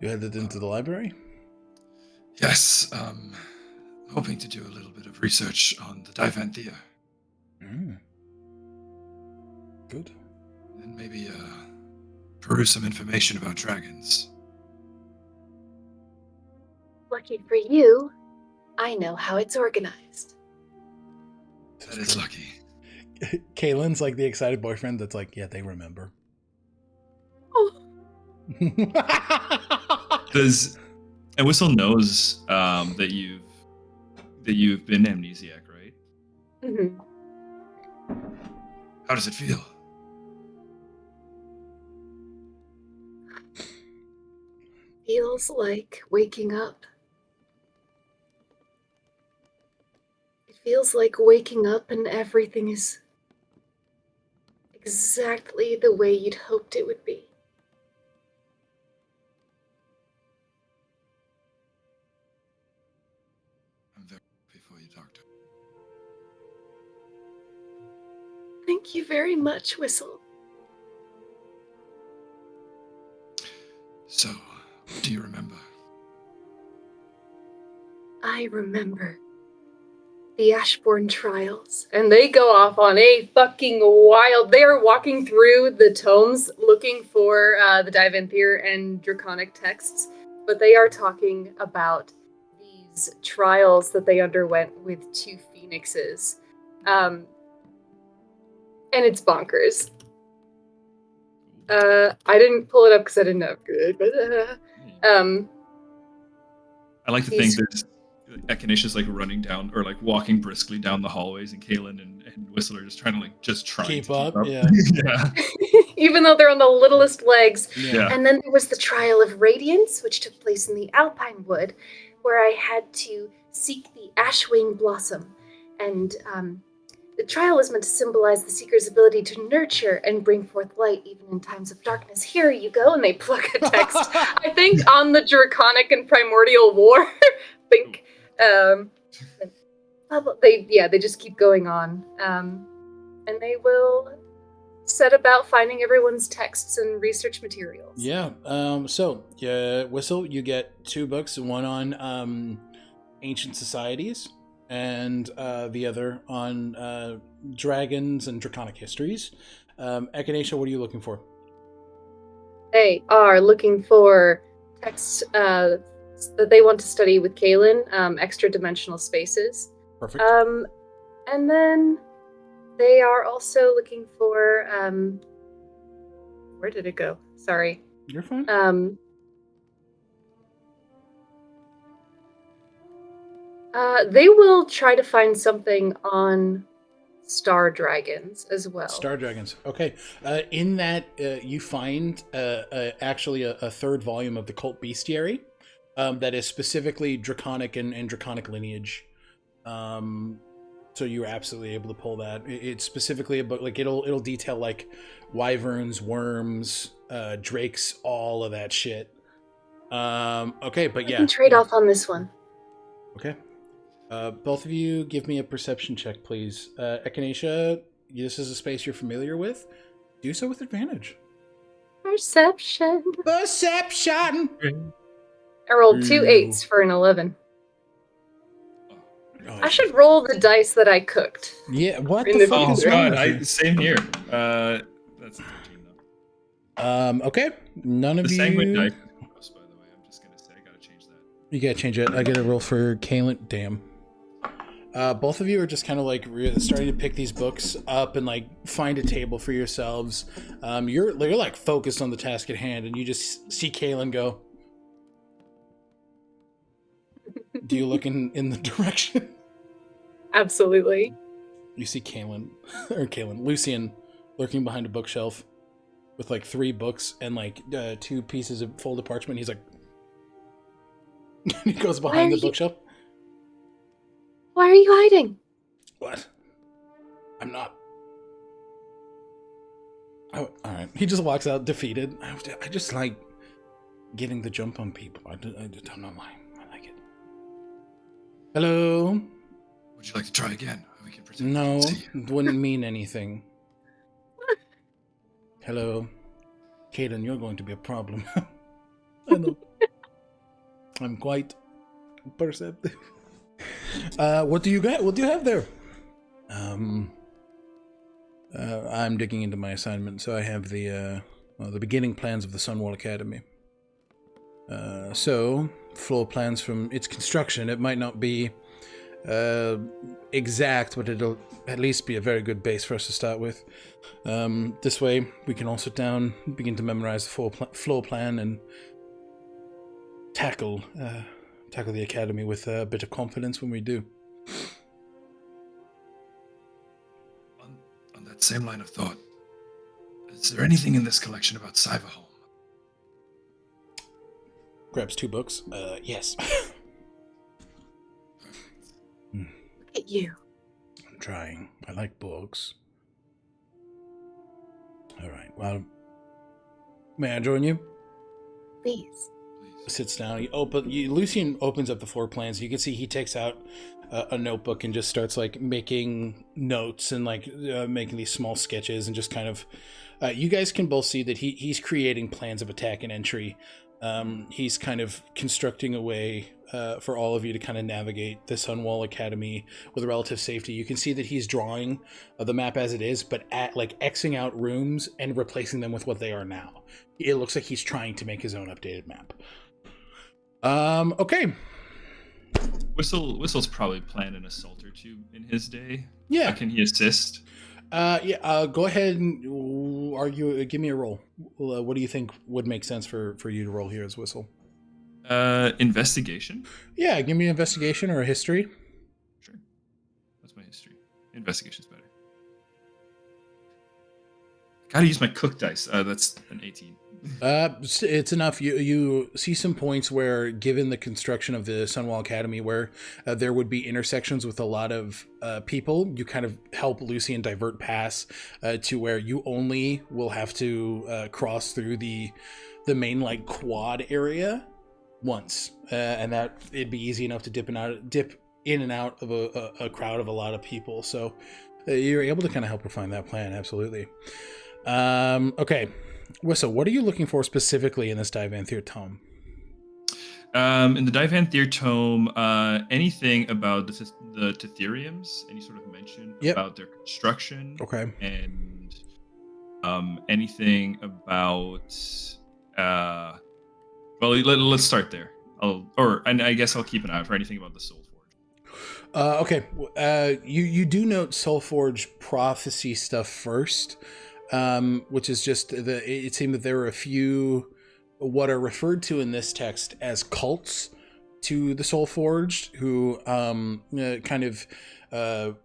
You headed into the library? Yes, hoping to do a little bit of research on the Divanthea. Good. And maybe peruse some information about dragons. Lucky for you, I know how it's organized. That is lucky. Kaylin's like the excited boyfriend that's like, yeah, they remember. Oh. And Whistle knows that you've been amnesiac, right? Mm-hmm. How does it feel? Feels like waking up. It feels like waking up and everything is exactly the way you'd hoped it would be. I'm very happy for you, Doctor. Thank you very much, Whistle. So, what do you remember? I remember the Ashbourne trials, and they go off on a fucking wild. They are walking through the tomes looking for the Divanthir and Draconic texts, but they are talking about these trials that they underwent with two phoenixes. And it's bonkers. I didn't pull it up because I didn't have good, but I like to think there's Echinacea's like running down or like walking briskly down the hallways, and Kaelin and Whistle are just trying to Keep up. Yeah. Yeah. even though they're on the littlest legs. Yeah. And then there was the trial of radiance, which took place in the Alpine Wood, where I had to seek the Ashwing Blossom. And the trial was meant to symbolize the seeker's ability to nurture and bring forth light even in times of darkness. Here you go, and they pluck a text, I think, on the Draconic and Primordial War. Think, they just keep going on. And they will set about finding everyone's texts and research materials. Yeah. Whistle, you get 2 books, one on ancient societies, and the other on dragons and draconic histories. Echinacea, what are you looking for? They are looking for texts that they want to study with Kaelin, extra-dimensional spaces. Perfect. And then they are also looking for... where did it go? Sorry. You're fine. They will try to find something on star dragons as well. Star dragons. Okay. In that, you find actually a 3rd volume of the Cult Bestiary that is specifically draconic and draconic lineage. So you're absolutely able to pull that. It's specifically a book, like it'll detail like wyverns, worms, drakes, all of that shit. Okay, but yeah. We can trade off on this one. Okay. Both of you give me a perception check, please. Echinacea, this is a space you're familiar with. Do so with advantage. Perception. Perception! I rolled 2 8s for an 11. Oh, I should roll the dice that I cooked. Yeah, what In the the fuck Oh is wrong god, with you? same here. That's 13 though. Okay. None of The you... sanguine dice is gross, by the way. I'm just gonna say I gotta change that. You gotta change it. I gotta roll for Kaelin. Damn. Both of you are just kind of like starting to pick these books up and like find a table for yourselves. You're like focused on the task at hand, and you just see Kaylin go. Do you look in the direction? Absolutely. You see Lucian lurking behind a bookshelf with like 3 books and like 2 pieces of folded parchment. He's like, he goes behind the bookshelf. Why are you hiding? What? I'm not. Oh, all right. He just walks out defeated. I just like getting the jump on people. I just don't know why. I like it. Hello? Would you like to try again? We can pretend No, we can see you. it wouldn't mean anything. Hello? Kaden, you're going to be a problem. I know. I'm quite perceptive. What do you got? What do you have there? I'm digging into my assignment, so I have the beginning plans of the Sunwall Academy. So, floor plans from its construction. It might not be exact, but it'll at least be a very good base for us to start with. This way, we can all sit down, begin to memorize the floor plan, and tackle the academy with a bit of confidence when we do. On that same line of thought, is there anything in this collection about Cyberhome? Grabs 2 books. Yes. Look at you. I'm trying. I like books. All right. Well, may I join you? Please. Sits down. Lucian opens up the floor plans. You can see he takes out a notebook and just starts like making notes and like making these small sketches and just kind of. You guys can both see that he's creating plans of attack and entry. He's kind of constructing a way for all of you to kind of navigate the Sunwall Academy with relative safety. You can see that he's drawing the map as it is, but at like Xing out rooms and replacing them with what they are now. It looks like he's trying to make his own updated map. Okay. Whistle's probably planned an assault or 2 in his day. Yeah. Can he assist? Go ahead and give me a roll. What do you think would make sense for you to roll here as Whistle? Investigation? Yeah, give me an investigation or a history. Sure. That's my history. Investigation's better. Gotta use my cook dice. That's an 18. It's enough. You see some points where, given the construction of the Sunwall Academy, where there would be intersections with a lot of people, you kind of help Lucian divert paths to where you only will have to cross through the main like quad area once, and that it'd be easy enough to dip in and out of a crowd of a lot of people. So you're able to kind of help refine that plan. Absolutely. Okay. Whistle, what are you looking for specifically in this Divanthir tome? In the Divanthir tome, anything about the Tetheriums, any sort of mention about their construction. Okay. And anything about well, let's start there. And I guess I'll keep an eye out for anything about the Soulforge. Okay. You do note Soulforge prophecy stuff first. Which is just it seemed that there were a few what are referred to in this text as cults to the Soulforged, who kind of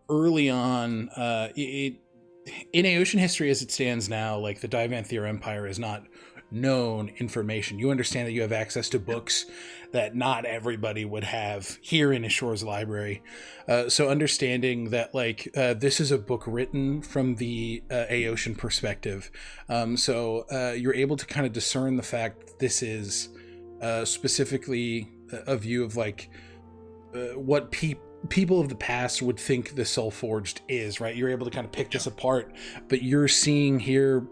early on in Aeotian history as it stands now, like the Divanthir Empire is not known information. You understand that you have access to books that not everybody would have here in Ishror's library. So understanding that like this is a book written from the Aeotian perspective. So you're able to kind of discern the fact that this is specifically a view of like what people of the past would think the Soulforged is, right? You're able to kind of pick this apart, but you're seeing here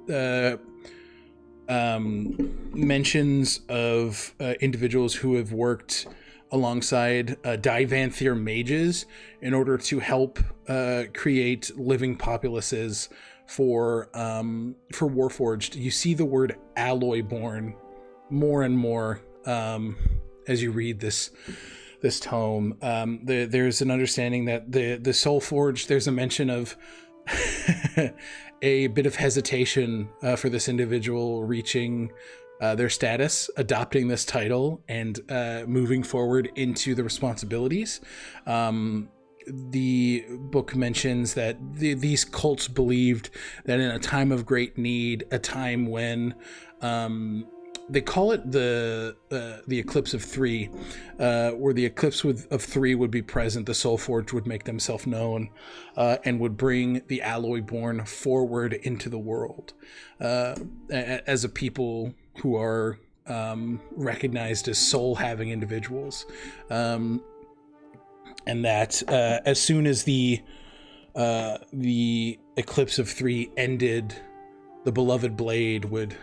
mentions of individuals who have worked alongside Divanthir mages in order to help create living populaces for Warforged. You see the word Alloyborn more and more as you read this this tome. There's an understanding that the Soul Forge, there's a mention of a bit of hesitation for this individual reaching their status, adopting this title, and moving forward into the responsibilities. The book mentions that these cults believed that in a time of great need, a time when they call it the eclipse of three, where the eclipse of three would be present, the Soul Forge would make themselves known and would bring the Alloy-born forward into the world as a people who are recognized as soul-having individuals. And that as soon as the eclipse of three ended, the beloved blade would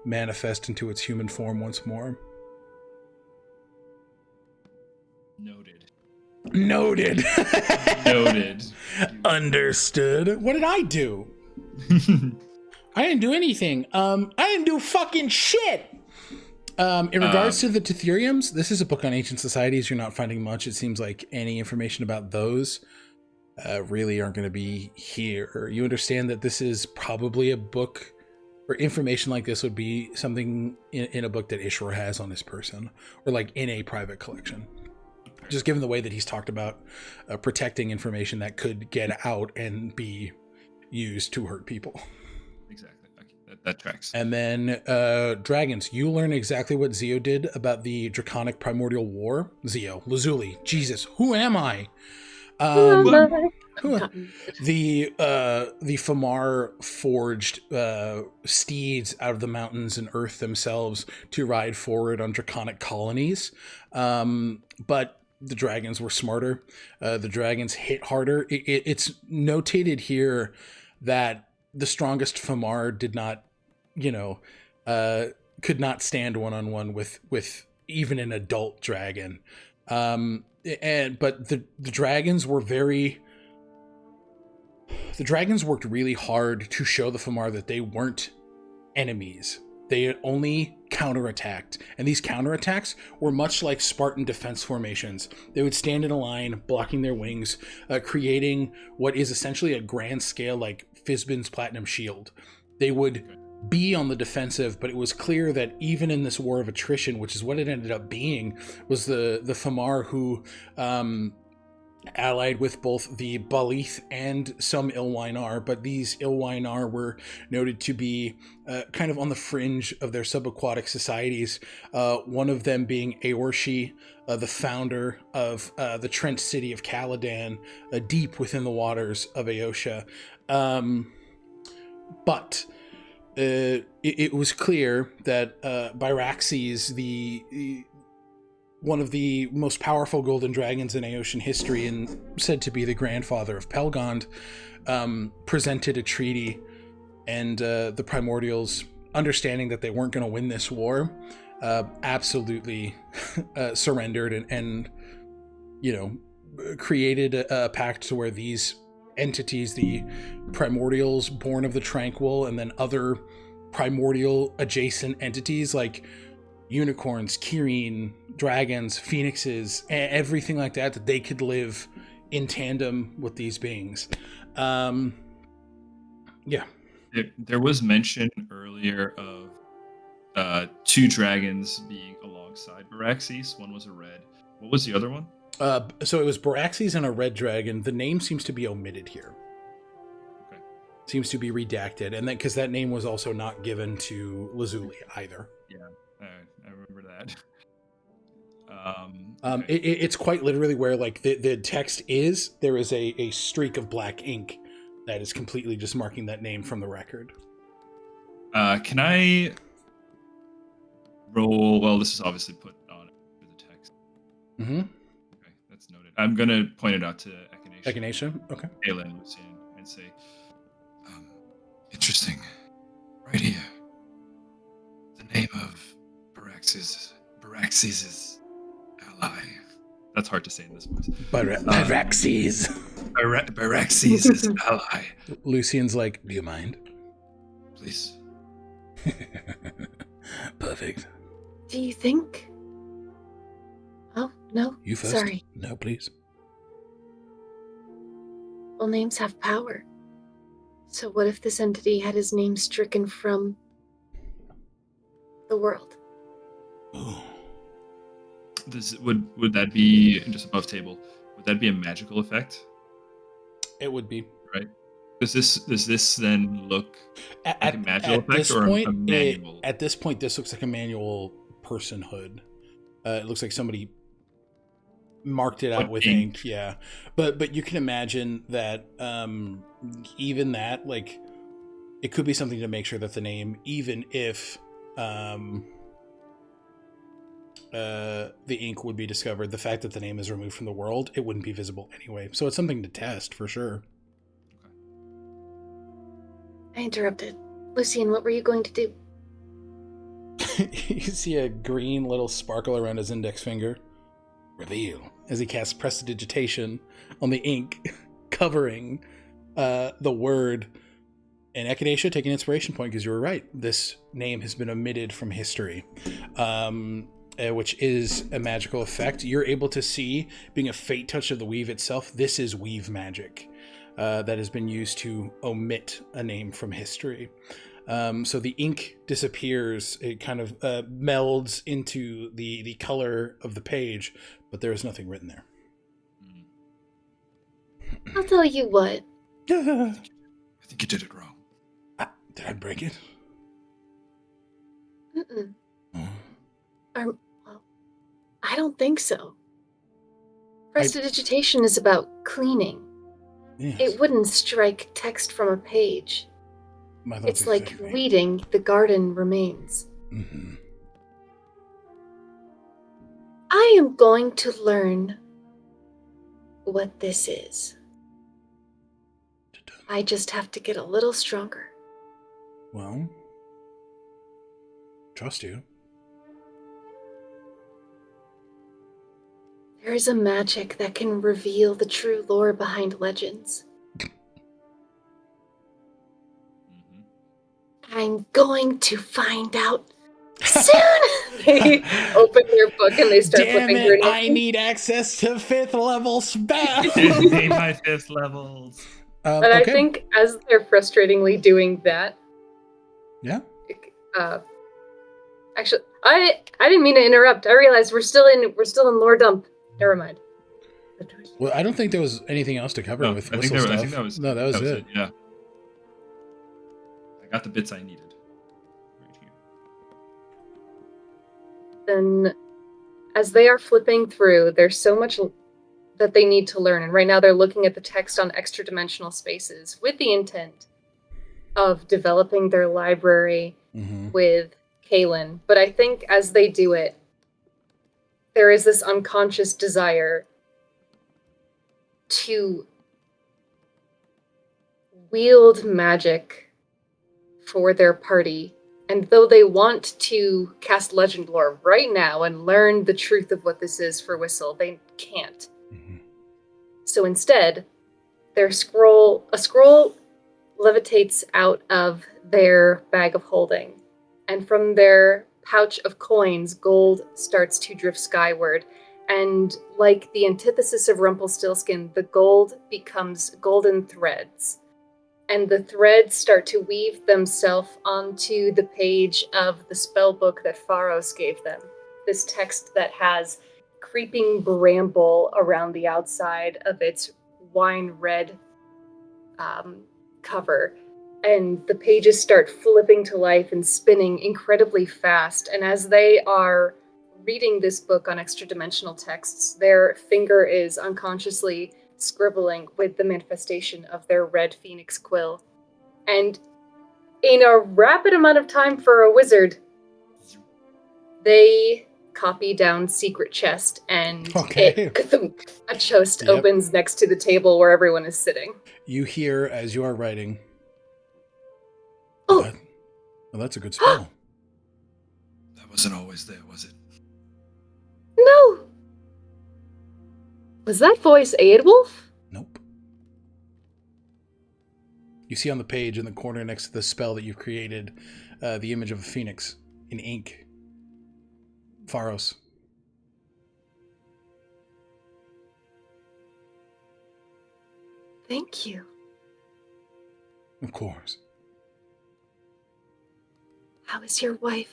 manifest into its human form once more. Noted. Noted. Noted. Understood. What did I do? I didn't do anything. I didn't do fucking shit. In regards to the Tetheriums, this is a book on ancient societies. You're not finding much. It seems like any information about those really aren't going to be here. You understand that this is probably a book, or information like this would be something in a book that Ishror has on his person, or like in a private collection. Just given the way that he's talked about protecting information that could get out and be used to hurt people. Exactly. That tracks. And then dragons. You learn exactly what Zio did about the Draconic Primordial War. Zio, Lazuli, Jesus, who am I? The Famar forged steeds out of the mountains and earth themselves to ride forward on draconic colonies. But the dragons were smarter. The dragons hit harder. It's notated here that the strongest Famar did not, could not stand one-on-one with even an adult dragon. But the dragons were the dragons worked really hard to show the Famar that they weren't enemies. They only counterattacked. And these counterattacks were much like Spartan defense formations. They would stand in a line, blocking their wings, creating what is essentially a grand scale like Fizbin's Platinum Shield. They would be on the defensive, but it was clear that even in this war of attrition, which is what it ended up being, was the Famar who allied with both the Balith and some Ilwainar, but these Ilwainar were noted to be kind of on the fringe of their subaquatic societies, one of them being Aorshi, the founder of the Trent city of Caladan, deep within the waters of Aosha. But it was clear that Byraxes, one of the most powerful golden dragons in Aeotian history and said to be the grandfather of Pelgond, presented a treaty, and the Primordials, understanding that they weren't going to win this war, absolutely surrendered and created a pact to where these entities, the Primordials born of the Tranquil, and then other primordial adjacent entities like unicorns, Kirine, dragons, phoenixes, everything like that, that they could live in tandem with these beings. Yeah. There was mention earlier of two dragons being alongside Byraxes. One was a red. What was the other one? So it was Byraxes and a red dragon. The name seems to be omitted here. Okay. Seems to be redacted, and then because that name was also not given to Lazuli either. Yeah, I remember that. Okay. It's quite literally where like the text is, there is a streak of black ink that is completely just marking that name from the record. Can I roll? Well, this is obviously put on the text. Mm-hmm. Okay, that's noted. I'm gonna point it out to Echinacea. Echinacea, okay. Ayla and Lucian, and say, Interesting. Right here. The name of Byraxes' ally. that's hard to say in this voice. Byraxes. Byraxes' ally. Lucian's like, do you mind? Please. Perfect. Do you think Oh, no. You first. Sorry. No, please. Well, names have power. So what if this entity had his name stricken from the world? Ooh. Would that be just above table? Would that be a magical effect? It would be. Right. Does this then look like a magical effect this or point, a manual? at this point, this looks like a manual personhood. It looks like somebody marked it out with ink. Yeah, but you can imagine that even that, like, it could be something to make sure that the name, even if the ink would be discovered, the fact that the name is removed from the world, it wouldn't be visible anyway. So it's something to test for sure. I interrupted. Lucian, what were you going to do? You see a green little sparkle around his index finger. Reveal. As he casts prestidigitation on the ink, covering the word. And Echinacea, take an inspiration point because you were right. This name has been omitted from history, which is a magical effect. You're able to see, being a fate touch of the weave itself, this is weave magic that has been used to omit a name from history. So the ink disappears. It kind of melds into the color of the page, but there is nothing written there. I'll tell you what. I think you did it wrong. Did I break it? Mm-mm. Oh. Well, I don't think so. Prestidigitation is about cleaning. Yes. It wouldn't strike text from a page. My thoughts It's like exactly. weeding the garden remains. Mm-hmm. I am going to learn what this is. I just have to get a little stronger. Well, trust you. There is a magic that can reveal the true lore behind legends. I'm going to find out soon. They open their book and they start Damn flipping through. it! I need access to 5th level spell. Pay my 5th levels. But I think as they're frustratingly doing that, Yeah. Actually, I didn't mean to interrupt. I realized we're still in lore dump. Never mind. Well, I don't think there was anything else to cover with I whistle think stuff. I think that was it. Yeah. I got the bits I needed. Right here. Then, as they are flipping through, there's so much that they need to learn. And right now they're looking at the text on extra-dimensional spaces with the intent of developing their library with Kaylin. But I think as they do it, there is this unconscious desire to wield magic for their party. And though they want to cast legend lore right now and learn the truth of what this is for Whistle, they can't. So instead, a scroll levitates out of their bag of holding. And from their pouch of coins, gold starts to drift skyward. And like the antithesis of Rumpelstiltskin, the gold becomes golden threads. And the threads start to weave themselves onto the page of the spell book that Pharos gave them. This text that has creeping bramble around the outside of its wine red cover. And the pages start flipping to life and spinning incredibly fast. And as they are reading this book on extra-dimensional texts, their finger is unconsciously scribbling with the manifestation of their red phoenix quill. And in a rapid amount of time for a wizard, they copy down secret chest and a chest opens next to the table where everyone is sitting. You hear as you are writing. Oh, well, that's a good spell. That wasn't always there, was it? No. Was that voice Aedwulf? Nope. You see on the page in the corner next to the spell that you've created, the image of a phoenix in ink. Pharos. Thank you. Of course. How is your wife?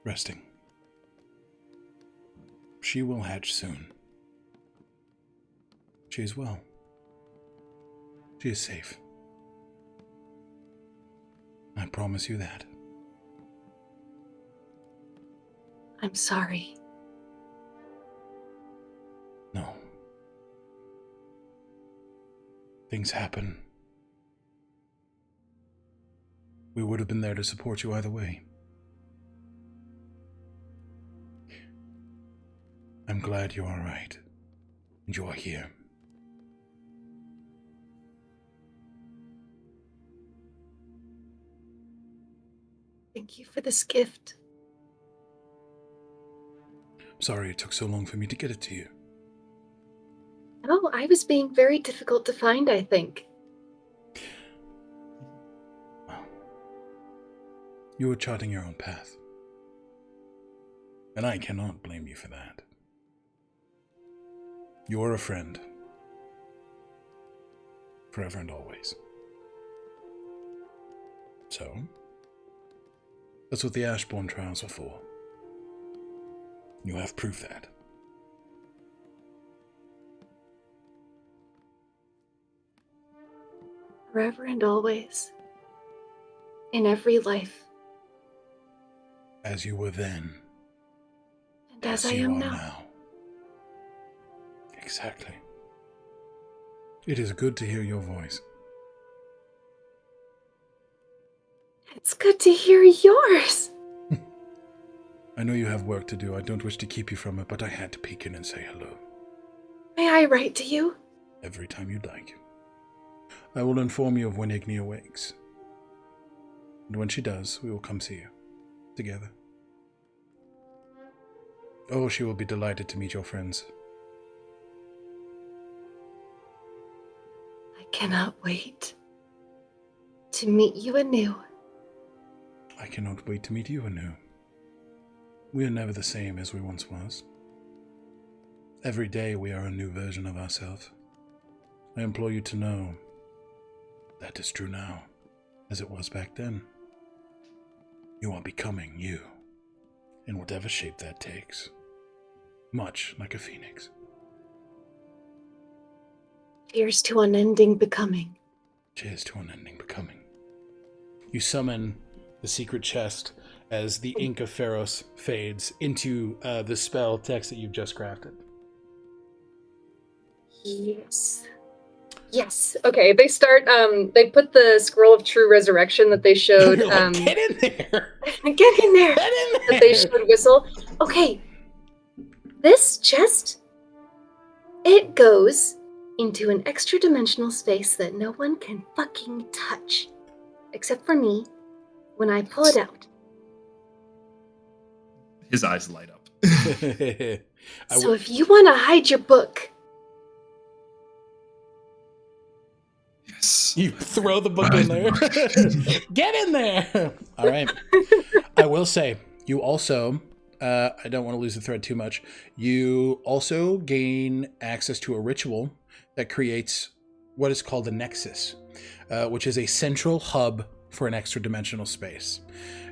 Resting. She will hatch soon. She is well. She is safe. I promise you that. I'm sorry. No. Things happen. We would have been there to support you either way. I'm glad you're all right. And you're here. Thank you for this gift. Sorry it took so long for me to get it to you. Oh, I was being very difficult to find, I think. Well, you were charting your own path. And I cannot blame you for that. You are a friend. Forever and always. So, that's what the Ashbourne trials are for. You have proof that. Forever and always. In every life. As you were then. And as I you am are now. Exactly. It is good to hear your voice. It's good to hear yours. I know you have work to do. I don't wish to keep you from it, but I had to peek in and say hello. May I write to you? Every time you'd like. I will inform you of when Igni awakes. And when she does, we will come see you. Together. Oh, she will be delighted to meet your friends. I cannot wait to meet you anew. I cannot wait to meet you anew. We are never the same as we once was. Every day we are a new version of ourselves. I implore you to know that is true now, as it was back then. You are becoming you, in whatever shape that takes, much like a phoenix. Cheers to unending becoming. Cheers to unending becoming. You summon the secret chest as the ink of Pharos fades into the spell text that you've just crafted. Yes. Yes. Okay, they start, they put the scroll of true resurrection that they showed, You're like, get in there! get in there! Get in there! That they showed Whistle. Okay, this chest, it goes into an extra dimensional space that no one can fucking touch. Except for me, when I pull it out. His eyes light up. So if you want to hide your book... Yes. You throw the book in there. Get in there! All right. I will say, you also, I don't want to lose the thread too much, you also gain access to a ritual that creates what is called a nexus, which is a central hub for an extra dimensional space.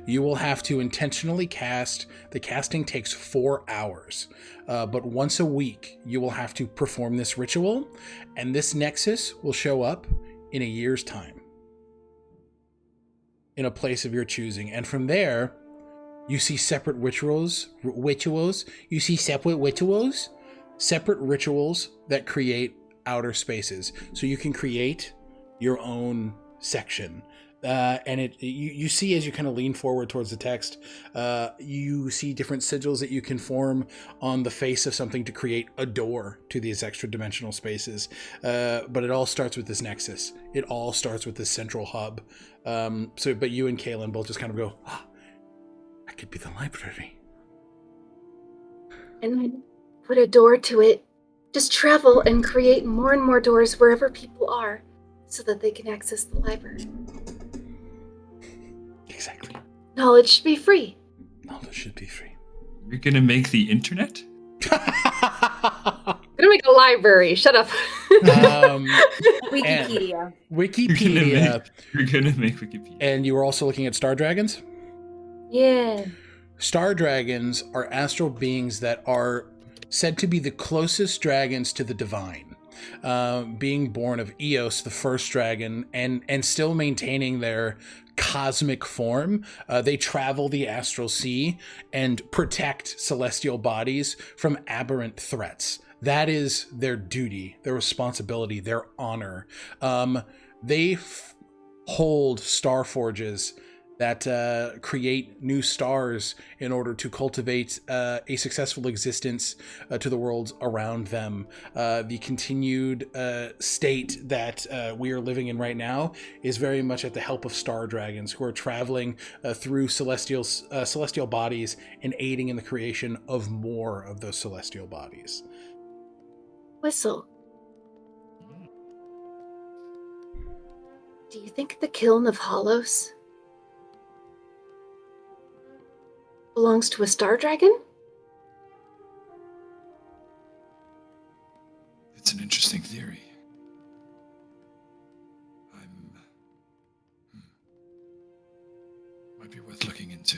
You will have to intentionally cast. The casting takes 4 hours, but once a week you will have to perform this ritual, and this nexus will show up in a year's time in a place of your choosing. And from there, you see separate rituals. You see separate rituals that create outer spaces. So you can create your own section. And you see as you kind of lean forward towards the text, you see different sigils that you can form on the face of something to create a door to these extra dimensional spaces. But it all starts with this nexus. It all starts with this central hub. But you and Kaylin both just kind of go, that could be the library. And then put a door to it. Just travel and create more and more doors wherever people are so that they can access the library. Exactly. Knowledge should be free. Knowledge should be free. You're gonna make the internet? I'm gonna make a library. Shut up. And Wikipedia. Wikipedia. You're gonna make Wikipedia. And you were also looking at star dragons? Yeah. Star dragons are astral beings that are said to be the closest dragons to the divine. Being born of Eos, the first dragon, and still maintaining their cosmic form, they travel the astral sea and protect celestial bodies from aberrant threats. That is their duty, their responsibility, their honor. They hold star forges that create new stars in order to cultivate a successful existence to the worlds around them. The continued state that we are living in right now is very much at the help of star dragons who are traveling through celestial bodies and aiding in the creation of more of those celestial bodies. Whistle. Do you think the Kiln of Hollows belongs to a star dragon? It's an interesting theory. Might be worth looking into.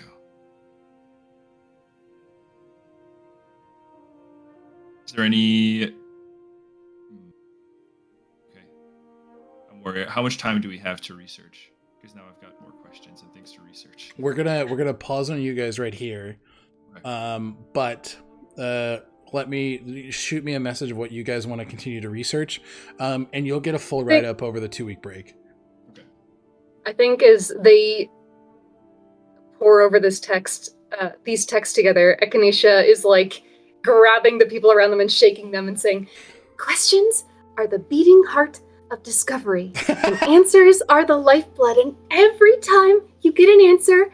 Is there any? Okay. I'm worried. How much time do we have to research? Because now I've got more questions and things to research. We're gonna pause on you guys right here, Okay. but let me shoot me a message of what you guys want to continue to research, and you'll get a full write up over the 2-week break. I think as they pour over this text, these texts together, Echinacea is like grabbing the people around them and shaking them and saying, "Questions are the beating heart of discovery, and answers are the lifeblood, and every time you get an answer,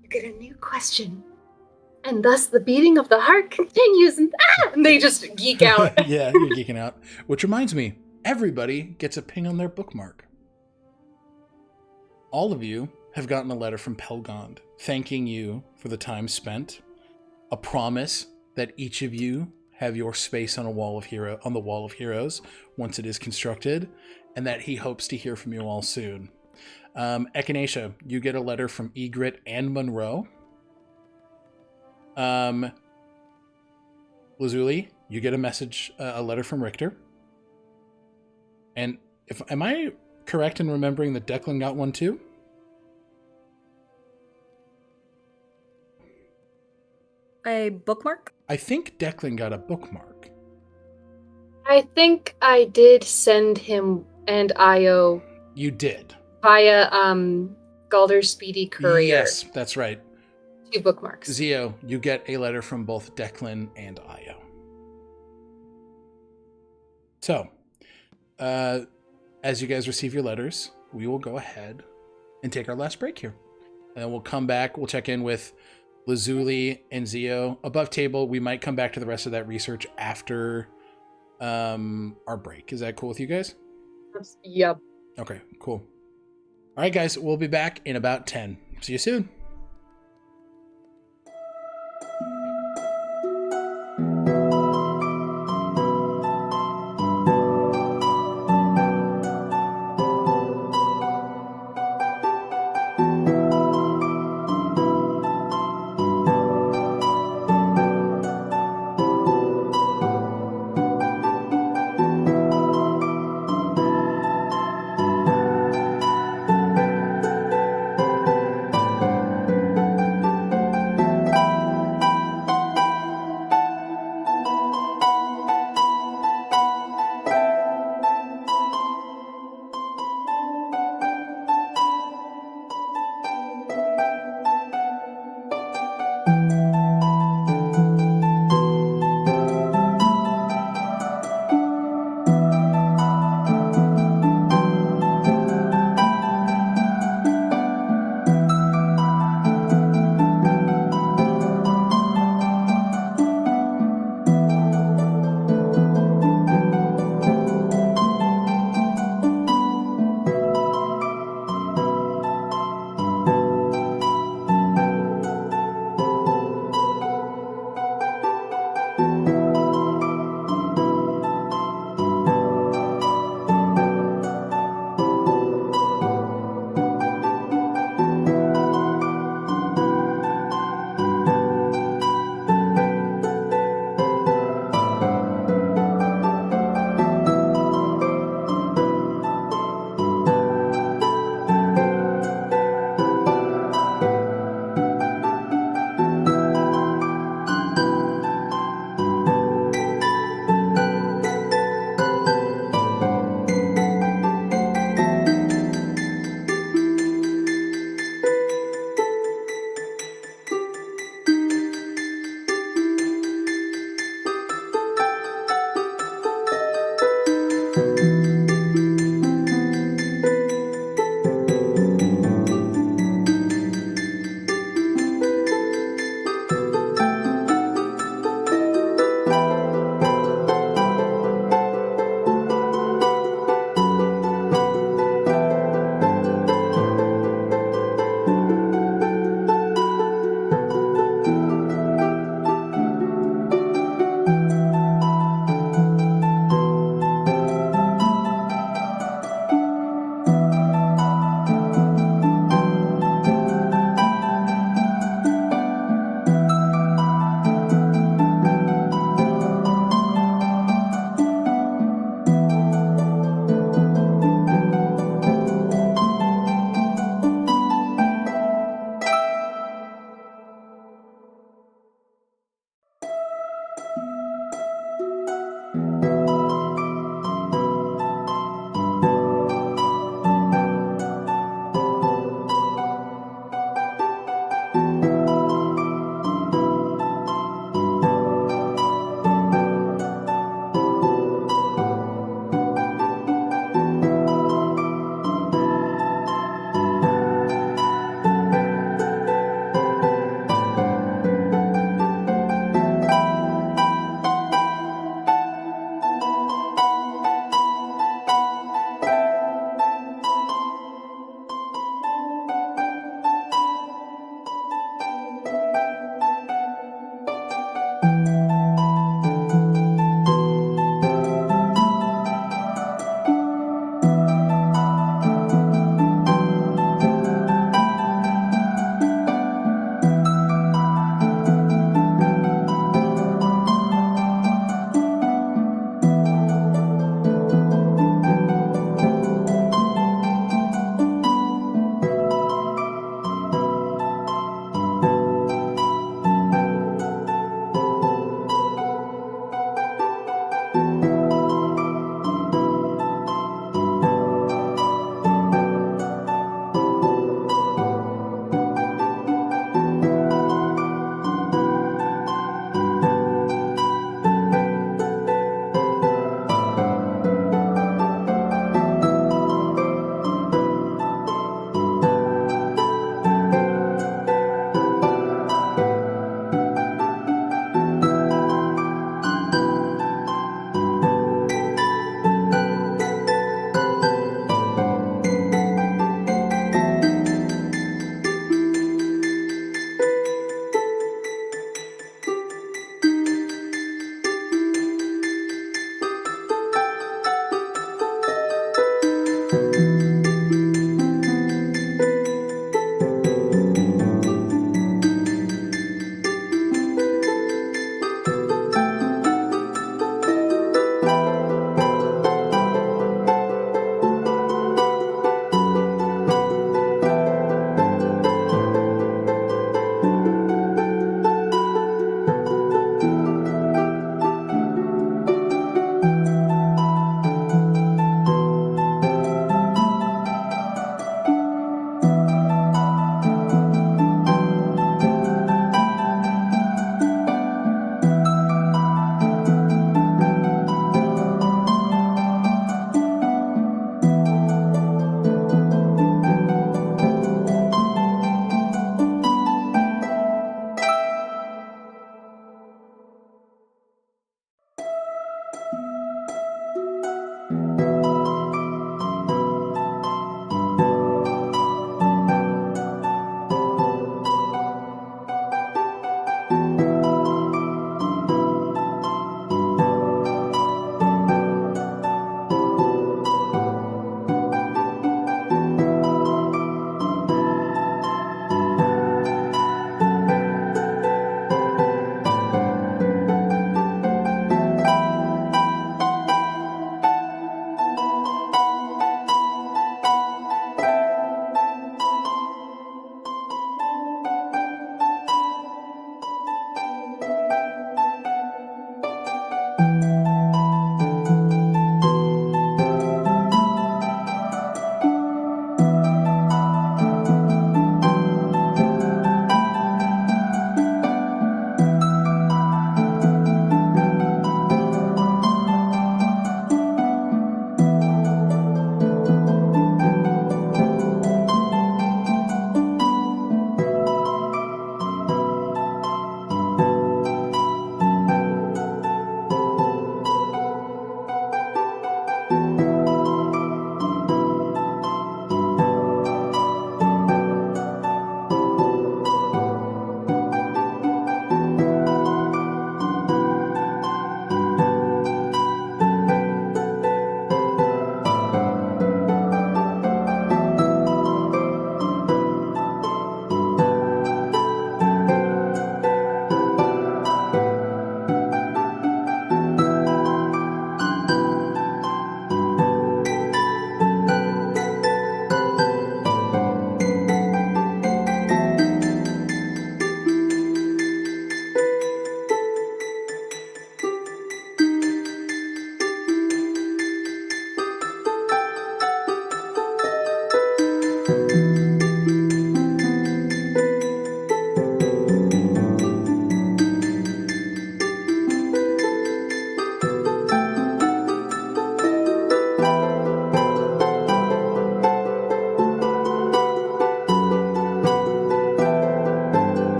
you get a new question. And thus the beating of the heart continues," and they just geek out. Yeah, you're geeking out. Which reminds me, everybody gets a ping on their bookmark. All of you have gotten a letter from Pelgond thanking you for the time spent, a promise that each of you have your space on the wall of heroes once it is constructed, and that he hopes to hear from you all soon. Echinacea, you get a letter from Egret and Monroe. Lazuli, you get a letter from Richter. And am I correct in remembering that Declan got one too? A bookmark? I think Declan got a bookmark. I think I did send him and Io You did. via Galder's Speedy Courier Yes, that's right. 2 bookmarks. Zio, you get a letter from both Declan and Io. So, as you guys receive your letters, we will go ahead and take our last break here. And then we'll come back, we'll check in with Lazuli and Zio. Above table, we might come back to the rest of that research after our break. Is that cool with you guys? Yep. Okay, cool. All right, guys, we'll be back in about 10. See you soon.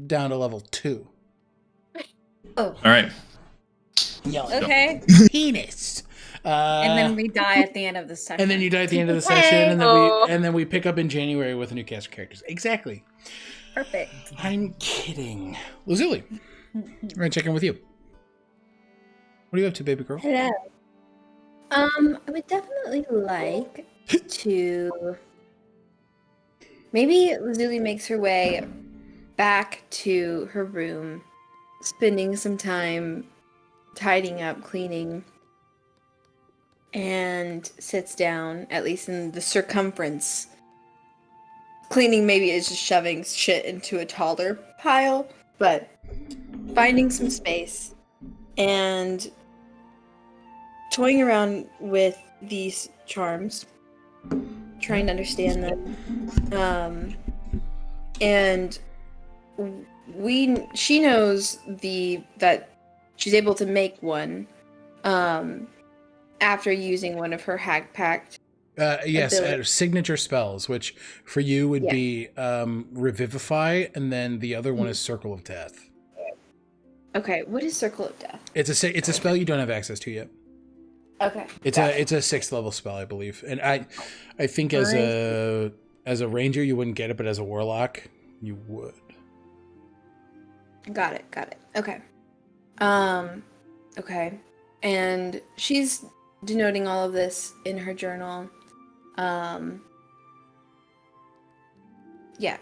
down to level 2. Oh, All right. Yelling. okay. Penis. And then we die at the end of the session. And then you die at the end of the session, and then Aw. we pick up in January with a new cast of characters. Exactly. Perfect. I'm kidding. Lazuli, we're gonna check in with you. What are you up to, baby girl? Hello. I would definitely like to. Maybe Lazuli makes her way back to her room, spending some time tidying up, cleaning, and sits down, at least in the circumference. Cleaning maybe is just shoving shit into a taller pile, but finding some space and toying around with these charms, trying to understand them. And she knows that she's able to make one after using one of her hag pact. Yes, ability. signature spells, which for you would be Revivify, and then the other one is Circle of Death. Okay, what is Circle of Death? It's a spell you don't have access to yet. Okay. It's a 6th level spell, I believe, and I think as a ranger you wouldn't get it, but as a warlock you would. Got it. Okay. Okay. And she's denoting all of this in her journal.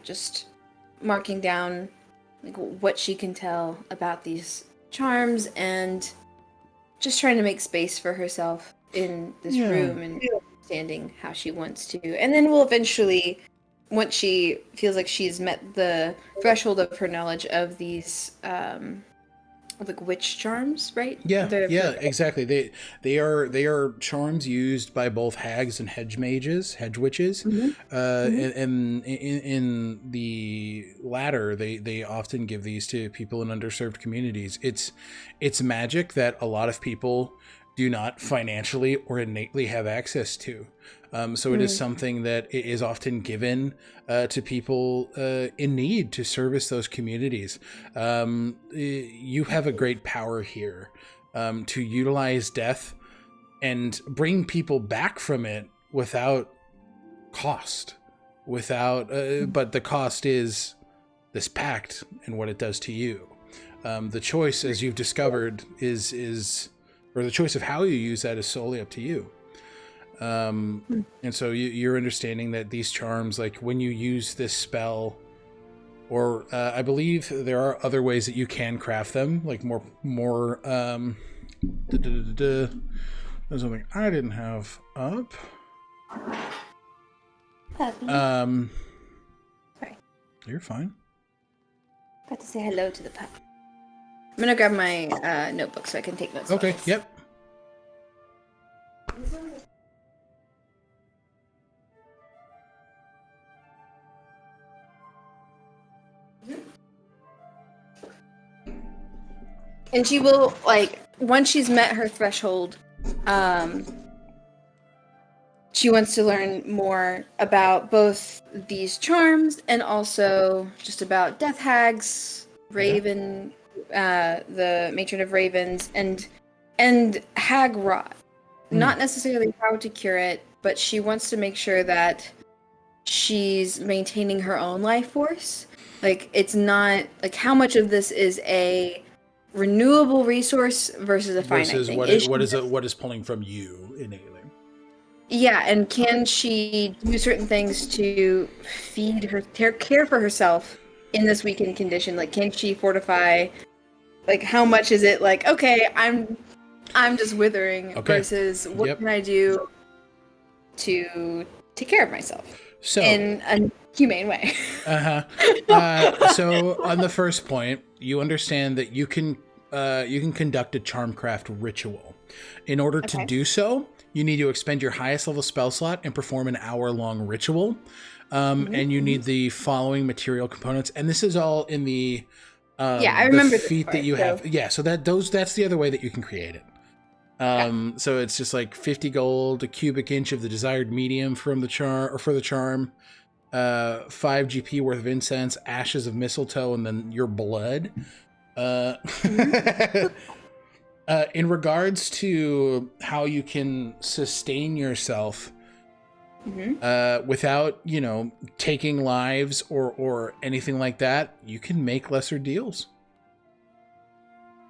Just marking down like what she can tell about these charms and just trying to make space for herself in this room and understanding how she wants to. And then we'll eventually, once she feels like she's met the threshold of her knowledge of these like witch charms, right? Exactly. They are charms used by both hags and hedge witches. And in the latter, they often give these to people in underserved communities. It's magic that a lot of people do not financially or innately have access to. So it is something that is often given to people in need to service those communities. You have a great power here to utilize death and bring people back from it without cost. But the cost is this pact and what it does to you. The choice, as you've discovered, or the choice of how you use that is solely up to you. And so you're understanding that these charms, like when you use this spell, or I believe there are other ways that you can craft them, like more. There's something I didn't have up. Puppy. Sorry. You're fine. Got to say hello to the puppy. I'm gonna grab my notebook so I can take notes. Okay. Yep. And she will, like, once she's met her threshold, she wants to learn more about both these charms and also just about death hags, Raven, the matron of ravens, and hag rot. Not necessarily how to cure it, but she wants to make sure that she's maintaining her own life force. Like, it's not, like, how much of this is a renewable resource versus a finite Versus thing. what is pulling from you innately. Yeah, and can she do certain things to feed her, care for herself in this weakened condition? Like, can she fortify? Like, how much is it? Like, okay, I'm just withering versus what can I do to take care of myself in a humane way? So on the first point, you understand that you can conduct a charmcraft ritual. In order to do so, you need to expend your highest level spell slot and perform an hour-long ritual. And you need the following material components. And this is all in the I remember the feat that you have. Yeah, so that's the other way that you can create it. So it's just like 50 gold, a cubic inch of the desired medium from the for the charm, 5 GP worth of incense, ashes of mistletoe, and then your blood. In regards to how you can sustain yourself without, taking lives or anything like that, you can make lesser deals.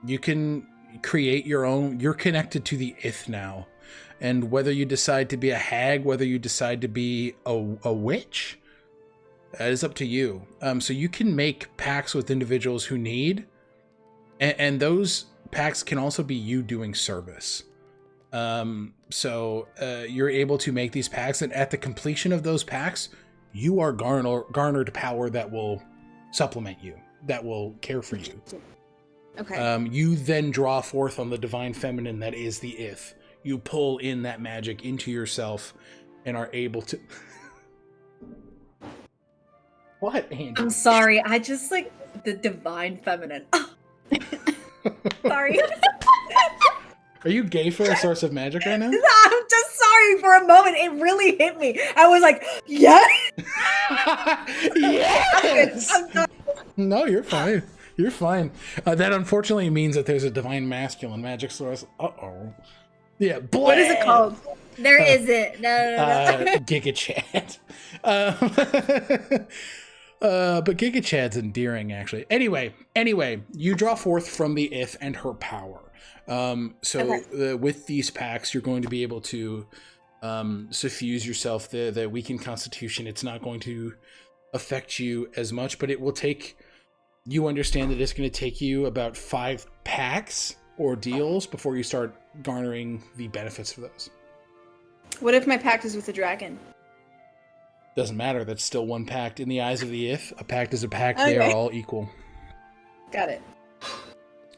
You can create your own. You're connected to the Ith now. And whether you decide to be a hag, whether you decide to be a witch, that is up to you. So you can make pacts with individuals who need, and those pacts can also be you doing service. So you're able to make these pacts, and at the completion of those pacts, you are garnered power that will supplement you, that will care for you. Okay. You then draw forth on the divine feminine that is the Ith. You pull in that magic into yourself and are able to... What, Andy? I'm sorry. I just like the divine feminine. Sorry. Are you gay for a source of magic right now? I'm just sorry. For a moment, it really hit me. I was like, yes. Yes. I'm sorry. No, you're fine. You're fine. That unfortunately means that there's a divine masculine magic source. Uh-oh. Yeah, What is it called? There isn't. No. Giga Chad. But Giga Chad's endearing, actually. Anyway, you draw forth from the Ith and her power. With these packs, you're going to be able to suffuse yourself. The weakened constitution, it's not going to affect you as much, but it will take... You understand that it's going to take you about 5 packs or deals before you start garnering the benefits of those. What if my pact is with a dragon? Doesn't matter. That's still one pact. In the eyes of the Ith, a pact is a pact. Okay. They are all equal. Got it.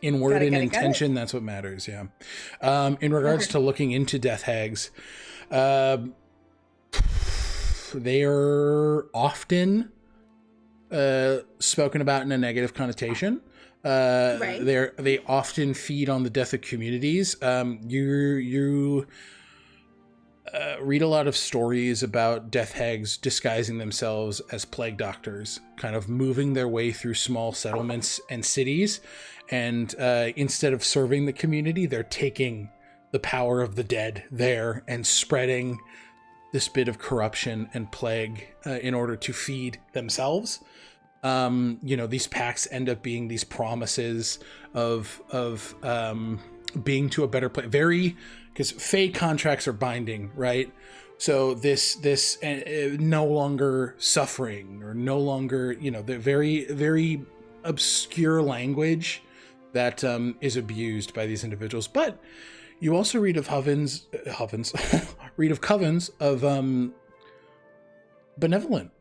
In word Got it, and got it, intention, that's what matters, yeah. In regards to looking into death hags, they are often spoken about in a negative connotation. Right. They often feed on the death of communities. You read a lot of stories about death hags disguising themselves as plague doctors, kind of moving their way through small settlements and cities, and instead of serving the community, they're taking the power of the dead there and spreading this bit of corruption and plague in order to feed themselves. These pacts end up being these promises of being to a better place. Because Fey contracts are binding, right? So this no longer suffering, or no longer, the very, very obscure language that is abused by these individuals. But you also read of read of covens of benevolent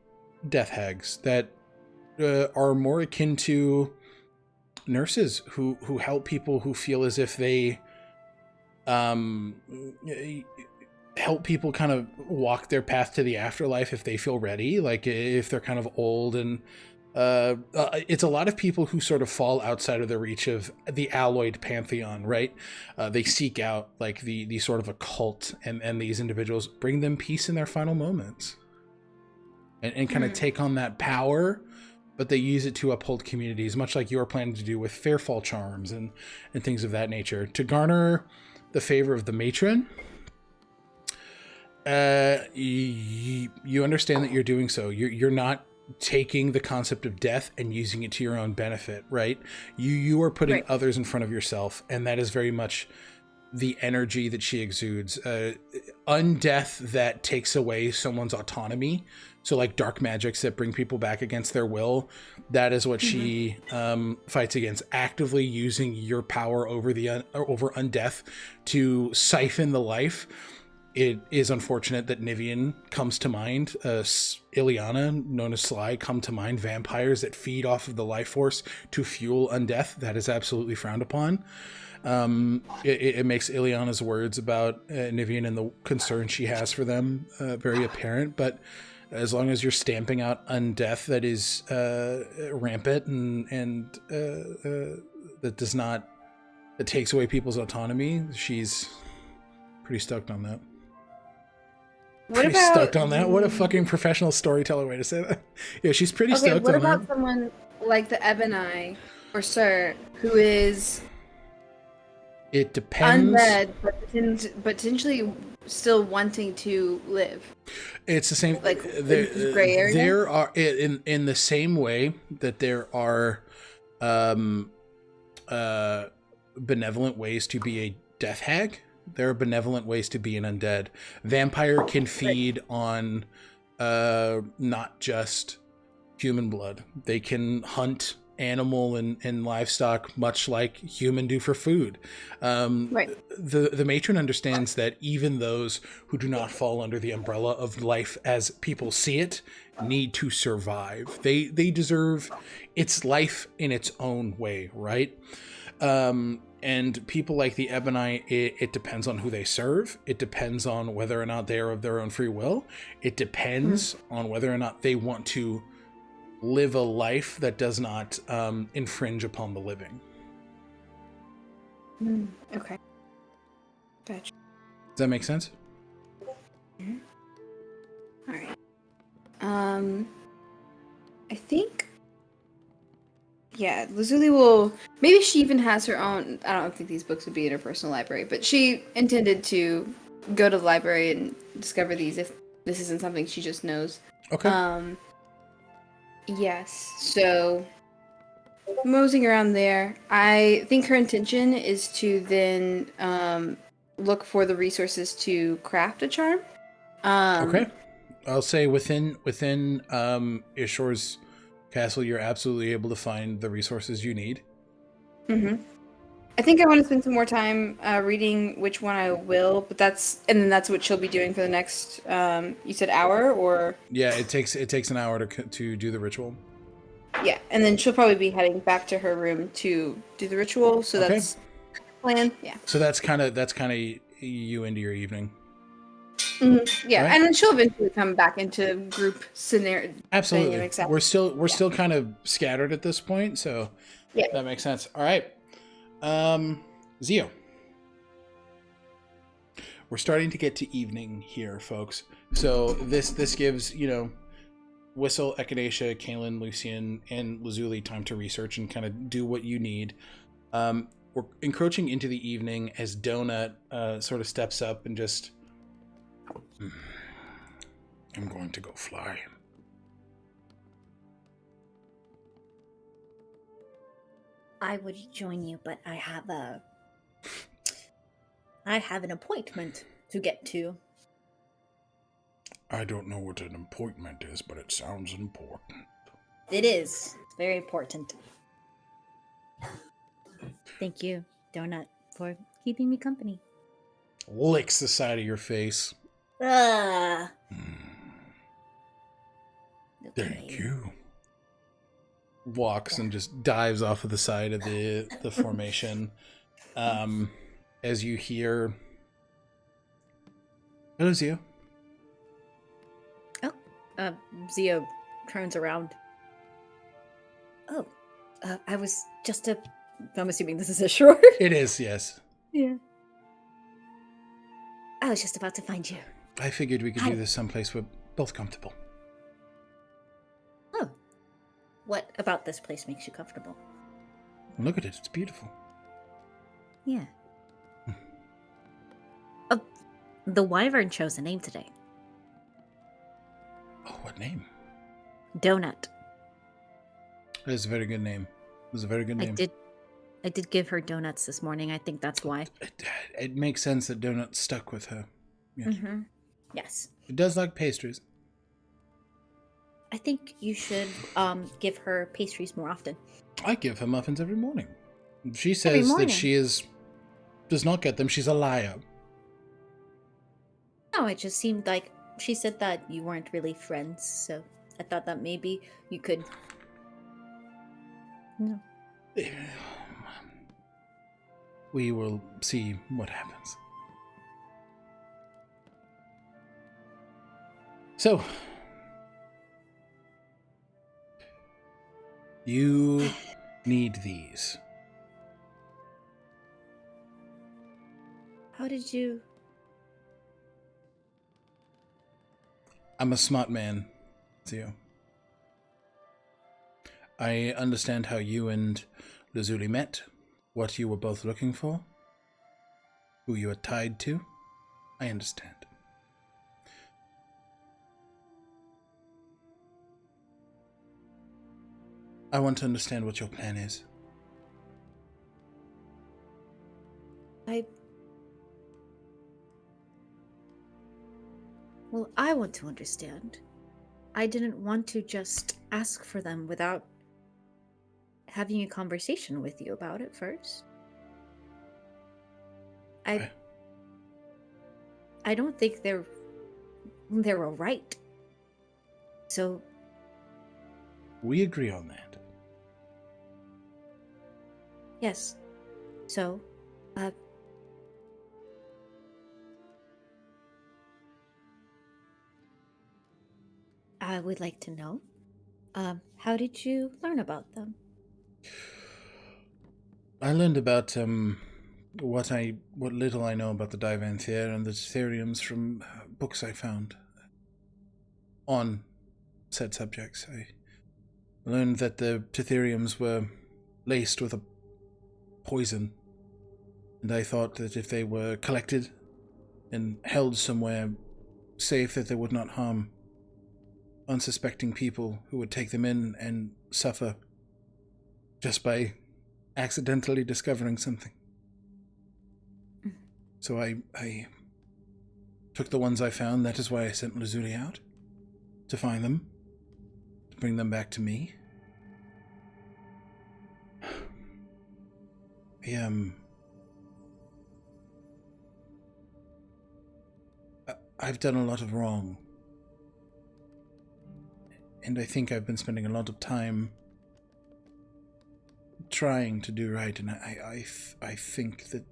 death hags that are more akin to nurses who help people who feel as if they help people kind of walk their path to the afterlife if they feel ready, like if they're kind of old. And it's a lot of people who sort of fall outside of the reach of the alloyed pantheon, right? They seek out like the sort of occult, and these individuals bring them peace in their final moments, and kind of take on that power, but they use it to uphold communities, much like you are planning to do with Fairfall charms and things of that nature, to garner the favor of the matron. You understand that you're doing so. You're not taking the concept of death and using it to your own benefit, right? You are putting others in front of yourself, and that is very much the energy that she exudes. Undeath that takes away someone's autonomy. So like dark magics that bring people back against their will, that is what she fights against. Actively using your power over over undeath to siphon the life. It is unfortunate that Nivien comes to mind. Ileana, known as Sly, come to mind. Vampires that feed off of the life force to fuel undeath. That is absolutely frowned upon. It makes Ileana's words about Nivien and the concern she has for them very apparent. But as long as you're stamping out undeath that is rampant and that takes away people's autonomy, she's pretty stoked on that. What Pretty about stoked on that. What a fucking professional storyteller way to say that. Yeah, she's pretty okay? stoked What on about that. someone like the Ebony or Sir who is It depends. undead, but potentially still wanting to live? It's the same. Like, in this gray area? There are in the same way that there are benevolent ways to be a death hag. There are benevolent ways to be an undead. Vampire can feed on not just human blood. They can hunt animal and livestock much like human do for food. Right. The matron understands that even those who do not fall under the umbrella of life as people see it need to survive. They deserve its life in its own way, right? And people like the Ebony, it depends on who they serve. It depends on whether or not they are of their own free will. It depends on whether or not they want to live a life that does not infringe upon the living. Okay. Gotcha. Does that make sense? All right. I think. Yeah, Lazuli will. Maybe she even has her own. I don't think these books would be in her personal library, but she intended to go to the library and discover these if this isn't something she just knows. Okay. Yes. So, moseying around there, I think her intention is to then look for the resources to craft a charm. Okay. I'll say within Ishror's castle, you're absolutely able to find the resources you need. Mm-hmm. I think I want to spend some more time reading which one I will, but that's what she'll be doing for the next. You said hour or? Yeah, it takes an hour to do the ritual. Yeah, and then she'll probably be heading back to her room to do the ritual. So Okay. that's the plan. Yeah. So that's kind of you into your evening. Mm-hmm. Yeah, Right. and then she'll eventually come back into group scenario. Absolutely. dynamics. We're still kind of scattered at this point, so Yeah. that makes sense. All right. Zio. We're starting to get to evening here, folks. So this gives, Whistle, Echinacea, Kaelin, Lucian, and Lazuli time to research and kind of do what you need. We're encroaching into the evening as Donut sort of steps up and just... I'm going to go fly. I would join you, but I have an appointment to get to. I don't know what an appointment is, but it sounds important. It is. It's very important. Thank you, Donut, for keeping me company. Licks the side of your face. Ah. Thank you. Walks and just dives off of the side of the formation. As you hear... Hello, Zio. Zio turns around. Oh, I was just I'm assuming this is Ishror. It is, yes. Yeah. I was just about to find you. I figured we could do this someplace we're both comfortable. Oh. What about this place makes you comfortable? Look at it, it's beautiful. Yeah. The Wyvern chose a name today. Oh, what name? Donut. That is a very good name. It was a very good name. I did give her donuts this morning. I think that's why. It makes sense that Donut stuck with her. Yes. Mm-hmm. Yes. It does like pastries. I think you should give her pastries more often. I give her muffins every morning. She says that she does not get them. She's a liar. No, it just seemed like she said that you weren't really friends, so I thought that maybe you could... No. We will see what happens. So, you need these. How did you... I'm a smart man, Theo. I understand how you and Lazuli met, what you were both looking for, who you are tied to. I understand. I want to understand what your plan is. Well, I want to understand. I didn't want to just ask for them without having a conversation with you about it first. Okay. I don't think they're a right. So We agree on that. yes. So I would like to know, how did you learn about them? I learned about what little I know about the Divanthier and the Theriums from books I found on said subjects. I learned that the Tetheriums were laced with a poison, and I thought that if they were collected and held somewhere safe, that they would not harm unsuspecting people who would take them in and suffer just by accidentally discovering something. So I took the ones I found. That is why I sent Lazuli out to find them, to bring them back to me. I've done a lot of wrong, and I think I've been spending a lot of time trying to do right, and I think that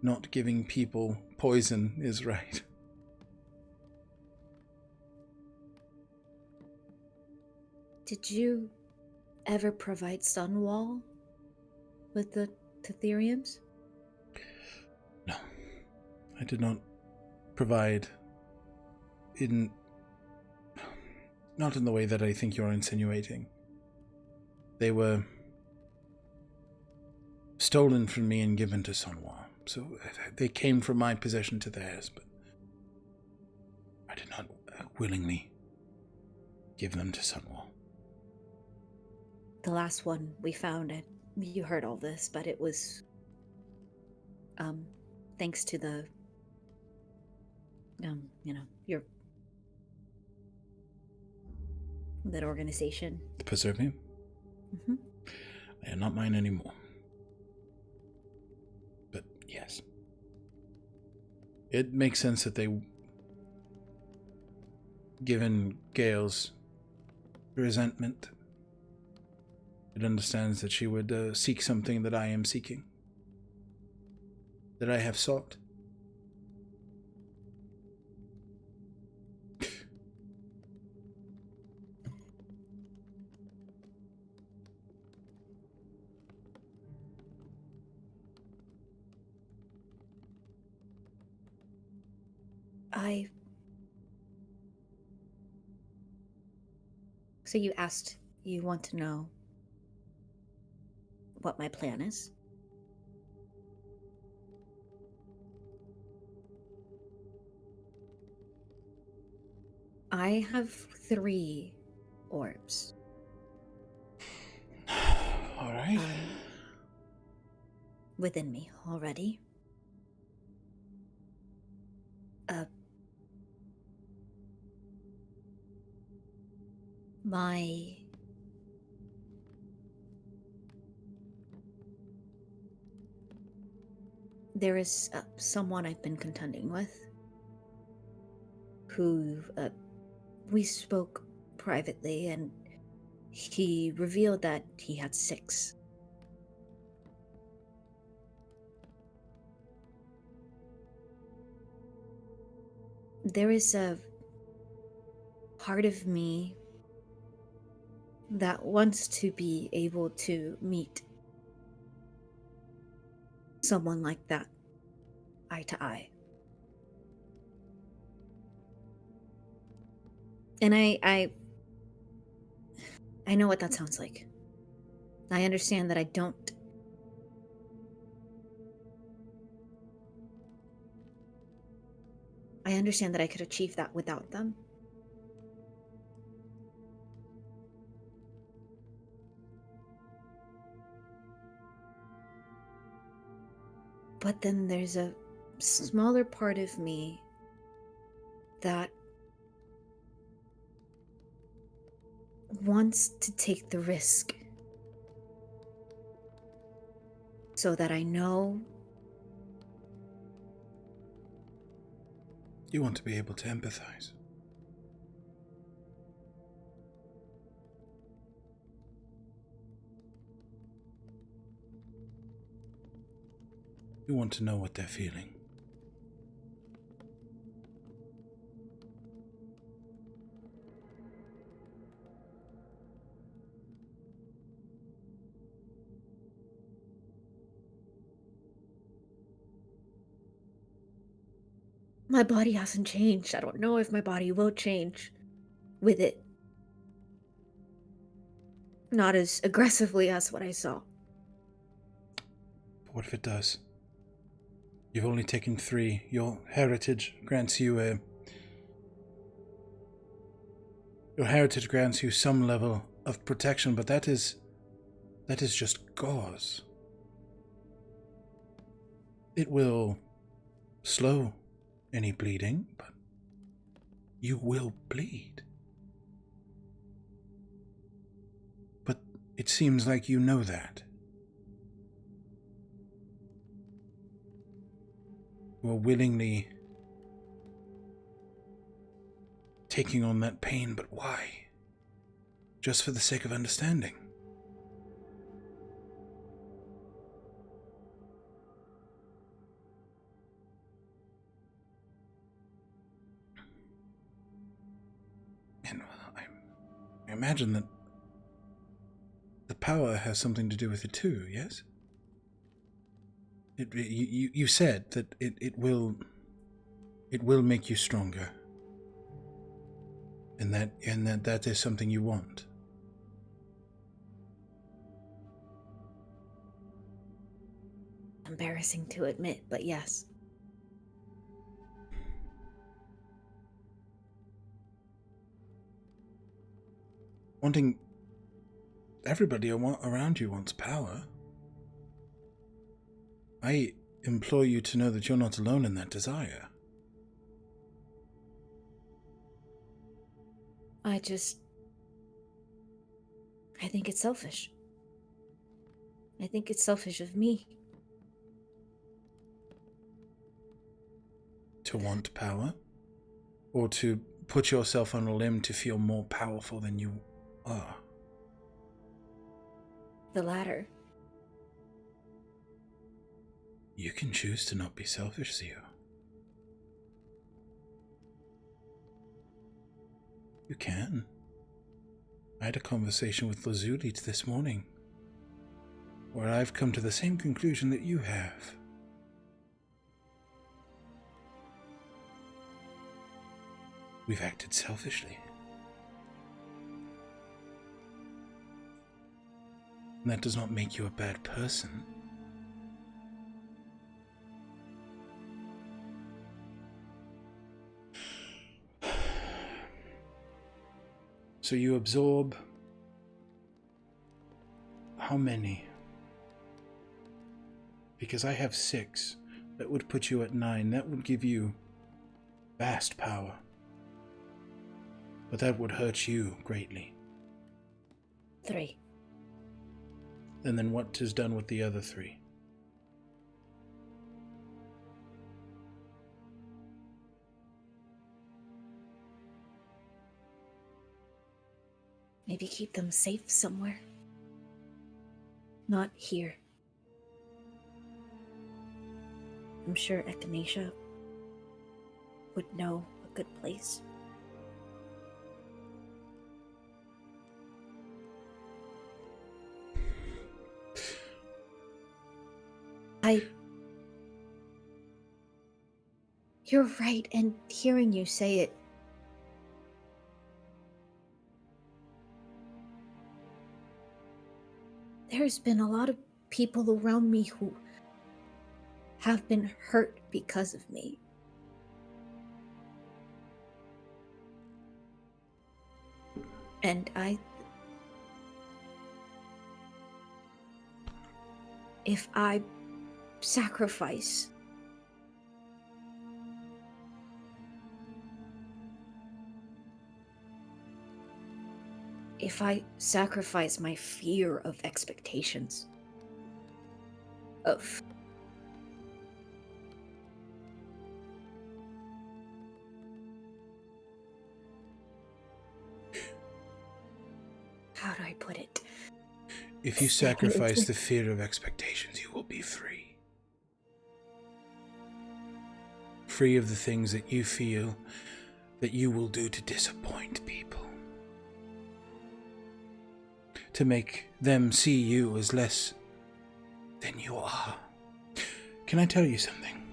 not giving people poison is right. Did you ever provide Sunwall with the Tetheriums? No, I did not provide not in the way that I think you're insinuating. They were stolen from me and given to Sunwall. So they came from my possession to theirs, but I did not willingly give them to Sunwall. The last one we found, you heard all this, but it was thanks to the your that organization. The Preservium? Mm-hmm. They are not mine anymore. But yes. It makes sense that they, given Gale's resentment, it understands that she would seek something that I am seeking, that I have sought. So you want to know what my plan is? I have 3 orbs. All right. Within me already. There is someone I've been contending with who we spoke privately, and he revealed that he had 6. There is a part of me that wants to be able to meet someone like that eye to eye. And I know what that sounds like. I understand that I don't. I understand that I could achieve that without them. But then there's a smaller part of me that wants to take the risk so that I know. You want to be able to empathize. You want to know what they're feeling. My body hasn't changed. I don't know if my body will change with it. Not as aggressively as what I saw. But what if it does? You've only taken 3. Your heritage grants you some level of protection, but that is just gauze. It will slow any bleeding, but you will bleed. But it seems like you know that. You are willingly taking on that pain, but why? Just for the sake of understanding. And I imagine that the power has something to do with it too, yes? You said that it will make you stronger, and that is something you want. Embarrassing to admit, but yes. Wanting everybody around you wants power. I implore you to know that you're not alone in that desire. I think it's selfish. I think it's selfish of me. To want power? Or to put yourself on a limb to feel more powerful than you are? The latter. You can choose to not be selfish, Zio. You can. I had a conversation with Lazuli this morning, where I've come to the same conclusion that you have. We've acted selfishly. And that does not make you a bad person. So you absorb how many? Because I have 6. That would put you at 9. That would give you vast power. But that would hurt you greatly. 3. And then what is done with the other 3? Maybe keep them safe somewhere. Not here. I'm sure Echinacea would know a good place. You're right, and hearing you say it there's been a lot of people around me who have been hurt because of me. And if I sacrifice my fear of expectations, of how do I put it? If you sacrifice the fear of expectations, you will be free. Free of the things that you feel that you will do to disappoint people. To make them see you as less than you are. Can I tell you something?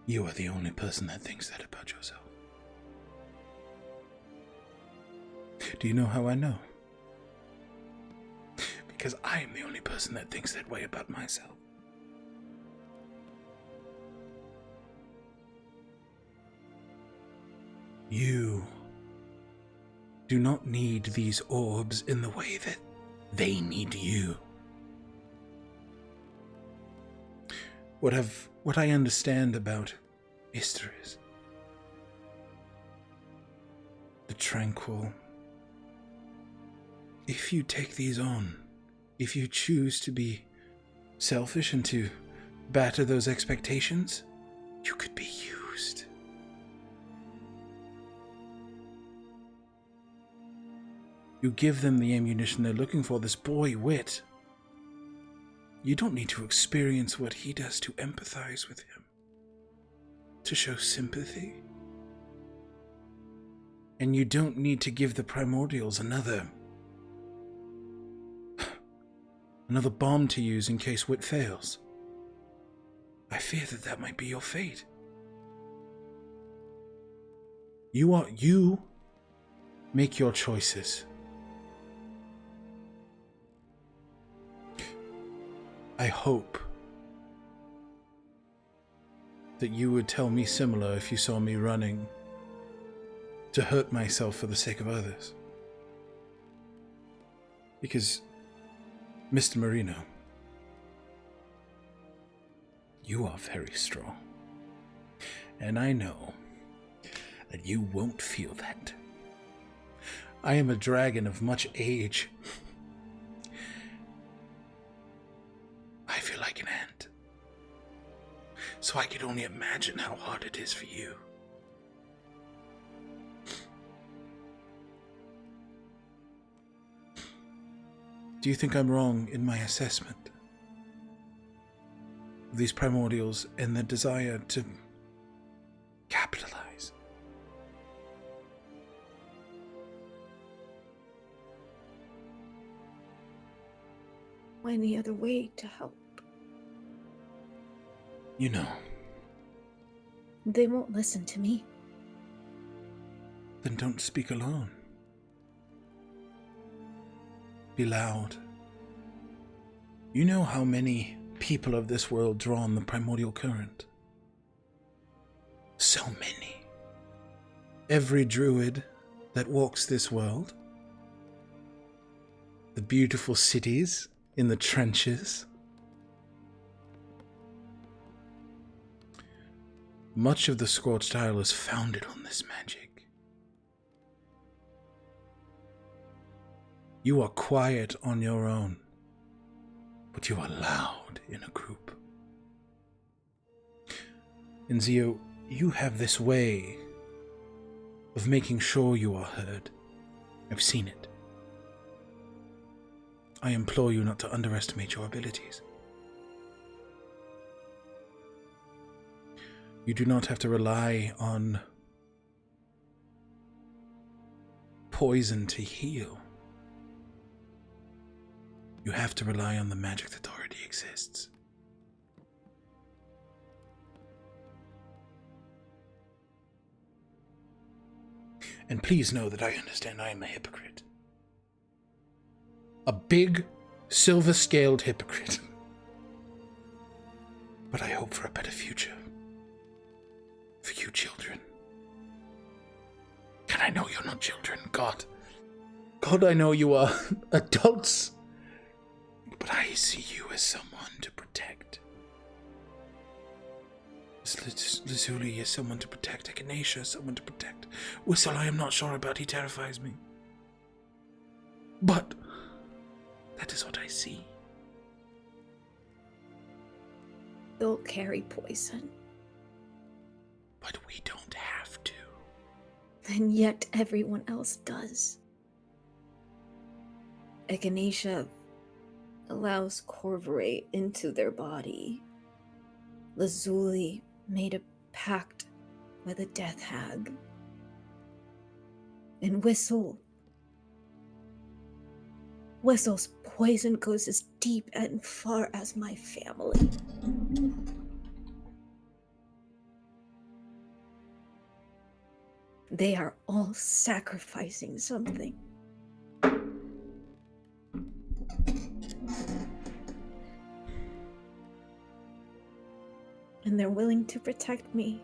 You are the only person that thinks that about yourself. Do you know how I know? Because I am the only person that thinks that way about myself. You do not need these orbs in the way that they need you. What I understand about Ishror is the tranquil. If you take these on, if you choose to be selfish and to batter those expectations, you could be used. You give them the ammunition they're looking for, this boy wit. You don't need to experience what he does to empathize with him, to show sympathy. And you don't need to give the primordials another bomb to use in case wit fails. I fear that might be your fate. You make your choices. I hope that you would tell me similar if you saw me running to hurt myself for the sake of others. Because, Mr. Marino, you are very strong. And I know that you won't feel that. I am a dragon of much age. I feel like an ant. So I could only imagine how hard it is for you. Do you think I'm wrong in my assessment of these primordials and the desire to capitalize? Any other way to help? You know. They won't listen to me. Then don't speak alone. Be loud. You know how many people of this world draw on the Primordial Current? So many. Every druid that walks this world. The beautiful cities in the trenches. Much of the Scorched Isle is founded on this magic. You are quiet on your own, but you are loud in a group. And Zio, you have this way of making sure you are heard. I've seen it. I implore you not to underestimate your abilities. You do not have to rely on poison to heal. You have to rely on the magic that already exists. And please know that I understand I am a hypocrite. A big, silver-scaled hypocrite. But I hope for a better future. For you children. And I know you're not children, God. God, I know you are adults. But I see you as someone to protect. Lazuli is someone to protect. Echinacea is someone to protect. Whistle, I am not sure about. He terrifies me. But that is what I see. They'll carry poison. But we don't have to. And yet everyone else does. Echinacea allows Corvore into their body. Lazuli made a pact with a death hag. And Whistle's poison goes as deep and far as my family. They are all sacrificing something. And they're willing to protect me.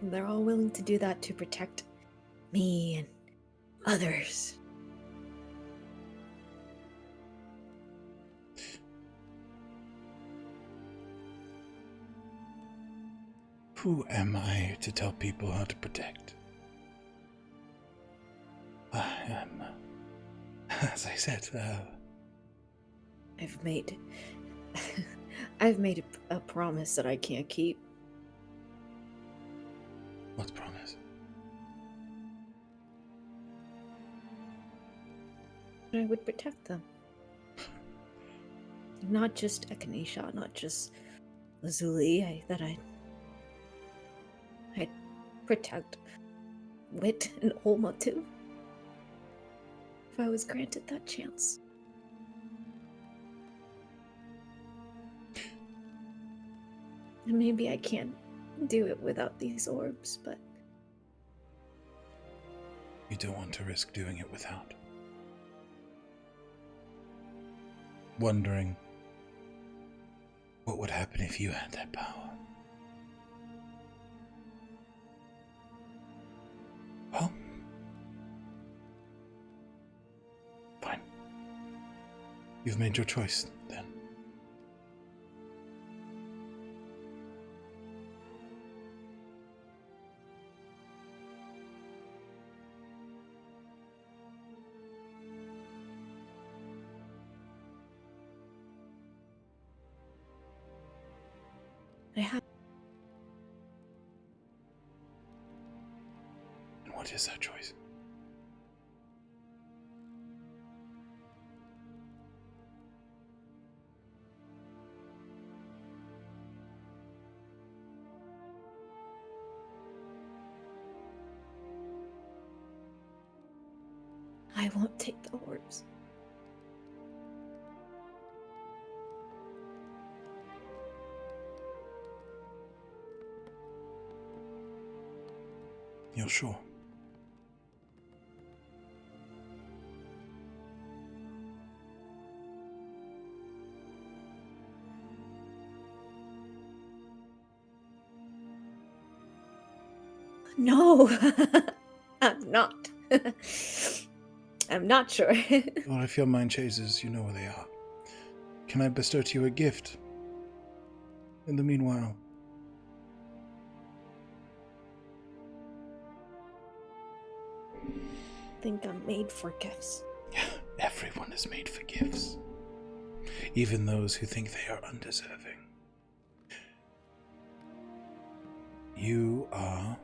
And they're all willing to do that to protect me and others. Who am I to tell people how to protect? I am, as I said, I've made a promise that I can't keep. What promise? That I would protect them. Not just Echinacea, not just Lazuli, that I'd protect Wit and Olma too. If I was granted that chance. And maybe I can't do it without these orbs, but... You don't want to risk doing it without. Wondering what would happen if you had that power. Well, fine. You've made your choice, then. I have... And what is that choice? I won't take the orbs. You're sure? No, I'm not. I'm not sure. Well, if your mind chases, you know where they are. Can I bestow to you a gift? In the meanwhile, I think I'm made for gifts. everyone is made for gifts. Even those who think they are undeserving. You are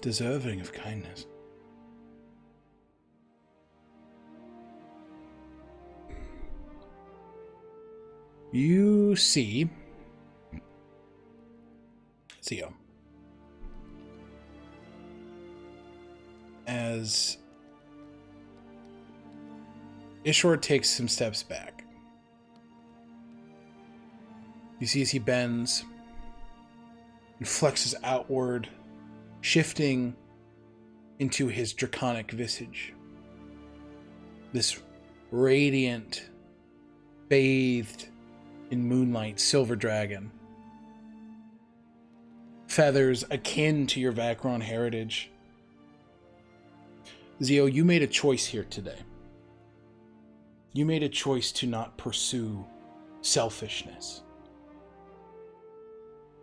deserving of kindness. You see, Zio, as Ishror takes some steps back. You see as he bends and flexes outward, shifting into his draconic visage. This radiant, bathed in moonlight silver dragon. Feathers akin to your Vacron heritage. Zio, you made a choice here today. You made a choice to not pursue selfishness.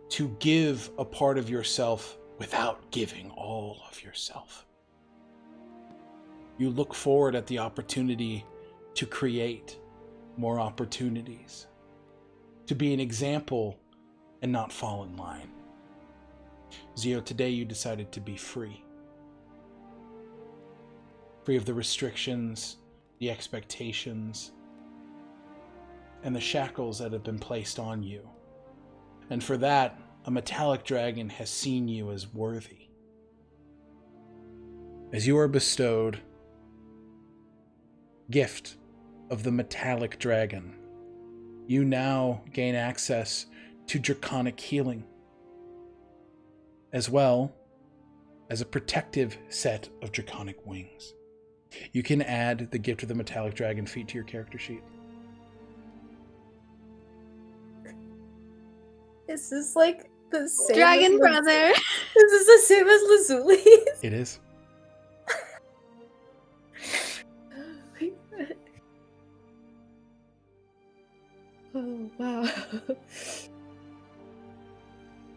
To give a part of yourself without giving all of yourself. You look forward at the opportunity to create more opportunities. To be an example and not fall in line. Zio, today you decided to be free. Free of the restrictions, the expectations, and the shackles that have been placed on you. And for that, a metallic dragon has seen you as worthy. As you are bestowed gift of the metallic dragon, you now gain access to draconic healing, as well as a protective set of draconic wings. You can add the gift of the metallic dragon feat to your character sheet. Is this like the same Dragon as brother. Is this the same as Lazuli's? It is. Oh wow.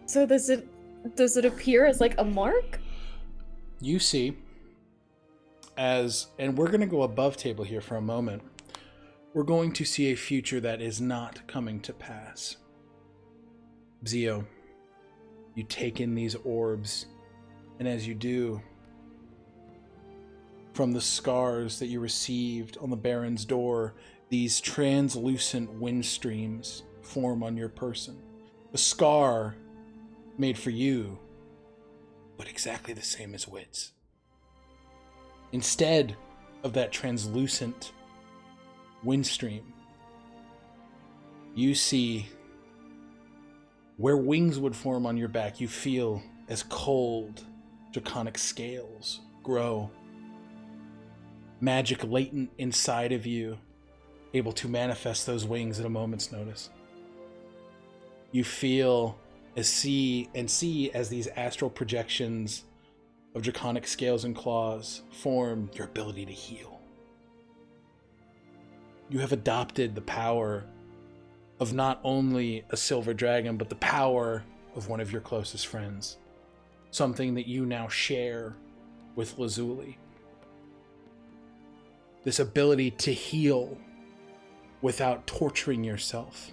So does it appear as like a mark? You see, and we're going to go above table here for a moment, we're going to see a future that is not coming to pass. Zio, you take in these orbs, and as you do, from the scars that you received on the Baron's door, these translucent wind streams form on your person. A scar made for you, but exactly the same as Wit's. Instead of that translucent windstream, you see where wings would form on your back, you feel as cold draconic scales grow. Magic latent inside of you, able to manifest those wings at a moment's notice. You feel see as these astral projections of draconic scales and claws form your ability to heal. You have adopted the power of not only a silver dragon, but the power of one of your closest friends. Something that you now share with Lazuli. This ability to heal without torturing yourself.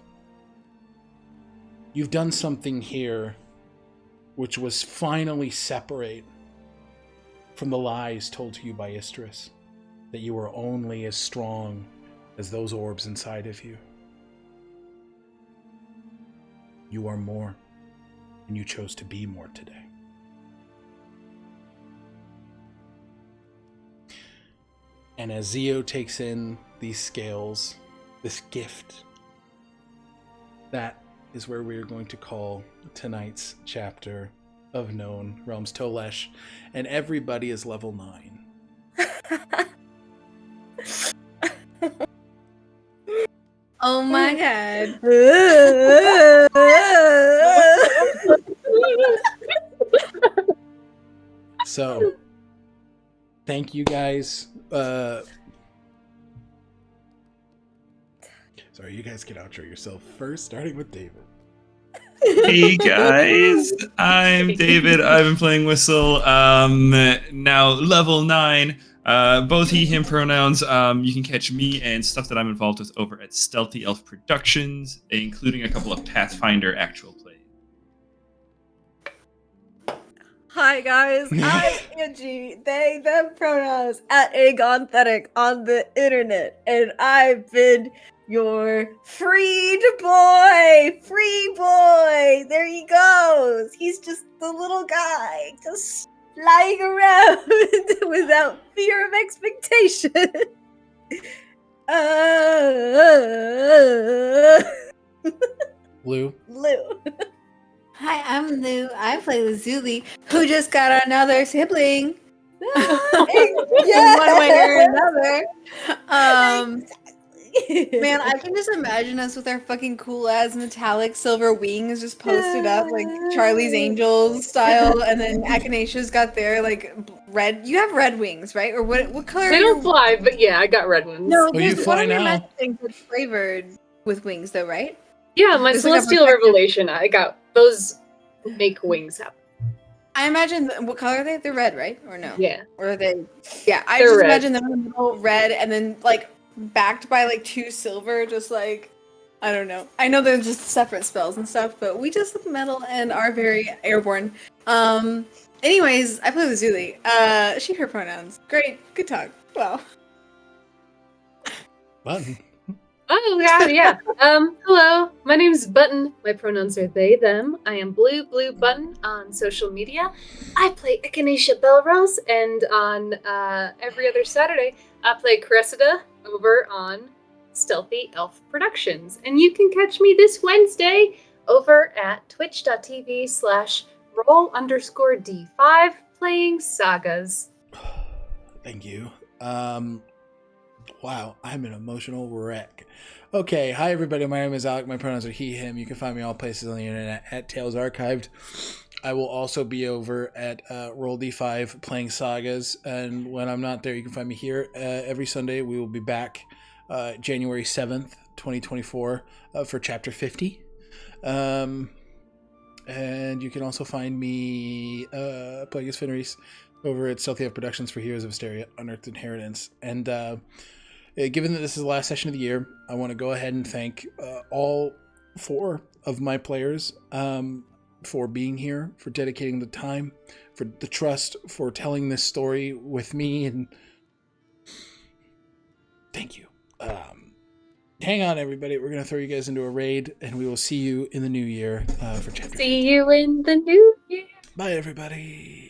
You've done something here which was finally separate from the lies told to you by Istris, that you were only as strong as those orbs inside of you. You are more, and you chose to be more today. And as Zio takes in these scales, this gift, that is where we are going to call tonight's chapter of Known Realms. Tolesh, and everybody is level 9. Oh my god. So, thank you guys. Sorry, you guys can outro yourself first, starting with David. Hey guys, I'm David. I've been playing Whistle, now level 9. Both he, him pronouns. You can catch me and stuff that I'm involved with over at Stealthy Elf Productions, including a couple of Pathfinder actual plays. Hi guys, I'm Angie, they, them pronouns, at Agonethetic on the internet, and I've been your freed boy! Free boy! There he goes! He's just the little guy, just flying around without fear of expectation. Blue. Lou. Hi, I'm Lou. I play Lazuli, who just got another sibling. In one way or another. Man, I can just imagine us with our fucking cool ass metallic silver wings just posted up like Charlie's Angels style, and then Agonethetic's got their like red. You have red wings, right? Or what color? They are don't your- fly, but yeah, I got red ones. No, Well, you there's fly one of your now. magic things that's flavored with wings, though, right? Yeah, my There's like a celestial protective- revelation. I got those. Make wings happen. I imagine what color are they? They're red, right? Or no? Yeah. Or are they? Yeah, I They're just red. imagine them in the middle, red, and then like backed by like 2 silver, just like I don't know. I know they're just separate spells and stuff, but we just look metal and are very airborne. Anyways, I play with Zuli. She, her pronouns. Great, good talk. Wow. Button. Oh god, yeah. Hello. My name is Button. My pronouns are they, them. I am Bluebluebutton on social media. I play Echinacea Belrose, and on every other Saturday, I play Cressida over on Stealthy Elf Productions. And you can catch me this Wednesday over at twitch.tv/roll_d5 playing sagas. Thank you. Wow, I'm an emotional wreck. Okay, hi everybody. My name is Alec. My pronouns are he, him. You can find me all places on the internet at Tales Archived. I will also be over at Roll D5 playing sagas, and when I'm not there, you can find me here every Sunday. We will be back January 7th, 2024 for Chapter 50. And you can also find me playing as Fenris over at Stealthy Elf Productions for Heroes of Asteria, Unearthed Inheritance. And given that this is the last session of the year, I want to go ahead and thank all 4 of my players for being here, for dedicating the time, for the trust, for telling this story with me, and thank you. Hang on, everybody. We're going to throw you guys into a raid, and we will see you in the new year for Chapter 50. See you in the new year. Bye, everybody.